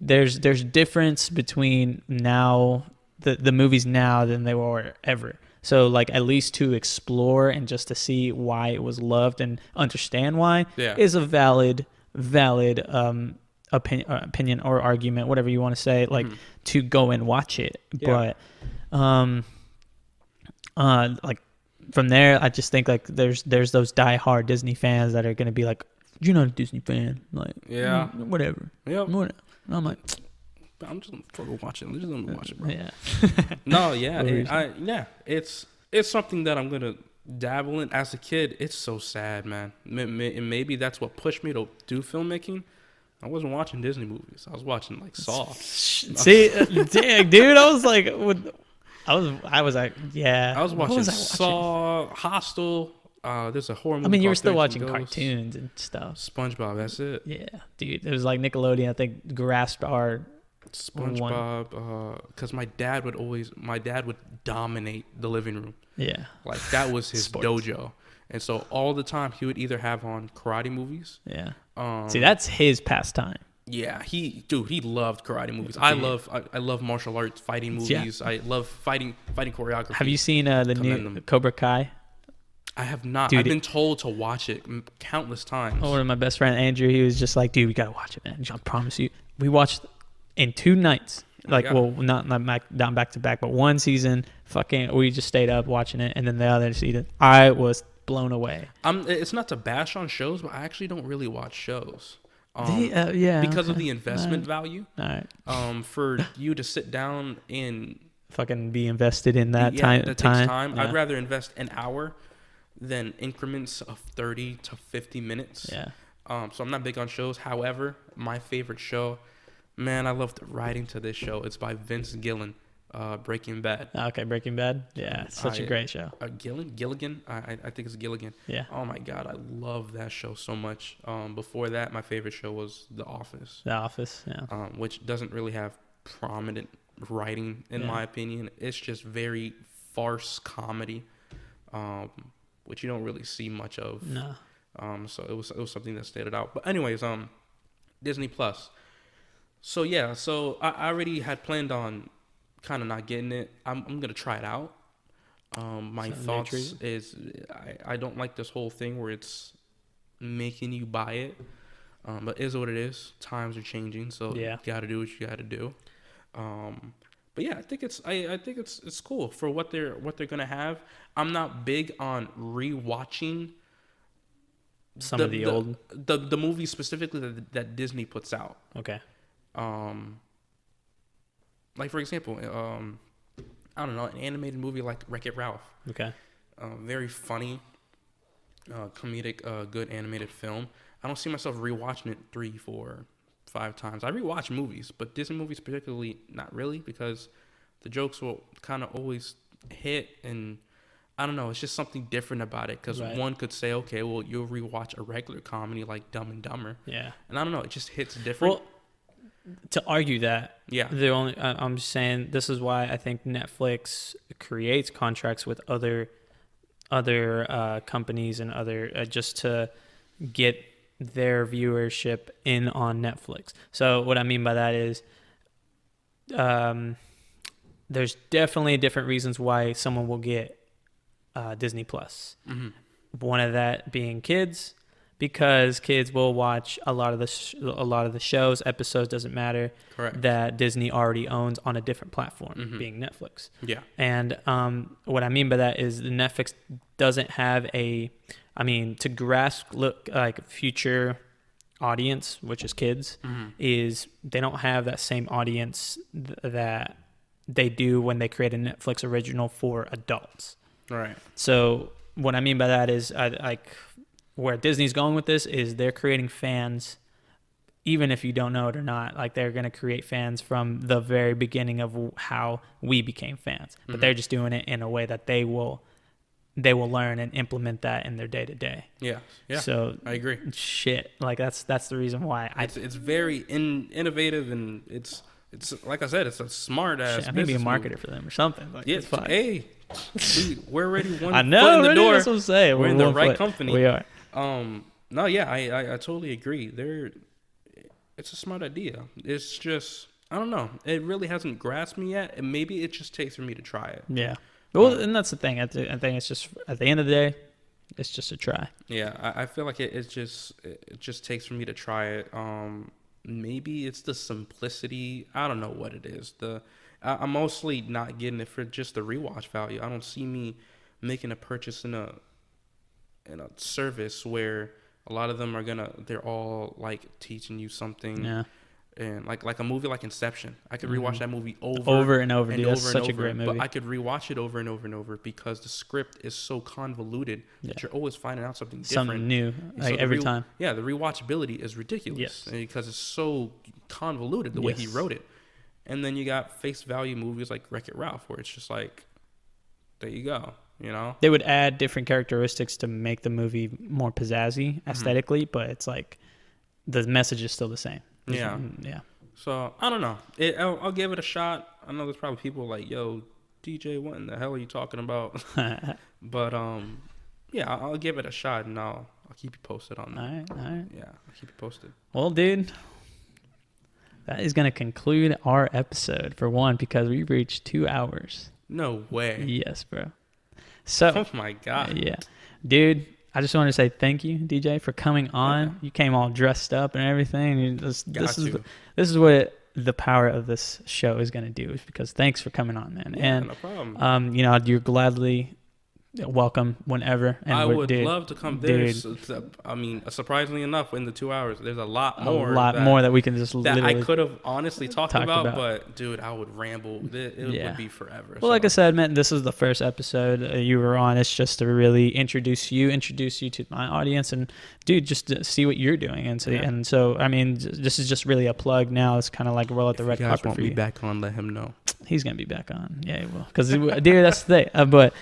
there's difference between now the movies now than they were ever. So like, at least to explore and just to see why it was loved and understand why is a valid opinion or argument, whatever you want to say, like to go and watch it. Yeah. But like from there, I just think like there's those diehard Disney fans that are gonna be like, you're not a Disney fan, like whatever. Yep. Whatever. And I'm like, I'm just gonna fucking watch it. I'm just gonna watch it, bro. yeah. No, yeah. It's something that I'm gonna dabble in. As a kid, it's so sad, man. And maybe that's what pushed me to do filmmaking. I wasn't watching Disney movies. I was watching like Saw. See, dang, dude, I was like, I was like, yeah. I was watching Saw, Hostel. There's a horror movie. I mean, you were called still 13 watching Ghosts. cartoons and stuff. SpongeBob, that's it. Yeah, dude, it was like Nickelodeon, I think, grasped our SpongeBob, because my dad would dominate the living room. Yeah, Like, that was his Sports. dojo. And so all the time he would either have on karate movies. yeah. See, that's his pastime. Yeah, he loved karate movies. I love martial arts, fighting movies. I love fighting choreography. Have you seen the new Cobra Kai? I have not. Dude, I've been told to watch it countless times. One of my best friend Andrew, he was just like, dude, we gotta watch it, man. I promise you. We watched in 2 nights. Like, well, not back to back, but one season. Fucking, we just stayed up watching it, and then the other season, I was blown away. It's not to bash on shows, but I actually don't really watch shows. Yeah, because of the investment value. All right. For you to sit down and fucking be invested in that time. That takes time. Yeah. I'd rather invest an hour than increments of 30 to 50 minutes. Yeah. So I'm not big on shows. However, my favorite show, man, I love the writing to this show. It's by Vince Gilligan, Breaking Bad. Okay, Breaking Bad. Yeah, it's such a great show. Gilligan? I think it's Gilligan. Yeah. Oh my God, I love that show so much. Before that, my favorite show was The Office. The Office, yeah. Which doesn't really have prominent writing, in my opinion. It's just very farce comedy, which you don't really see much of. No. So it was something that stood out. But anyways, Disney Plus. So yeah, so I already had planned on kind of not getting it. I'm gonna try it out. My thoughts is I don't like this whole thing where it's making you buy it. But it is what it is. Times are changing, so you gotta do what you gotta do. But yeah, I think it's cool for what they're gonna have. I'm not big on rewatching some of the old the movies specifically that Disney puts out. Okay. Like for example, I don't know, an animated movie like Wreck-It Ralph. Okay. Very funny, comedic, good animated film. I don't see myself rewatching it 3, 4, 5 times. I rewatch movies, but Disney movies particularly not really, because the jokes will kind of always hit, and I don't know, it's just something different about it. Because one could say, okay, well, you'll rewatch a regular comedy like Dumb and Dumber. Yeah. And I don't know, it just hits different. Well, to argue that. Yeah. I'm just saying this is why I think Netflix creates contracts with other companies and other just to get their viewership in on Netflix. So what I mean by that is there's definitely different reasons why someone will get Disney Plus. Mm-hmm. One of that being kids, because kids will watch a lot of the shows, episodes, doesn't matter. Correct. That Disney already owns on a different platform, Mm-hmm. being Netflix. Yeah. And what I mean by that is the Netflix doesn't have to grasp like future audience, which is kids, Mm-hmm. is they don't have that same audience that they do when they create a Netflix original for adults. Right. So what I mean by that is where Disney's going with this is they're creating fans, even if you don't know it or not. Like they're going to create fans from the very beginning of how we became fans, but Mm-hmm. they're just doing it in a way that they will learn and implement that in their day to day. Yeah. Yeah. So I agree. Shit, like that's the reason why It's very innovative, and it's like I said, it's a smart ass. I may be a marketer for them or something. Like, Yeah. it's fine. Hey, we're already one I know, foot in the already, door. that's what I'm saying. We're in the one right foot. company. We are. No, yeah, I totally agree. It's a smart idea. It's just, I don't know. It really hasn't grasped me yet, and maybe it just takes for me to try it. Yeah. Well, and that's the thing. I think it's just at the end of the day, it's just a try. Yeah, I feel like it just takes for me to try it. Maybe it's the simplicity. I don't know what it is. I'm mostly not getting it for just the rewatch value. I don't see me making a purchase in a service where a lot of them they're all like teaching you something. Yeah. And like a movie like Inception, I could rewatch that movie over and over. Dude, that's such a great movie. But I could rewatch it over and over and over because the script is so convoluted that you're always finding out something different, something new, like so every time. Yeah, the rewatchability is ridiculous because it's so convoluted the way he wrote it. And then you got face value movies like Wreck-It Ralph, where it's just like, there you go. You know, they would add different characteristics to make the movie more pizzazzy aesthetically, but it's like the message is still the same. Yeah. Yeah. So I don't know. I'll give it a shot. I know there's probably people like, yo, DJ, what in the hell are you talking about? But yeah, I'll give it a shot, and I'll keep you posted on that. All right. Yeah, I'll keep you posted. Well, dude, that is going to conclude our episode for one, because we reached 2 hours. No way. Yes, bro. So, oh my God. Yeah, dude. I just want to say thank you, DJ, for coming on. Yeah. You came all dressed up and everything. This is what the power of this show is going to do. Is because thanks for coming on, man. Yeah, and no problem. You're gladly welcome whenever. And I would love to come there. I mean, surprisingly enough, in the 2 hours, there's a lot more that we can just that I could have honestly talked about. But dude, I would ramble. It would be forever. Well, like I said, man, this is the first episode you were on. It's just to really introduce you to my audience, and dude, just to see what you're doing. And so I mean, this is just really a plug now. It's kind of like roll out the red carpet for you. If you guys want me back on, let him know. He's gonna be back on. Yeah, he will. Because dude, that's the thing. But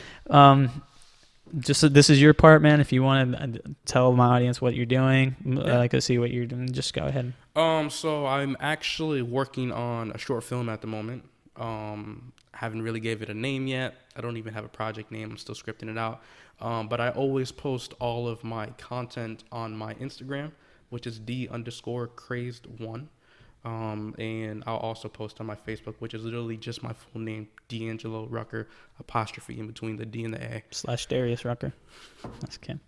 just this is your part, man. If you want to tell my audience what you're doing, I like to see what you're doing. Just go ahead. So I'm actually working on a short film at the moment. Haven't really gave it a name yet. I don't even have a project name. I'm still scripting it out. But I always post all of my content on my Instagram, which is D_crazed1. And I'll also post on my Facebook, which is literally just my full name, D'Angelo Rucker, apostrophe in between the D and the A. / Darius Rucker. That's Kim.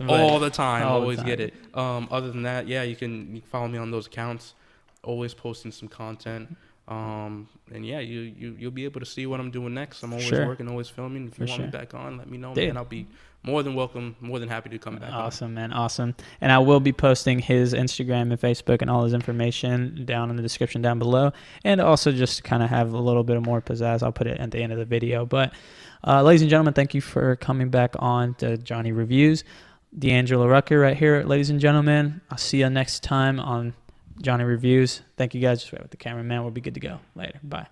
All the time. Always get it. Other than that, yeah, you can follow me on those accounts. Always posting some content. And yeah, you'll be able to see what I'm doing next. I'm always working, always filming. If you want me back on, let me know, man. I'll be more than welcome, more than happy to come back. Awesome, man. Awesome. And I will be posting his Instagram and Facebook and all his information down in the description down below. And also just to kind of have a little bit of more pizzazz, I'll put it at the end of the video. But ladies and gentlemen, thank you for coming back on to Johnny Reviews. D'Angelo Rucker right here, ladies and gentlemen. I'll see you next time on Johnny Reviews. Thank you guys. Just wait with the cameraman. We'll be good to go. Later. Bye.